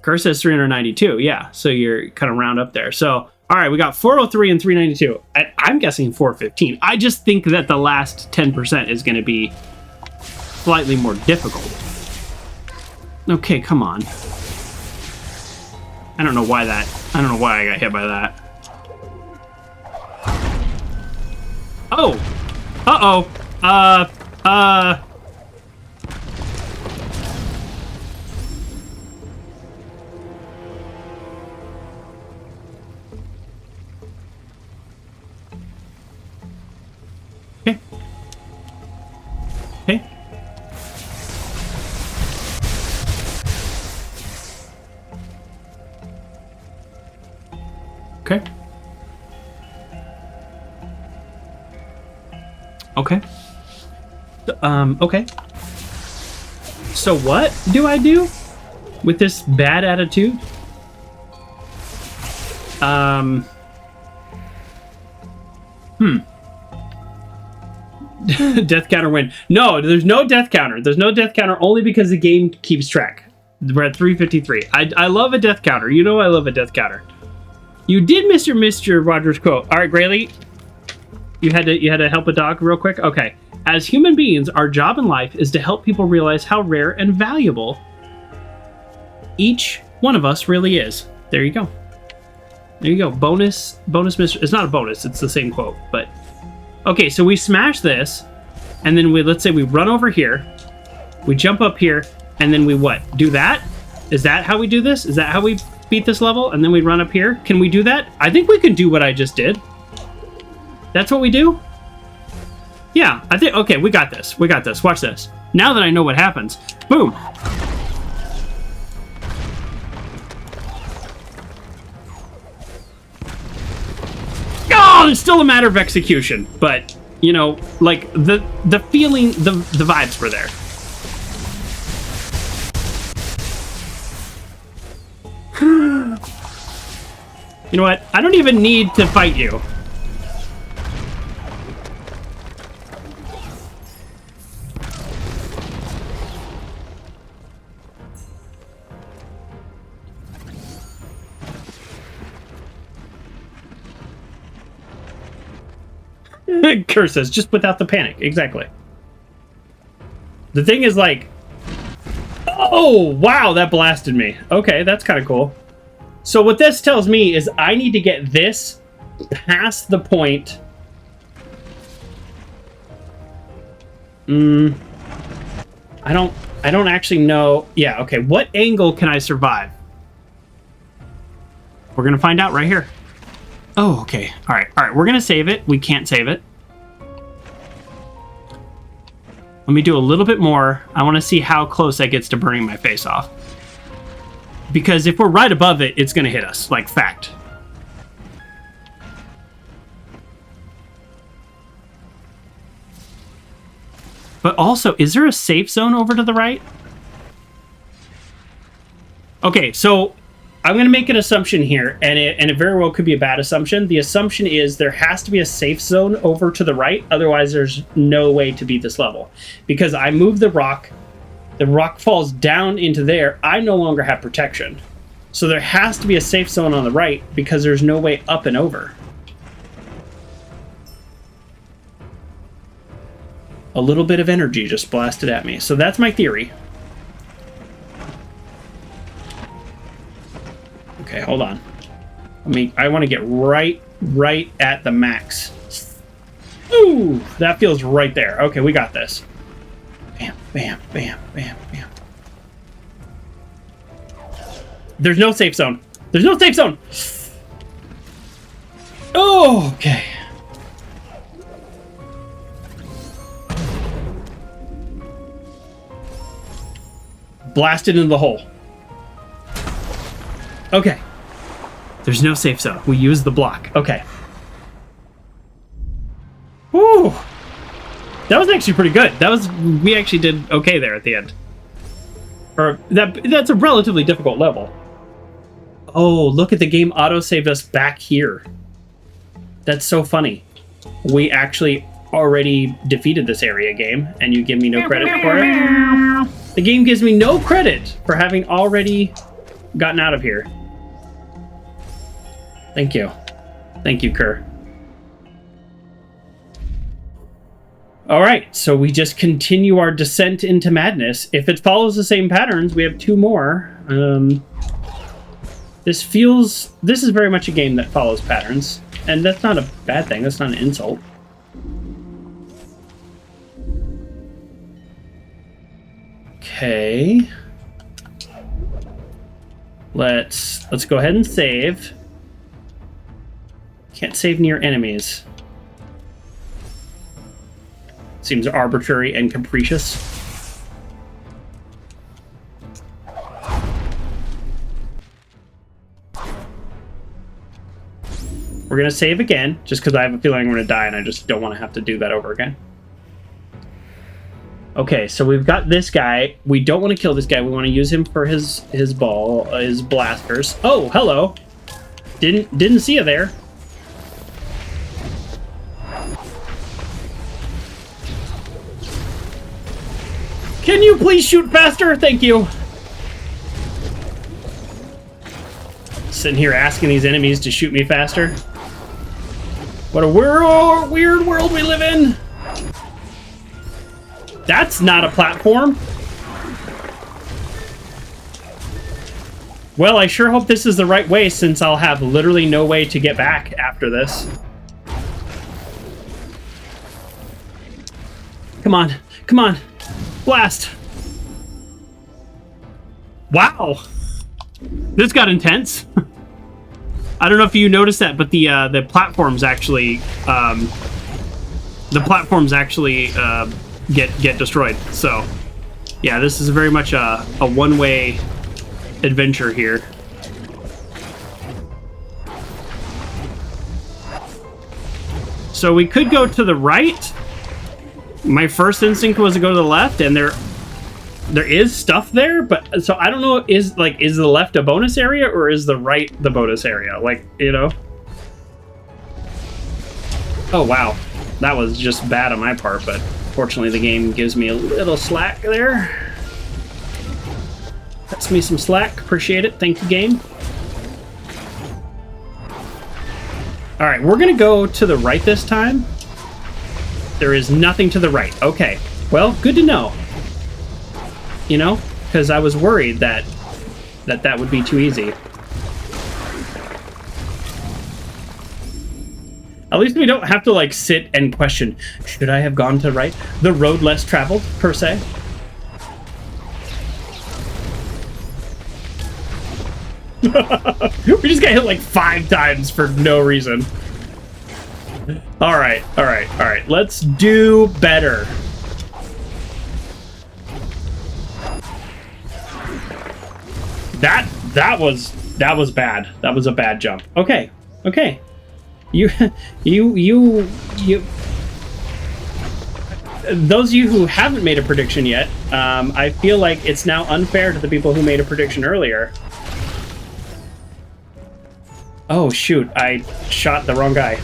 Kerr says 392, yeah, so you're kind of round up there. So, all right, we got 403 and 392. I'm guessing 415. I just think that the last 10% is going to be slightly more difficult. Okay, come on. I don't know why I got hit by that. Oh. Uh-oh. Okay. Okay. Okay. Okay. Okay. So what do I do with this bad attitude? Death counter win. No, there's no death counter. There's no death counter only because the game keeps track. We're at 353. I love a death counter. You know I love a death counter. You did Mr. Rogers' quote. All right, Grayley. You had to help a dog real quick? Okay. As human beings, our job in life is to help people realize how rare and valuable each one of us really is. There you go. There you go. Bonus Mr. It's not a bonus. It's the same quote, but okay, so we smash this, and then let's say we run over here, we jump up here, and then we what? Do that? Is that how we do this? Is that how we beat this level? And then we run up here? Can we do that? I think we can do what I just did. That's what we do? Yeah, I think, okay, we got this. We got this. Watch this. Now that I know what happens. Boom. Oh, it's still a matter of execution, but you know, like the feeling, the vibes were there. You know what? I don't even need to fight you. Curses, just without the panic. Exactly. The thing is like, oh, wow, that blasted me. Okay, that's kind of cool. So what this tells me is I need to get this past the point. I don't actually know. Yeah, okay. What angle can I survive? We're going to find out right here. Oh, okay. All right. We're going to save it. We can't save it. Let me do a little bit more. I want to see how close that gets to burning my face off. Because if we're right above it, it's going to hit us. Like, fact. But also, is there a safe zone over to the right? Okay, so I'm going to make an assumption here, and it very well could be a bad assumption. The assumption is there has to be a safe zone over to the right, otherwise there's no way to beat this level. Because I move the rock falls down into there, I no longer have protection. So there has to be a safe zone on the right, because there's no way up and over. A little bit of energy just blasted at me. So that's my theory. Okay, hold on. I want to get right at the max. Ooh, that feels right there. Okay, we got this. Bam, bam, bam, bam, bam. There's no safe zone. There's no safe zone. Oh, okay. Blasted into the hole. Okay. There's no safe zone. We use the block. Okay. Woo! That was actually pretty good. We actually did okay there at the end. Or that's a relatively difficult level. Oh, look at the game auto-saved us back here. That's so funny. We actually already defeated this area game, and you give me no credit for it. The game gives me no credit for having already gotten out of here. Thank you. Thank you, Kerr. All right, so we just continue our descent into madness. If it follows the same patterns, we have two more. This is very much a game that follows patterns, and that's not a bad thing. That's not an insult. Okay. Let's go ahead and save. Can't save near enemies. Seems arbitrary and capricious. We're gonna save again, just because I have a feeling I'm gonna die and I just don't want to have to do that over again. Okay, so we've got this guy. We don't want to kill this guy. We want to use him for his ball, his blasters. Oh, hello. Didn't see you there. Can you please shoot faster? Thank you. Sitting here asking these enemies to shoot me faster. What a weird world we live in. That's not a platform. Well, I sure hope this is the right way, since I'll have literally no way to get back after this. Come on. Come on. Blast. Wow. This got intense. I don't know if you noticed that, but the platforms actually get destroyed. So yeah, this is very much a one-way adventure here. So we could go to the right. My first instinct was to go to the left, and there is stuff there, but so I don't know, is the left a bonus area or is the right the bonus area? Like, you know? Oh wow, that was just bad on my part, but fortunately the game gives me a little slack there. That's me some slack, appreciate it, thank you game. All right, we're gonna go to the right this time. There is nothing to the right. Okay, well, good to know. You know, because I was worried that would be too easy. At least we don't have to like sit and question, should I have gone to right? The road less traveled, per se. We just got hit like 5 times for no reason. All right. Let's do better. That was bad. That was a bad jump. Okay. You. Those of you who haven't made a prediction yet, I feel like it's now unfair to the people who made a prediction earlier. Oh shoot! I shot the wrong guy.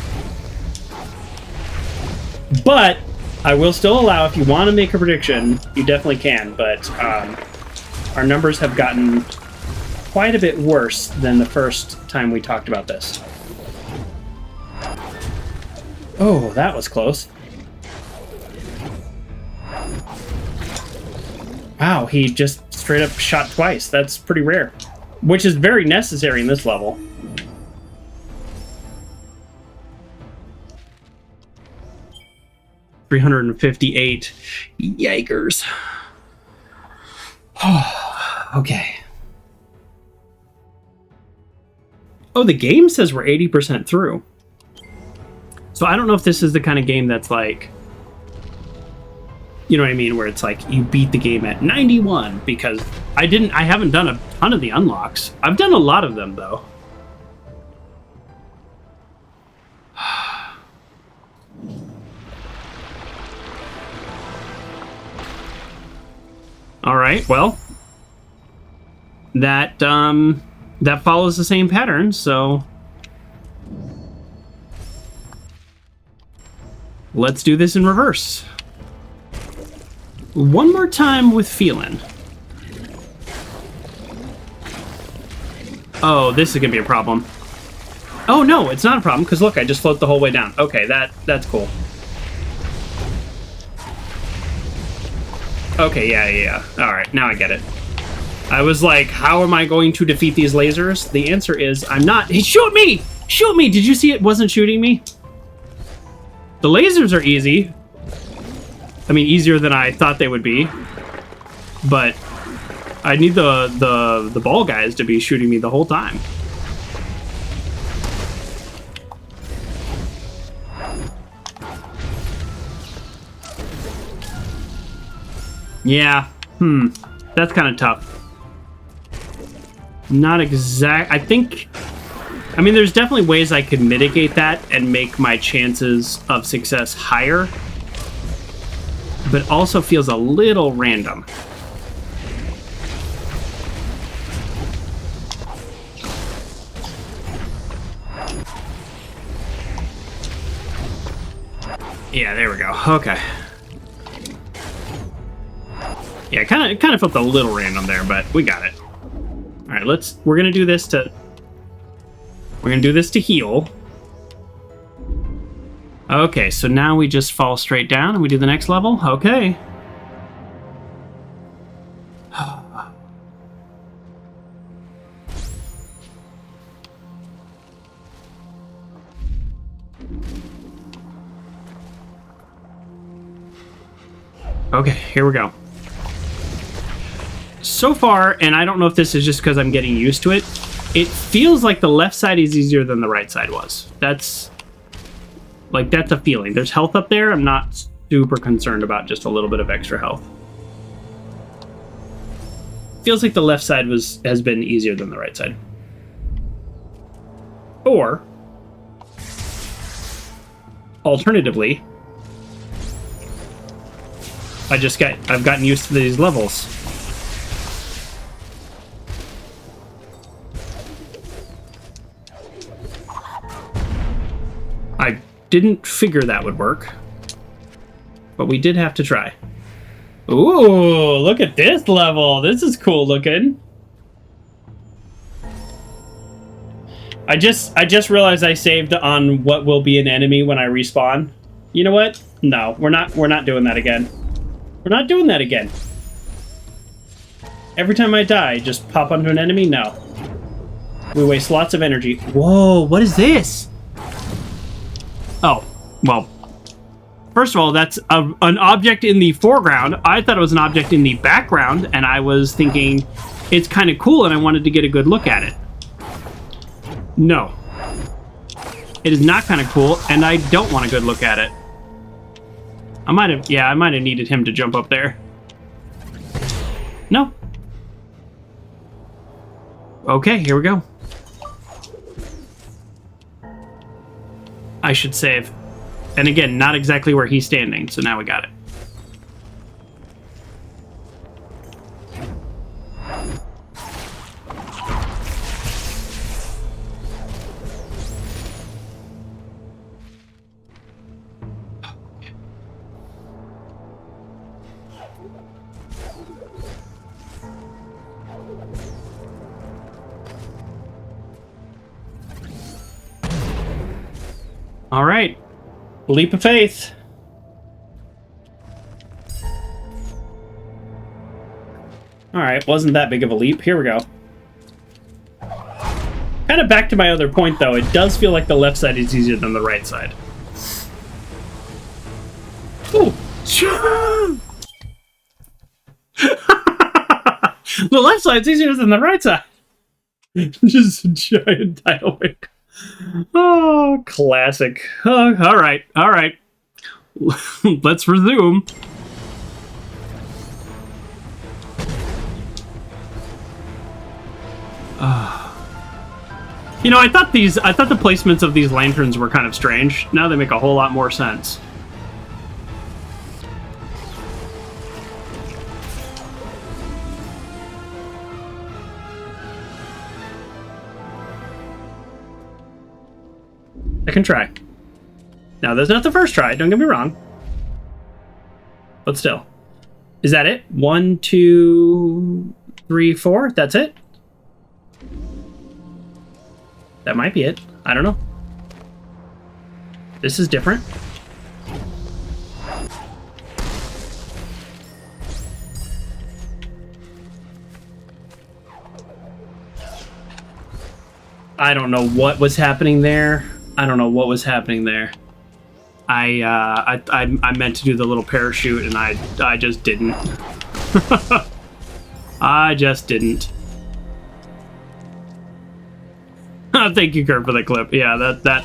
But I will still allow, if you want to make a prediction, you definitely can. But our numbers have gotten quite a bit worse than the first time we talked about this. Oh, that was close. Wow, he just straight up shot twice. That's pretty rare, which is very necessary in this level. $358. Yikers. Okay. Oh, the game says we're 80% through. So I don't know if this is the kind of game that's like, you know what I mean, where it's like you beat the game at 91, because I haven't done a ton of the unlocks. I've done a lot of them though. All right, well, that follows the same pattern, so let's do this in reverse. One more time with feeling. Oh, this is gonna be a problem. Oh no, it's not a problem, because look, I just float the whole way down. Okay, that's cool. Okay, yeah. All right, now I get it. I was like, how am I going to defeat these lasers? The answer is, I'm not. Hey, shoot me! Shoot me! Did you see it wasn't shooting me? The lasers are easy. I mean, easier than I thought they would be. But I need the ball guys to be shooting me the whole time. Yeah, that's kind of tough. Not exact. I mean, there's definitely ways I could mitigate that and make my chances of success higher, but also feels a little random. Yeah, there we go. Okay. Yeah, it kind of felt a little random there, but we got it. All right, we're gonna do this to heal. Okay, so now we just fall straight down and we do the next level. Okay. Okay, here we go. So far, and I don't know if this is just because I'm getting used to it, it feels like the left side is easier than the right side was. That's a feeling. There's health up there. I'm not super concerned about just a little bit of extra health. Feels like the left side has been easier than the right side. Or, alternatively, I've gotten used to these levels. I didn't figure that would work, but we did have to try. Ooh, look at this level. This is cool looking. I just realized I saved on what will be an enemy when I respawn. You know what? No, we're not doing that again. We're not doing that again. Every time I die, just pop onto an enemy? No. We waste lots of energy. Whoa, what is this? Oh, well, first of all, that's an object in the foreground. I thought it was an object in the background, and I was thinking it's kind of cool, and I wanted to get a good look at it. No. It is not kind of cool, and I don't want a good look at it. I might have needed him to jump up there. No. Okay, here we go. I should save. And again, not exactly where he's standing, so now we got it. All right, leap of faith. All right, wasn't that big of a leap. Here we go. Kind of back to my other point, though. It does feel like the left side is easier than the right side. Ooh. The left side's easier than the right side. Just a giant tidal wave. Oh, classic. All right. Let's resume. You know, I thought the placements of these lanterns were kind of strange. Now they make a whole lot more sense. I can try. Now, that's not the first try, don't get me wrong. But still. Is that it? 1, 2, 3, 4? That's it? That might be it. I don't know. This is different. I don't know what was happening there. I meant to do the little parachute and I just didn't. I just didn't. Thank you, Kurt, for the clip. Yeah, that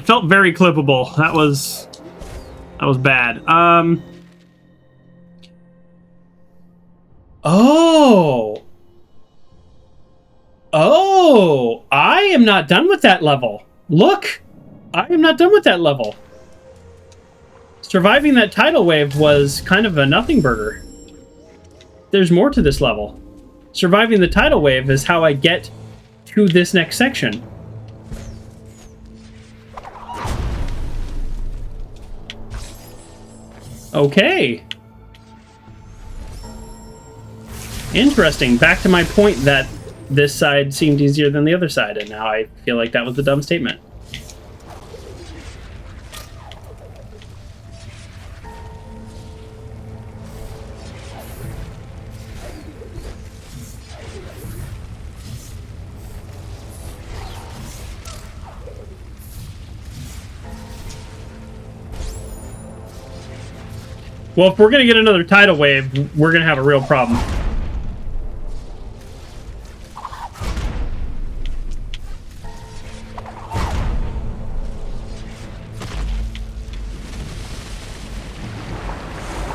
felt very clippable. That was bad. Oh, I am not done with that level. Look, I am not done with that level. Surviving that tidal wave was kind of a nothing burger. There's more to this level. Surviving the tidal wave is how I get to this next section. Okay. Interesting. Back to my point that this side seemed easier than the other side, and now I feel like that was a dumb statement. Well, if we're going to get another tidal wave, we're going to have a real problem.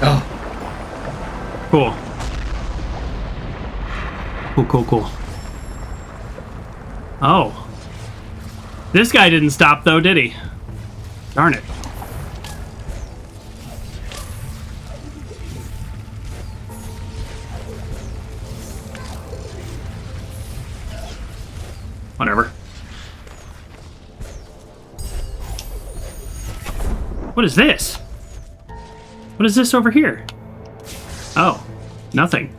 Oh. Cool. Cool. Oh. This guy didn't stop, though, did he? Darn it. Whatever. What is this? What is this over here? Oh, nothing.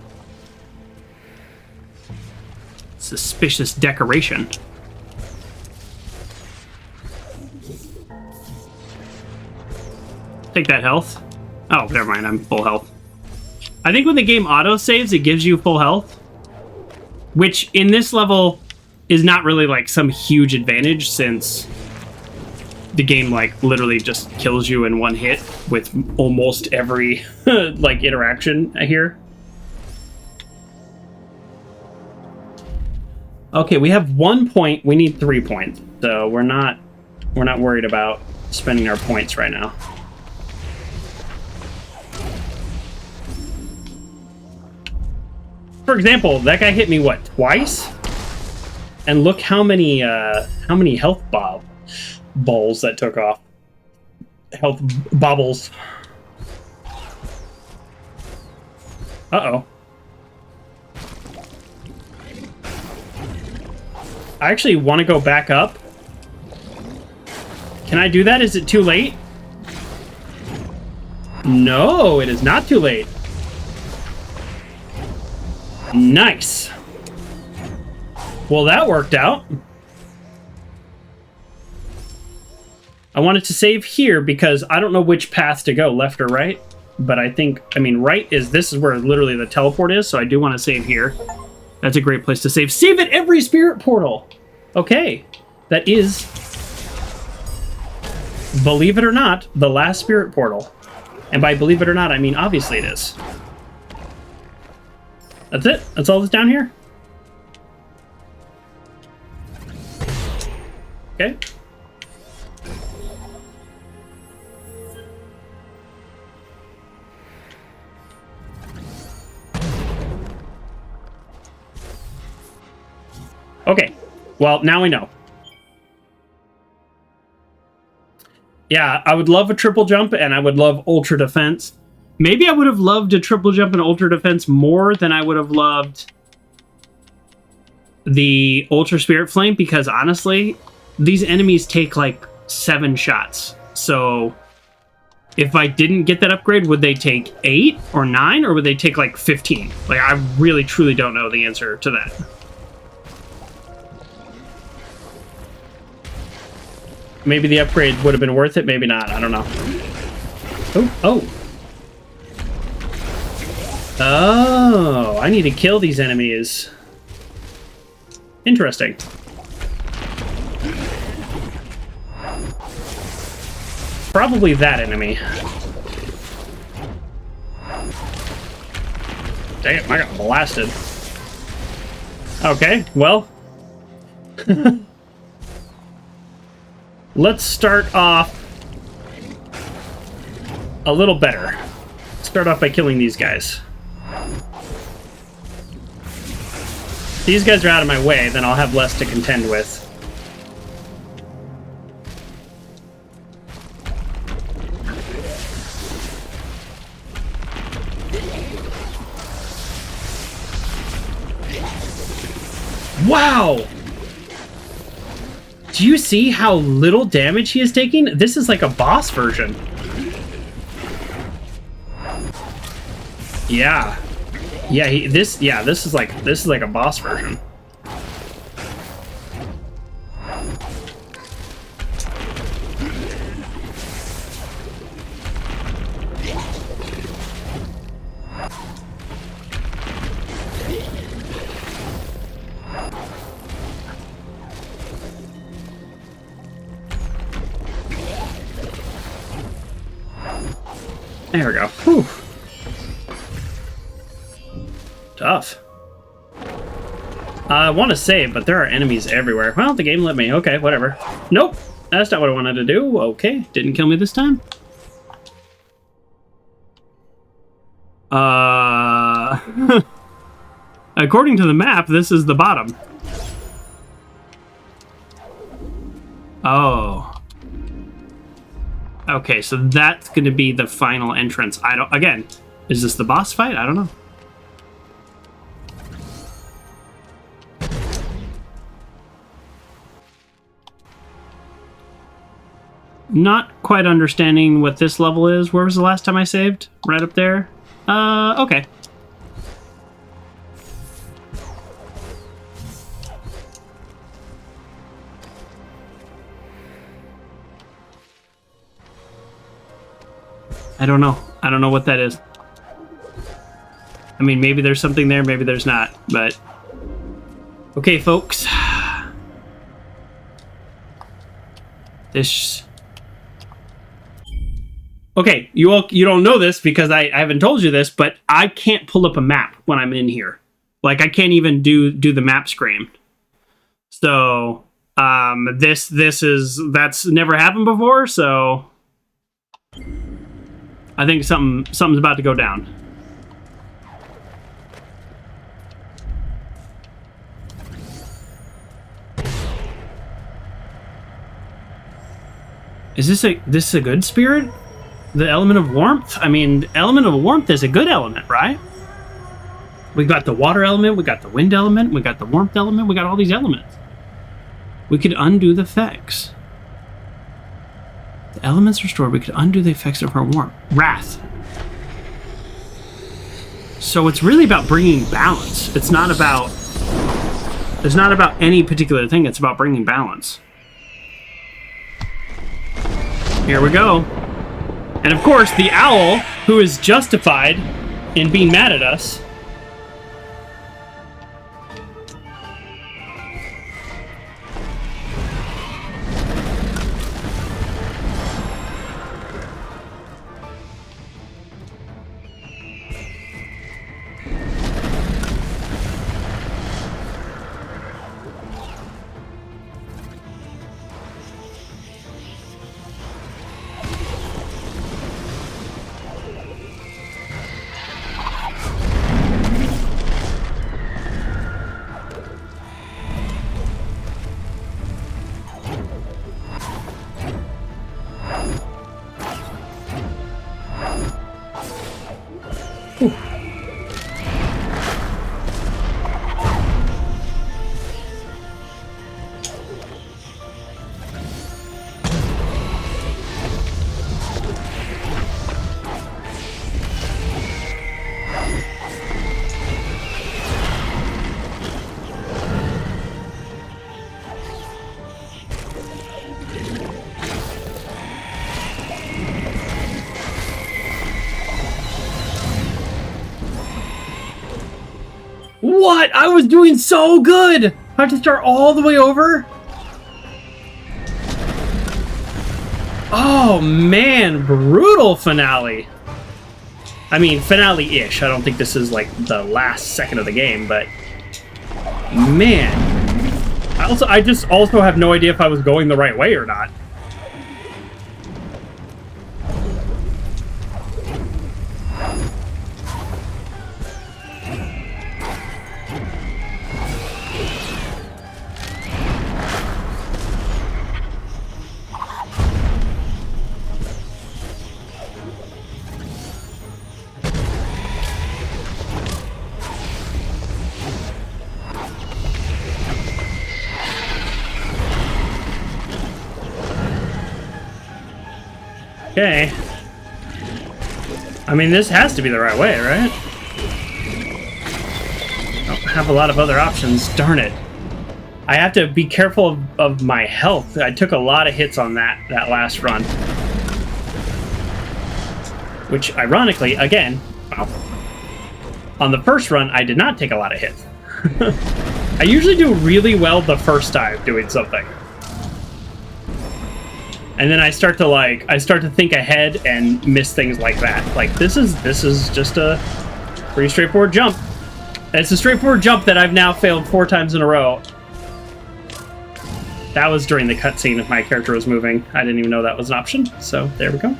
Suspicious decoration. Take that health. Oh, never mind, I'm full health. I think when the game auto-saves, it gives you full health. Which, in this level, is not really, like, some huge advantage, since the game, like, literally just kills you in one hit with almost every, like, interaction here. Okay, we have 1 point. We need 3 points. So we're not worried about spending our points right now. For example, that guy hit me, what, twice? And look how many health balls that took off. Health bobbles. Uh-oh. I actually want to go back up. Can I do that? Is it too late? No, it is not too late. Nice. Well, that worked out. I wanted to save here because I don't know which path to go, left or right. But I mean, right is, this is where literally the teleport is, so I do want to save here. That's a great place to save. Save at every spirit portal! Okay. That is, believe it or not, the last spirit portal. And by believe it or not, I mean obviously it is. That's it? That's all that's down here? Okay. Okay. Well, now we know. Yeah, I would love a triple jump, and I would love ultra defense. Maybe I would have loved a triple jump and ultra defense more than I would have loved the ultra spirit flame, because honestly, these enemies take like 7 shots. So if I didn't get that upgrade, would they take 8 or 9, or would they take like 15? Like, I really truly don't know the answer to that. Maybe the upgrade would have been worth it, maybe not. I don't know. Oh. Oh, I need to kill these enemies. Interesting. Probably that enemy. Damn, I got blasted. Okay, well. Let's start off a little better. Start off by killing these guys. If these guys are out of my way, then I'll have less to contend with. Wow! Do you see how little damage he is taking? This is like a boss version. Yeah. Yeah, this is like a boss version. There we go. Whew. Tough. I want to save, but there are enemies everywhere. Well, the game let me. Okay, whatever. Nope. That's not what I wanted to do. Okay. Didn't kill me this time. According to the map, this is the bottom. Oh. Okay, so that's going to be the final entrance. Again, is this the boss fight? I don't know. Not quite understanding what this level is. Where was the last time I saved? Right up there? Okay. I don't know. I don't know what that is. I mean, maybe there's something there, maybe there's not, but... Okay, folks. This... Okay, you don't know this because I haven't told you this, but I can't pull up a map when I'm in here. Like, I can't even do the map screen. So, that's never happened before, so... I think something's about to go down. Is this a good spirit? The element of warmth? I mean, element of warmth is a good element, right? We got the water element, we got the wind element, we got the warmth element, we got all these elements. We could undo the effects. The elements restored, we could undo the effects of her warmth. Wrath. So it's really about bringing balance. It's not about any particular thing, it's about bringing balance. Here we go. And of course, the owl, who is justified in being mad at us, What? I was doing so good! I have to start all the way over? Oh man, brutal finale. I mean, finale-ish. I don't think this is like the last second of the game, but man, I just also have no idea if I was going the right way or not. Okay. I mean, this has to be the right way, right? I don't have a lot of other options. Darn it. I have to be careful of my health. I took a lot of hits on that last run. Which, ironically, again, well, on the first run, I did not take a lot of hits. I usually do really well the first time doing something. And then I start to think ahead and miss things like that. Like, this is just a pretty straightforward jump. And it's a straightforward jump that I've now failed 4 times in a row. That was during the cutscene if my character was moving. I didn't even know that was an option. So, there we go.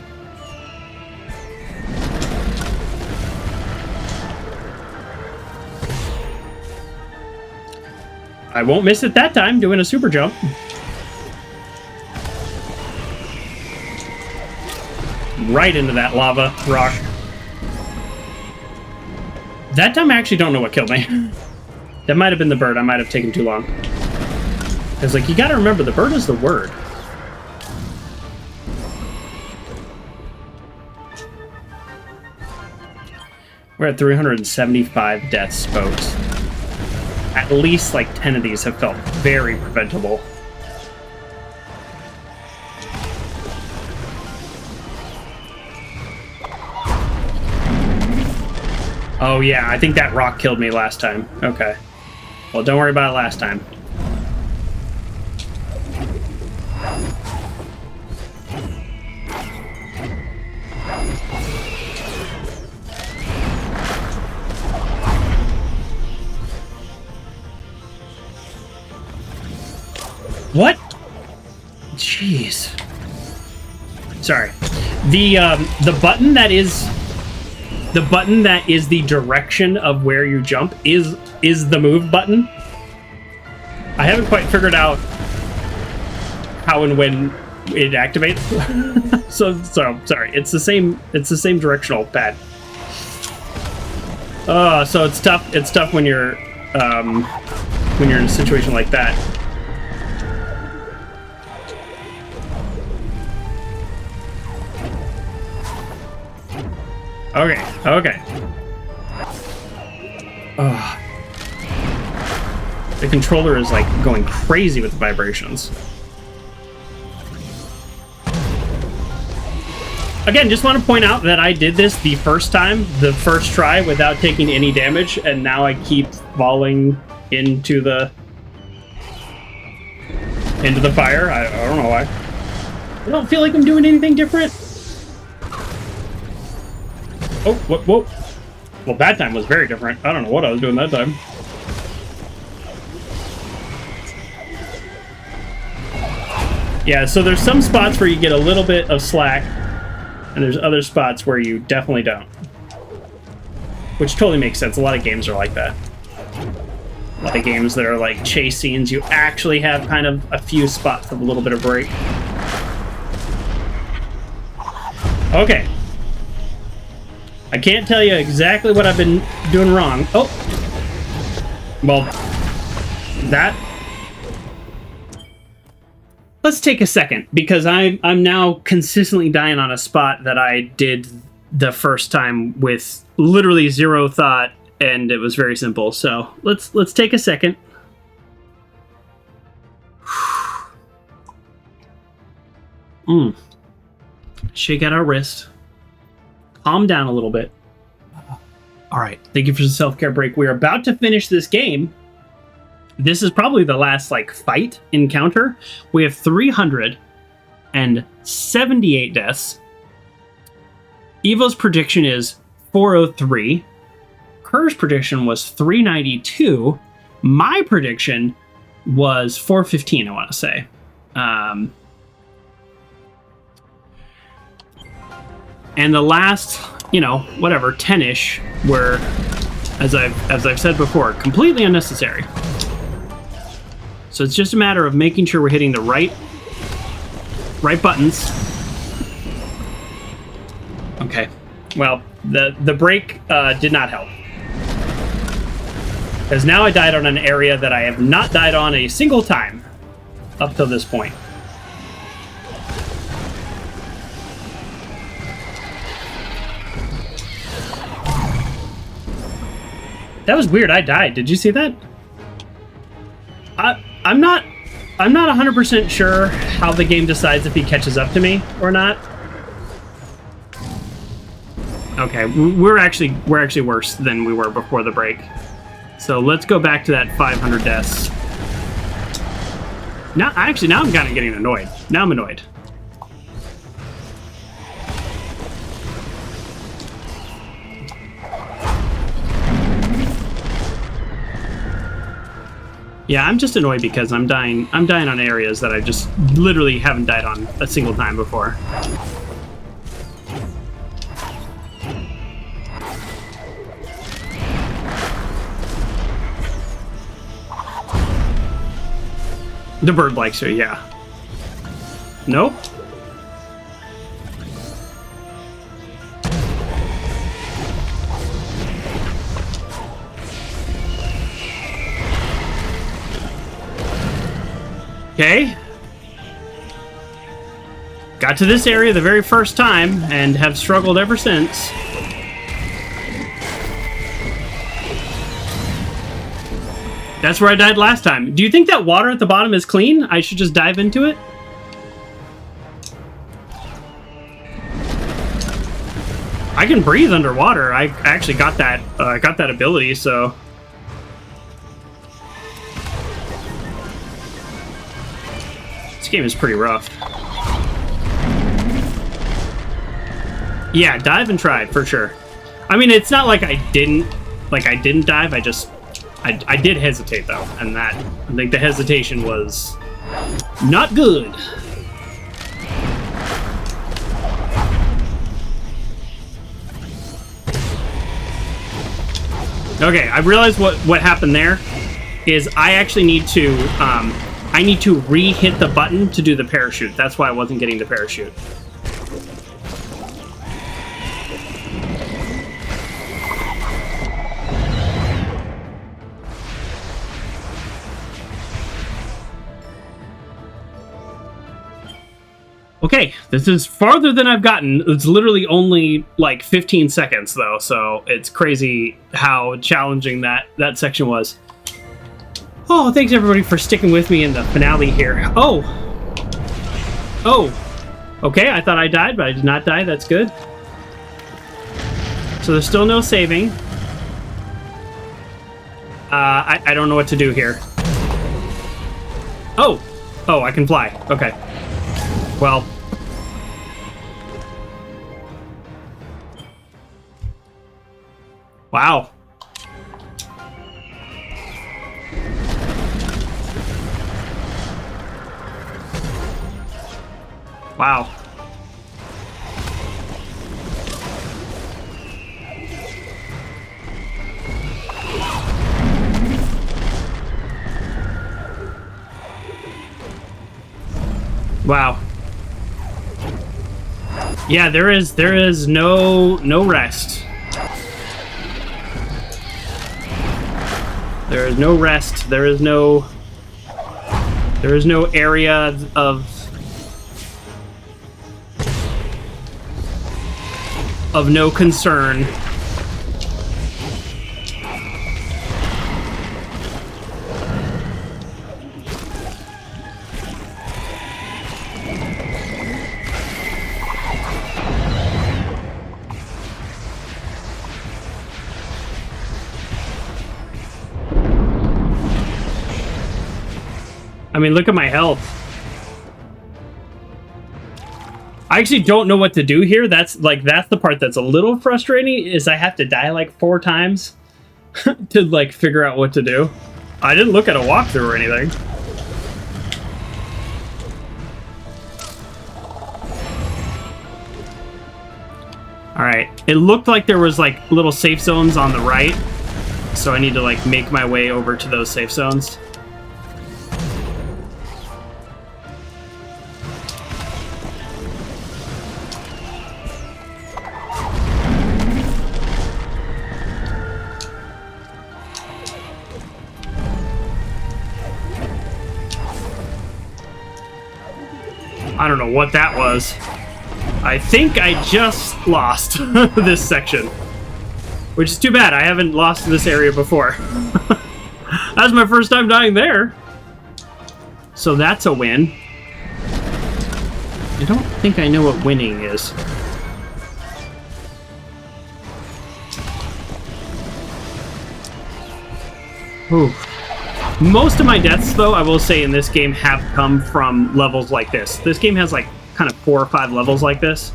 I won't miss it that time doing a super jump. Right into that lava rock. That time I actually don't know what killed me. That might have been the bird. I might have taken too long. Because, like, you gotta remember, the bird is the word. We're at 375 deaths, folks. At least, like, 10 of these have felt very preventable. Oh yeah, I think that rock killed me last time. Okay. Well, don't worry about it last time. What? Jeez. Sorry. The button that is... The button that is the direction of where you jump is the move button. I haven't quite figured out how and when it activates. so sorry. It's the same directional pad. So it's tough. It's tough when you're in a situation like that. Okay. Ugh. The controller is like going crazy with the vibrations. Again, just want to point out that I did this the first try, without taking any damage, and now I keep falling into the fire. I don't know why. I don't feel like I'm doing anything different. Oh, whoa. Well, that time was very different. I don't know what I was doing that time. Yeah, so there's some spots where you get a little bit of slack, and there's other spots where you definitely don't. Which totally makes sense. A lot of games are like that. A lot of games that are like chase scenes, you actually have kind of a few spots of a little bit of break. Okay. I can't tell you exactly what I've been doing wrong. Oh! Well, that... Let's take a second, because I'm now consistently dying on a spot that I did the first time with literally zero thought, and it was very simple. So, let's take a second. Shake out our wrist. Calm down a little bit. All right, thank you for the self-care break. We're about to finish this game. This is probably the last, like, fight encounter. We have 378 deaths. Evo's prediction is 403. Kerr's prediction was 392. My prediction was 415, I want to say. And the last, you know, whatever, 10-ish were, as I've said before, completely unnecessary. So it's just a matter of making sure we're hitting the right buttons. Okay. Well, the break did not help. Because now I died on an area that I have not died on a single time up till this point. That was weird. I died. Did you see that? I'm not 100% sure how the game decides if he catches up to me or not. Okay, we're actually worse than we were before the break. So let's go back to that 500 deaths. Now I'm kind of getting annoyed. Now I'm annoyed. Yeah, I'm just annoyed because I'm dying on areas that I just literally haven't died on a single time before. The bird likes her, yeah. Nope. Okay. Got to this area the very first time and have struggled ever since. That's where I died last time. Do you think that water at the bottom is clean? I should just dive into it? I can breathe underwater. I actually got that ability, so... This game is pretty rough. Yeah, dive and try, for sure. I mean, it's not like I didn't dive, I did hesitate, though, and I think the hesitation was not good. Okay, I realized what happened there is I actually need to, I need to re-hit the button to do the parachute. That's why I wasn't getting the parachute. Okay, this is farther than I've gotten. It's literally only like 15 seconds though, so it's crazy how challenging that section was. Oh, thanks everybody for sticking with me in the finale here. Oh, okay, I thought I died, but I did not die. That's good. So there's still no saving. I don't know what to do here. Oh, I can fly. Okay. Well. Wow. Wow. Wow. Yeah, there is no rest. There is no rest. There is no area of no concern. I mean, look at my health. I actually don't know what to do here. That's the part that's a little frustrating, is I have to die like 4 times to like figure out what to do. I didn't look at a walkthrough or anything. Alright, it looked like there was like little safe zones on the right, so I need to like make my way over to those safe zones. I don't know what that was. I think I just lost this section, which is too bad. I haven't lost this area before. That's my first time dying there. So that's a win. I don't think I know what winning is. Ooh. Most of my deaths, though, I will say in this game have come from levels like this. This game has like kind of 4 or 5 levels like this,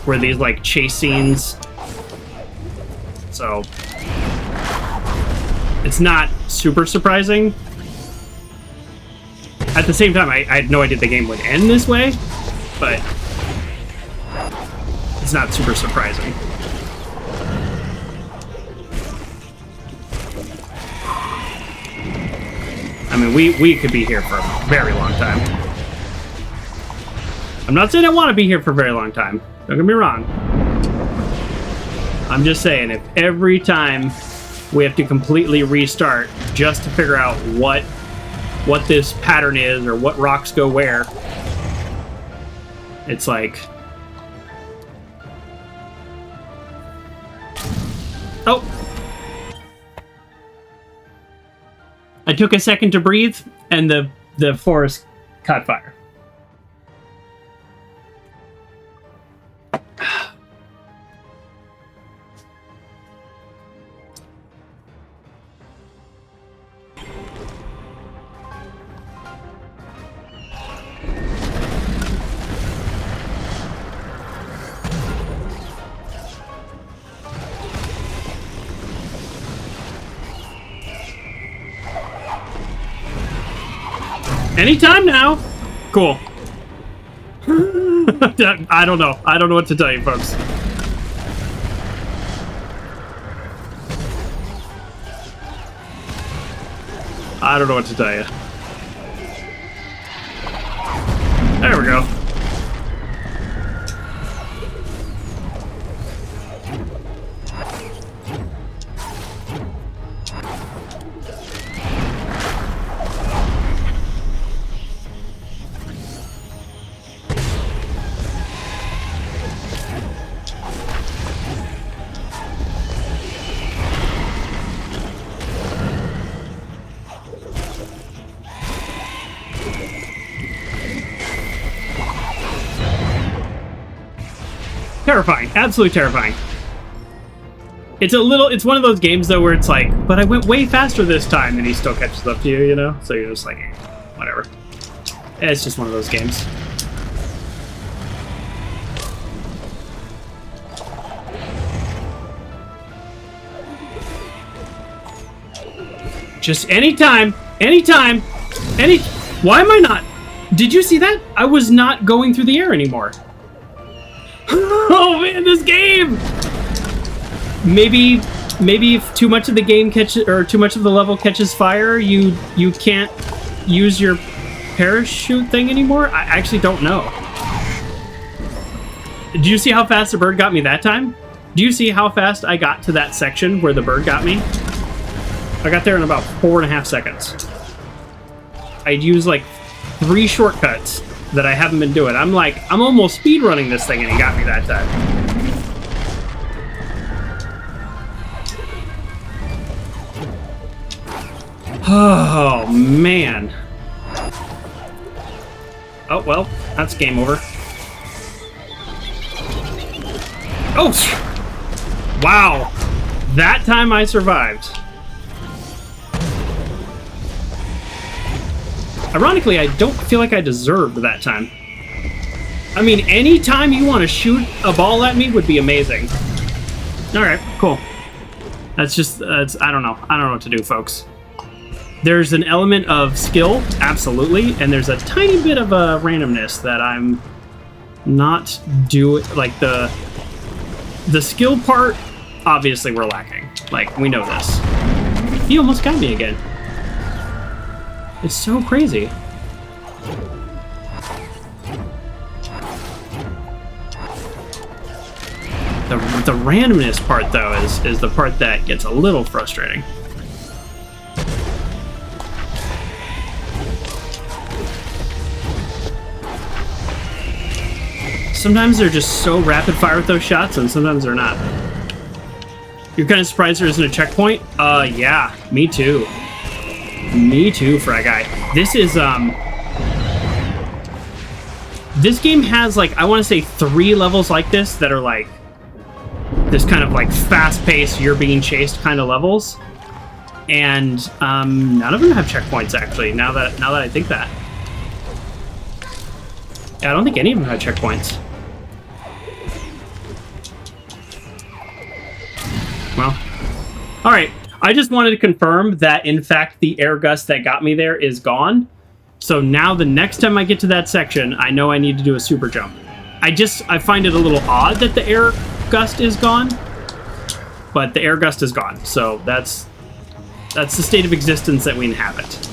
where these like chase scenes. So it's not super surprising. At the same time, I had no idea the game would end this way, but it's not super surprising. I mean, we could be here for a very long time. I'm not saying I want to be here for a very long time. Don't get me wrong. I'm just saying, if every time we have to completely restart just to figure out what this pattern is or what rocks go where, it's like... Oh! I took a second to breathe, and the forest caught fire. Anytime now. Cool. I don't know. I don't know what to tell you, folks. I don't know what to tell you. There we go. Terrifying. Absolutely terrifying. It's one of those games, though, where it's like, but I went way faster this time, and he still catches up to you, you know? So you're just like, whatever. It's just one of those games. Just anytime. Why am I not? Did you see that? I was not going through the air anymore. Oh man, this game! Maybe if too much of the game catches, or too much of the level catches fire, you can't use your parachute thing anymore? I actually don't know. Do you see how fast the bird got me that time? Do you see how fast I got to that section where the bird got me? I got there in about 4.5 seconds. I'd use like 3 shortcuts that I haven't been doing. I'm almost speedrunning this thing, and he got me that time. Oh, man. Oh, well, that's game over. Oh! Wow. That time I survived. Ironically, I don't feel like I deserved that time. I mean, anytime you want to shoot a ball at me would be amazing. All right, cool. That's just, I don't know. I don't know what to do, folks. There's an element of skill, absolutely, and there's a tiny bit of a randomness that I'm not doing. Like, the skill part, obviously we're lacking. Like, we know this. He almost got me again. It's so crazy. The randomness part, though, is the part that gets a little frustrating. Sometimes they're just so rapid fire with those shots, and sometimes they're not. You're kind of surprised there isn't a checkpoint? Yeah, me too. Me too, Fry Guy. This is, this game has, like, I want to say 3 levels like this that are, like, this kind of, like, fast-paced, you're being chased kind of levels. And, none of them have checkpoints, actually, now that I think that. Yeah, I don't think any of them had checkpoints. Well, all right. I just wanted to confirm that, in fact, the air gust that got me there is gone. So now the next time I get to that section, I know I need to do a super jump. I find it a little odd that the air gust is gone, but the air gust is gone. So that's the state of existence that we inhabit.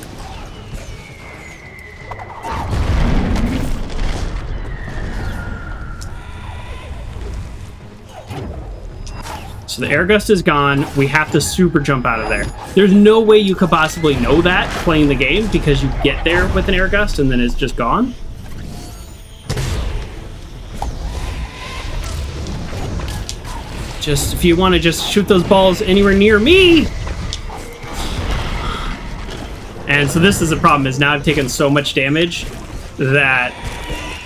So the air gust is gone. We have to super jump out of there. There's no way you could possibly know that playing the game, because you get there with an air gust and then it's just gone. Just, if you want to just shoot those balls anywhere near me. And so this is the problem, is now I've taken so much damage that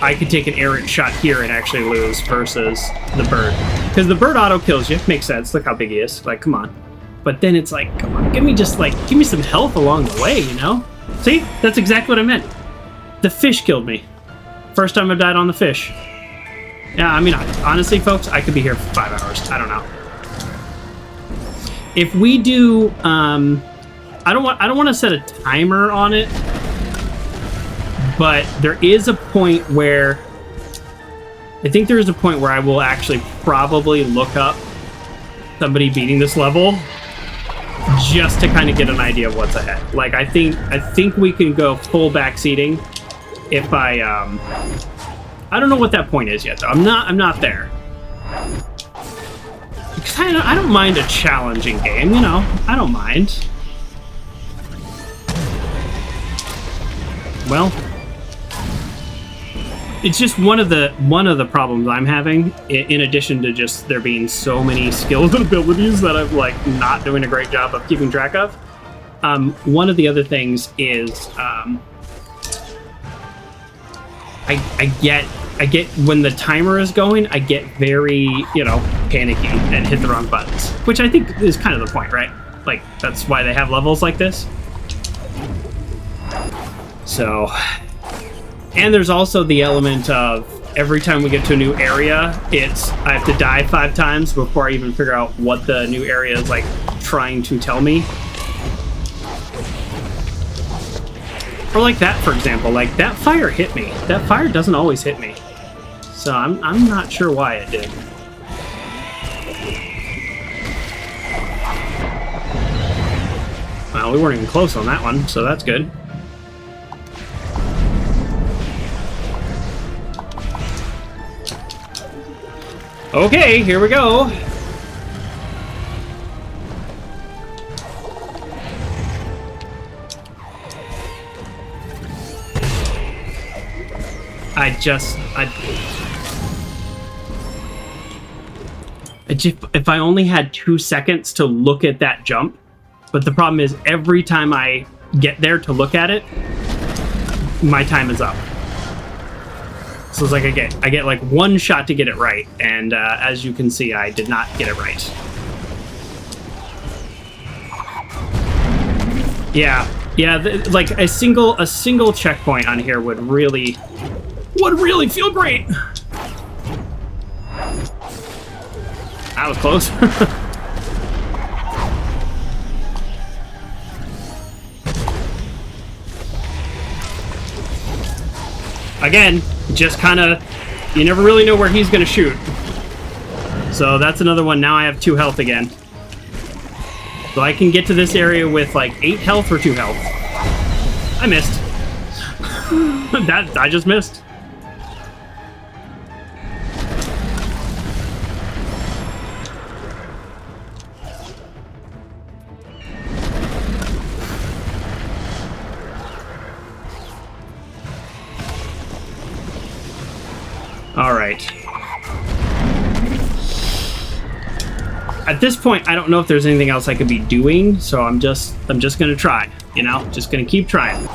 I could take an errant shot here and actually lose versus the bird. Because the bird auto kills you. Makes sense. Look how big he is. Like, come on. But then it's like, come on, give me some health along the way, you know? See? That's exactly what I meant. The fish killed me. First time I've died on the fish. Yeah, I mean, honestly, folks, I could be here for 5 hours. I don't know. If we do, I don't want to set a timer on it, but there is a point where I think there is a point where I will actually probably look up somebody beating this level just to kind of get an idea of what's ahead. Like, I think we can go full backseating if I don't know what that point is yet, though. I'm not there. Because I don't mind a challenging game, you know. I don't mind. Well, it's just one of the problems I'm having, in addition to just there being so many skills and abilities that I'm, like, not doing a great job of keeping track of. One of the other things is I get when the timer is going, I get very, you know, panicky and hit the wrong buttons, which I think is kind of the point, right? Like, that's why they have levels like this. So, and there's also the element of every time we get to a new area, I have to die 5 times before I even figure out what the new area is, like, trying to tell me. Or like that, for example, like that fire hit me. That fire doesn't always hit me. So I'm not sure why it did. Well, we weren't even close on that one, so that's good. Okay, here we go. If I only had 2 seconds to look at that jump, but the problem is every time I get there to look at it, my time is up. So it's like I get like 1 shot to get it right, and as you can see, I did not get it right. Yeah, like a single checkpoint on here would really would really feel great. That was close. Again, just kind of, you never really know where he's going to shoot. So that's another one. Now I have 2 health again. So I can get to this area with like 8 health or 2 health. I missed. I just missed. All right. At this point, I don't know if there's anything else I could be doing, so I'm just gonna try, you know? Just gonna keep trying.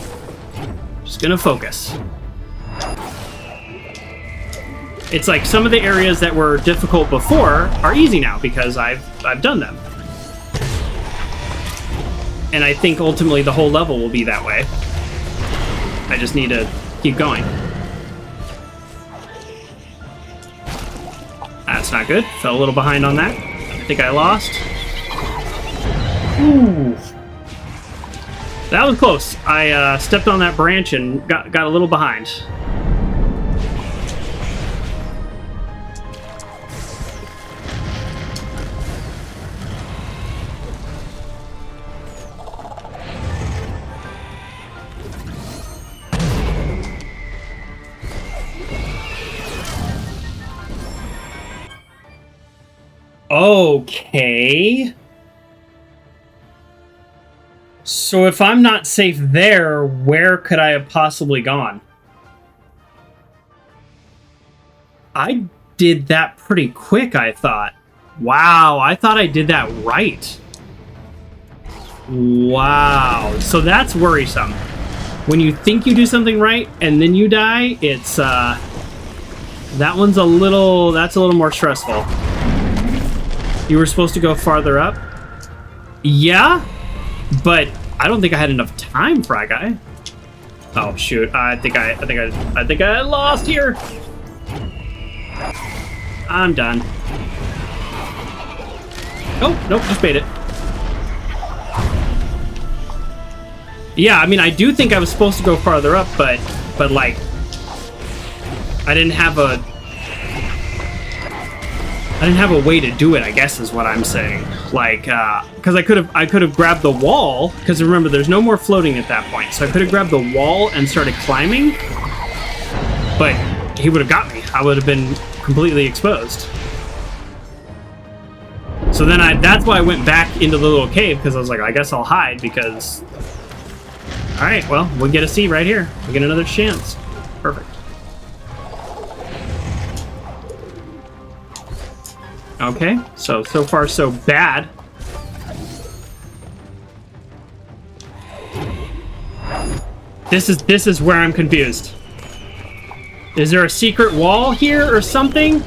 Just gonna focus. It's like some of the areas that were difficult before are easy now because I've done them. And I think ultimately the whole level will be that way. I just need to keep going. That's not good. Fell a little behind on that. I think I lost. Ooh. That was close. I stepped on that branch and got a little behind. Okay. So if I'm not safe there, where could I have possibly gone? I did that pretty quick, I thought. Wow, I thought I did that right. Wow, so that's worrisome. When you think you do something right and then you die, it's, that's a little more stressful. You were supposed to go farther up? Yeah, but I don't think I had enough time, Fry Guy. Oh shoot! I think I lost here. I'm done. Oh nope, just made it. Yeah, I mean I do think I was supposed to go farther up, but like I didn't have a way to do it, I guess is what I'm saying. Like, because I could have grabbed the wall, because remember, there's no more floating at that point. So I could have grabbed the wall and started climbing, but he would have got me. I would have been completely exposed. So then that's why I went back into the little cave, because I was like, I guess I'll hide, because... Alright, well, we'll get a C right here. We get another chance. Perfect. Okay, so far so bad. This is where I'm confused. Is there a secret wall here or something?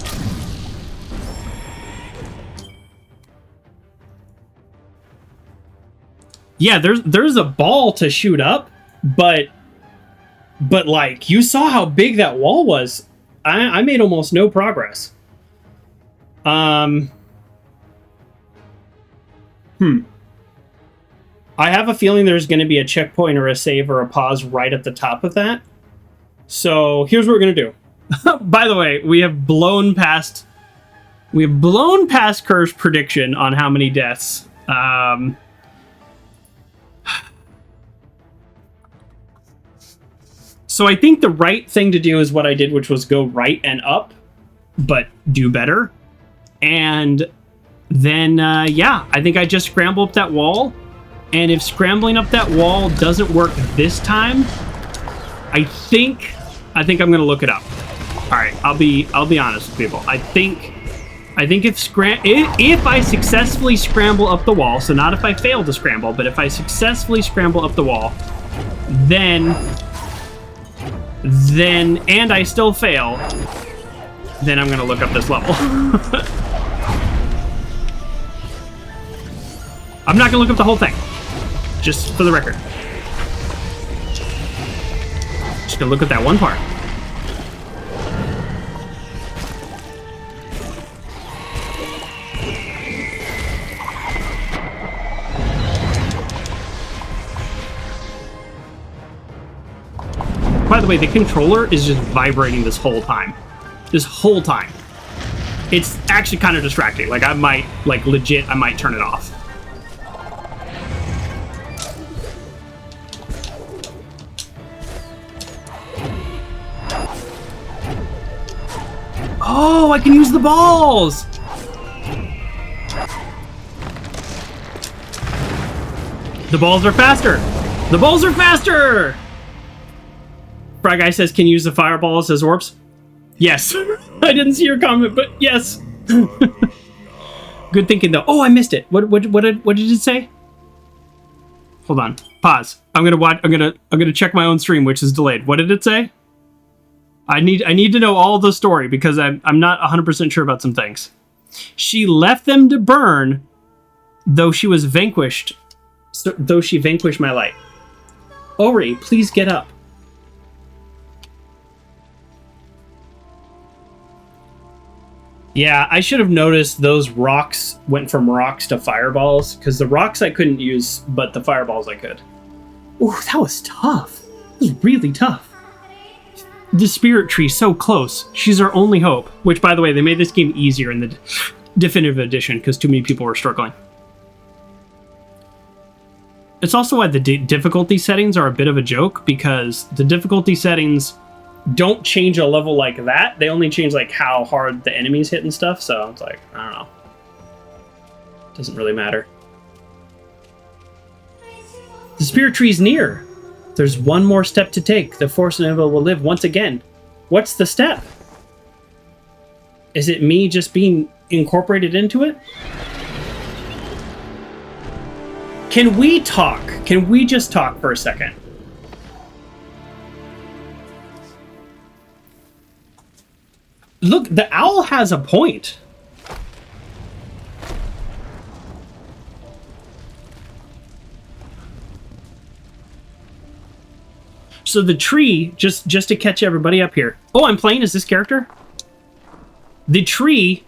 Yeah, there's a ball to shoot up, but like you saw how big that wall was. I made almost no progress. I have a feeling there's going to be a checkpoint or a save or a pause right at the top of that. So here's what we're going to do. By the way, we have blown past Kerr's prediction on how many deaths. So I think the right thing to do is what I did, which was go right and up, but do better. And then, yeah, I think I just scramble up that wall. And if scrambling up that wall doesn't work this time, I think I'm gonna look it up. All right, I'll be honest with people. I think if I successfully scramble up the wall, so not if I fail to scramble, but if I successfully scramble up the wall, then and I still fail, then I'm gonna look up this level. I'm not gonna look up the whole thing, just for the record. Just gonna look at that one part. By the way, the controller is just vibrating this whole time. This whole time. It's actually kind of distracting. Like, I might, like, legit, I might turn it off. Oh, I can use the balls! The balls are faster! The balls are faster! Fry Guy says, can you use the fireballs as orbs? Yes. I didn't see your comment, but yes. Good thinking, though. Oh, I missed it. What did it say? Hold on. Pause. I'm gonna watch. I'm gonna check my own stream, which is delayed. What did it say? I need to know all the story because I'm not 100% sure about some things. She left them to burn, though she was vanquished. Though she vanquished my light. Ori, please get up. Yeah, I should have noticed those rocks went from rocks to fireballs, because the rocks I couldn't use, but the fireballs I could. Ooh, that was tough. That was really tough. The spirit tree so close. She's our only hope. Which, by the way, they made this game easier in the definitive edition, because too many people were struggling. It's also why the difficulty settings are a bit of a joke, because the difficulty settings don't change a level like that. They only change like how hard the enemies hit and stuff. So it's like, I don't know. Doesn't really matter. The spirit tree's near. There's one more step to take. The force of Nibel will live once again. What's the step? Is it me just being incorporated into it? Can we talk? Can we just talk for a second? Look, the owl has a point. So the tree, just to catch everybody up here. Oh, I'm playing as this character? The tree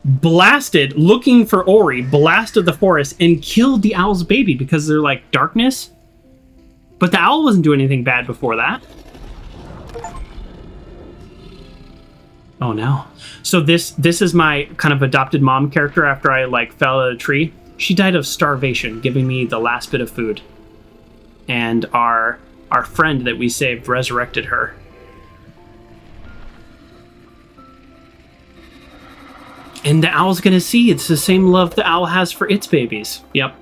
blasted, looking for Ori, blasted the forest and killed the owl's baby because they're like darkness. But the owl wasn't doing anything bad before that. Oh no. So this is my kind of adopted mom character after I like fell out of a tree. She died of starvation, giving me the last bit of food. And our friend that we saved resurrected her. And the owl's gonna see it's the same love the owl has for its babies. Yep.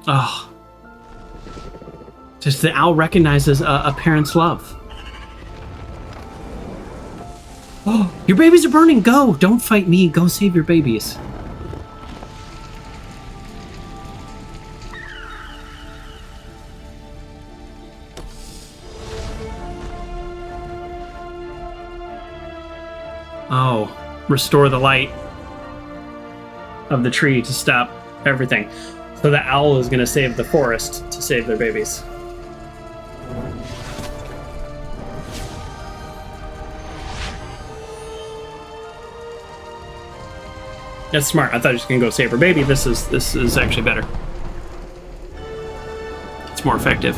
Oh. Just the owl recognizes a parent's love. Oh, your babies are burning. Go. Don't fight me. Go save your babies. Oh, restore the light of the tree to stop everything. So the owl is going to save the forest to save their babies. That's smart. I thought I was just gonna go save her baby. This is actually better. It's more effective.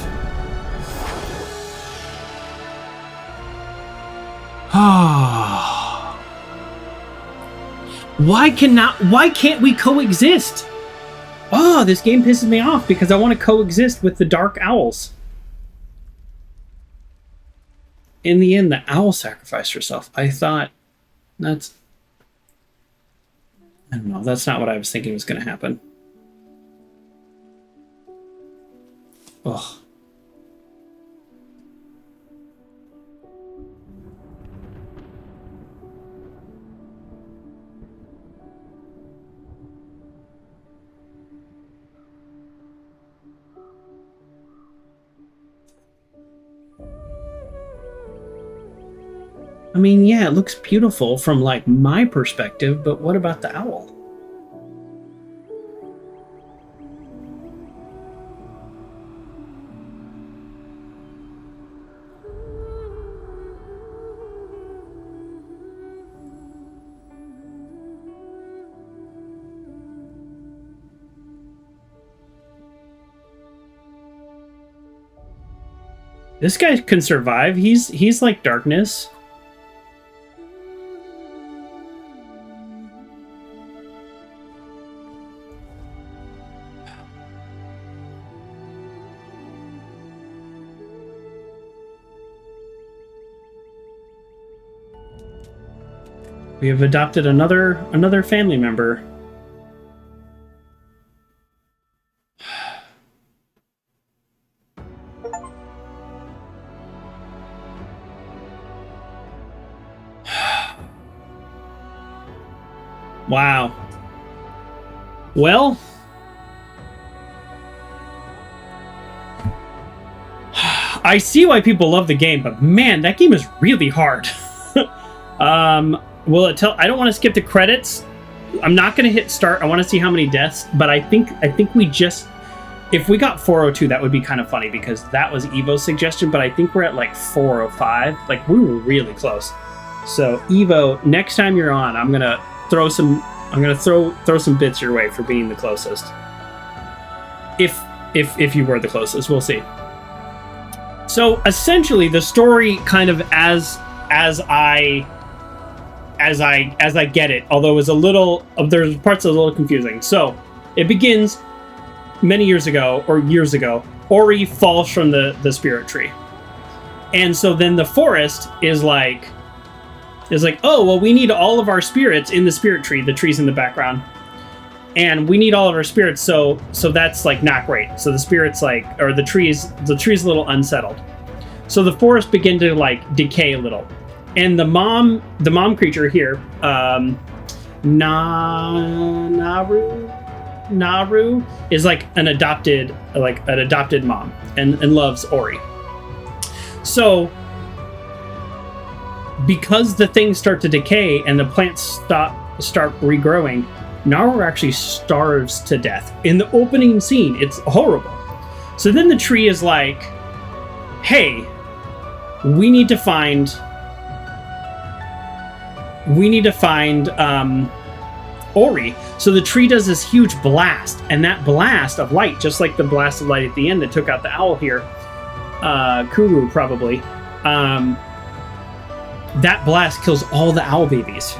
Why can't we coexist? Oh, this game pisses me off because I want to coexist with the dark owls. In the end, the owl sacrificed herself. I thought I don't know. That's not what I was thinking was going to happen. Ugh. I mean, yeah, it looks beautiful from like my perspective, but what about the owl? This guy can survive. He's like darkness. We have adopted another family member. Wow. Well, I see why people love the game, but man, that game is really hard. Will it tell? I don't want to skip the credits. I'm not going to hit start. I want to see how many deaths, but I think we just, if we got 402, that would be kind of funny because that was Evo's suggestion, but I think we're at like 405. Like we were really close. So Evo, next time you're on, I'm going to throw some bits your way for being the closest. If you were the closest, we'll see. So essentially the story kind of as I get it, although it was there's parts that are a little confusing. So it begins many years ago. Ori falls from the spirit tree. And so then the forest is like, oh, well, we need all of our spirits in the spirit tree. The tree's in the background. And we need all of our spirits, so that's like not great. So the spirits or the tree's a little unsettled. So the forest begin to like decay a little. And the mom creature here, Naru is like an adopted mom and loves Ori. So because the things start to decay and the plants start regrowing, Naru actually starves to death in the opening scene. It's horrible. So then the tree is like, hey, we need to find Ori. So the tree does this huge blast, and that blast of light, just like the blast of light at the end that took out the owl here, Kuru probably, that blast kills all the owl babies.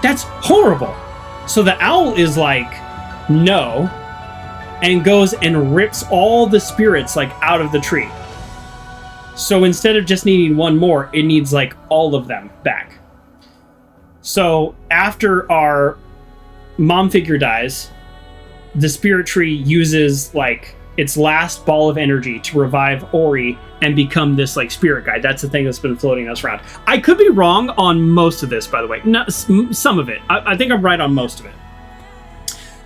That's horrible. So the owl is like, no, and goes and rips all the spirits like out of the tree. So instead of just needing one more, it needs like all of them back. So after our mom figure dies, the spirit tree uses like its last ball of energy to revive Ori and become this like spirit guide. That's the thing that's been floating us around. I could be wrong on most of this, by the way. Not some of it. I think I'm right on most of it.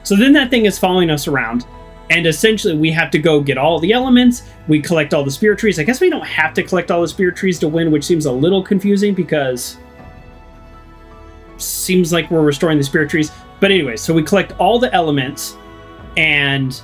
So then that thing is following us around, and essentially we have to go get all the elements. We collect all the spirit trees. I guess we don't have to collect all the spirit trees to win, which seems a little confusing because seems like we're restoring the spirit trees. But anyway, so we collect all the elements, and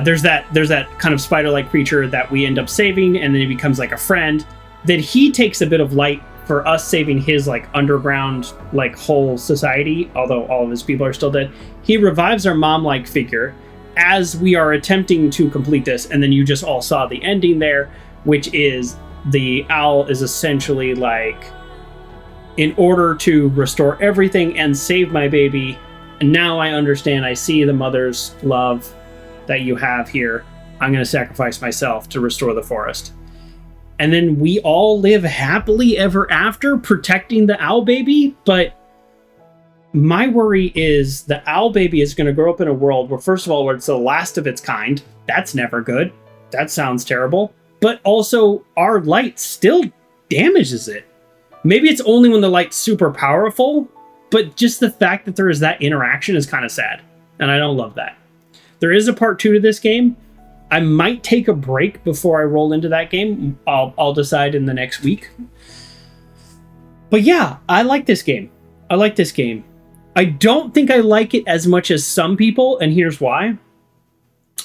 there's that kind of spider-like creature that we end up saving, and then he becomes like a friend. Then he takes a bit of light for us saving his like underground like whole society, although all of his people are still dead. He revives our mom-like figure as we are attempting to complete this, and then you just all saw the ending there, which is the owl is essentially like, in order to restore everything and save my baby, and now I understand, I see the mother's love that you have here, I'm going to sacrifice myself to restore the forest. And then we all live happily ever after protecting the owl baby. But my worry is the owl baby is going to grow up in a world where, first of all, where it's the last of its kind. That's never good. That sounds terrible. But also our light still damages it. Maybe it's only when the light's super powerful, but just the fact that there is that interaction is kind of sad. And I don't love that. There is a part 2 to this game. I might take a break before I roll into that game. I'll decide in the next week. But yeah, I like this game. I don't think I like it as much as some people, and here's why.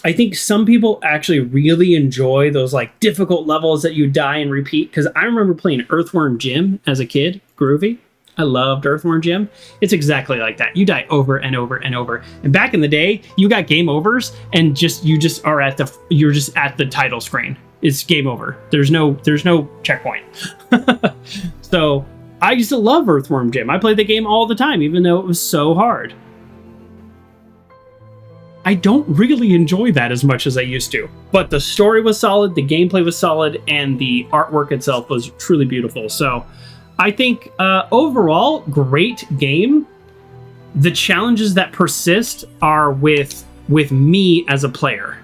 I think some people actually really enjoy those like difficult levels that you die and repeat, because I remember playing Earthworm Jim as a kid, groovy. I loved Earthworm Jim. It's exactly like that. You die over and over and over. And back in the day, you got game overs and you're just at the title screen. It's game over. There's no checkpoint. So I used to love Earthworm Jim. I played the game all the time, even though it was so hard. I don't really enjoy that as much as I used to. But the story was solid, the gameplay was solid, and the artwork itself was truly beautiful. So I think overall, great game. The challenges that persist are with me as a player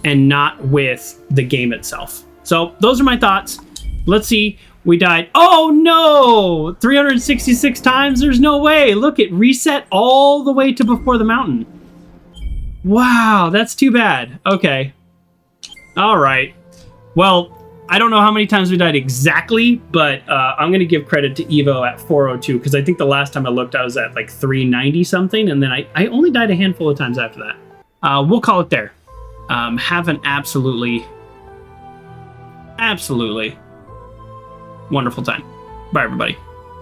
and not with the game itself. So those are my thoughts. Let's see. We died. Oh no! 366 times? There's no way. Look, it reset all the way to before the mountain. Wow, that's too bad. Okay. All right. Well, I don't know how many times we died exactly, but I'm going to give credit to Evo at 402 because I think the last time I looked, I was at like 390 something, and then I only died a handful of times after that. We'll call it there. Have an absolutely wonderful time. Bye, everybody.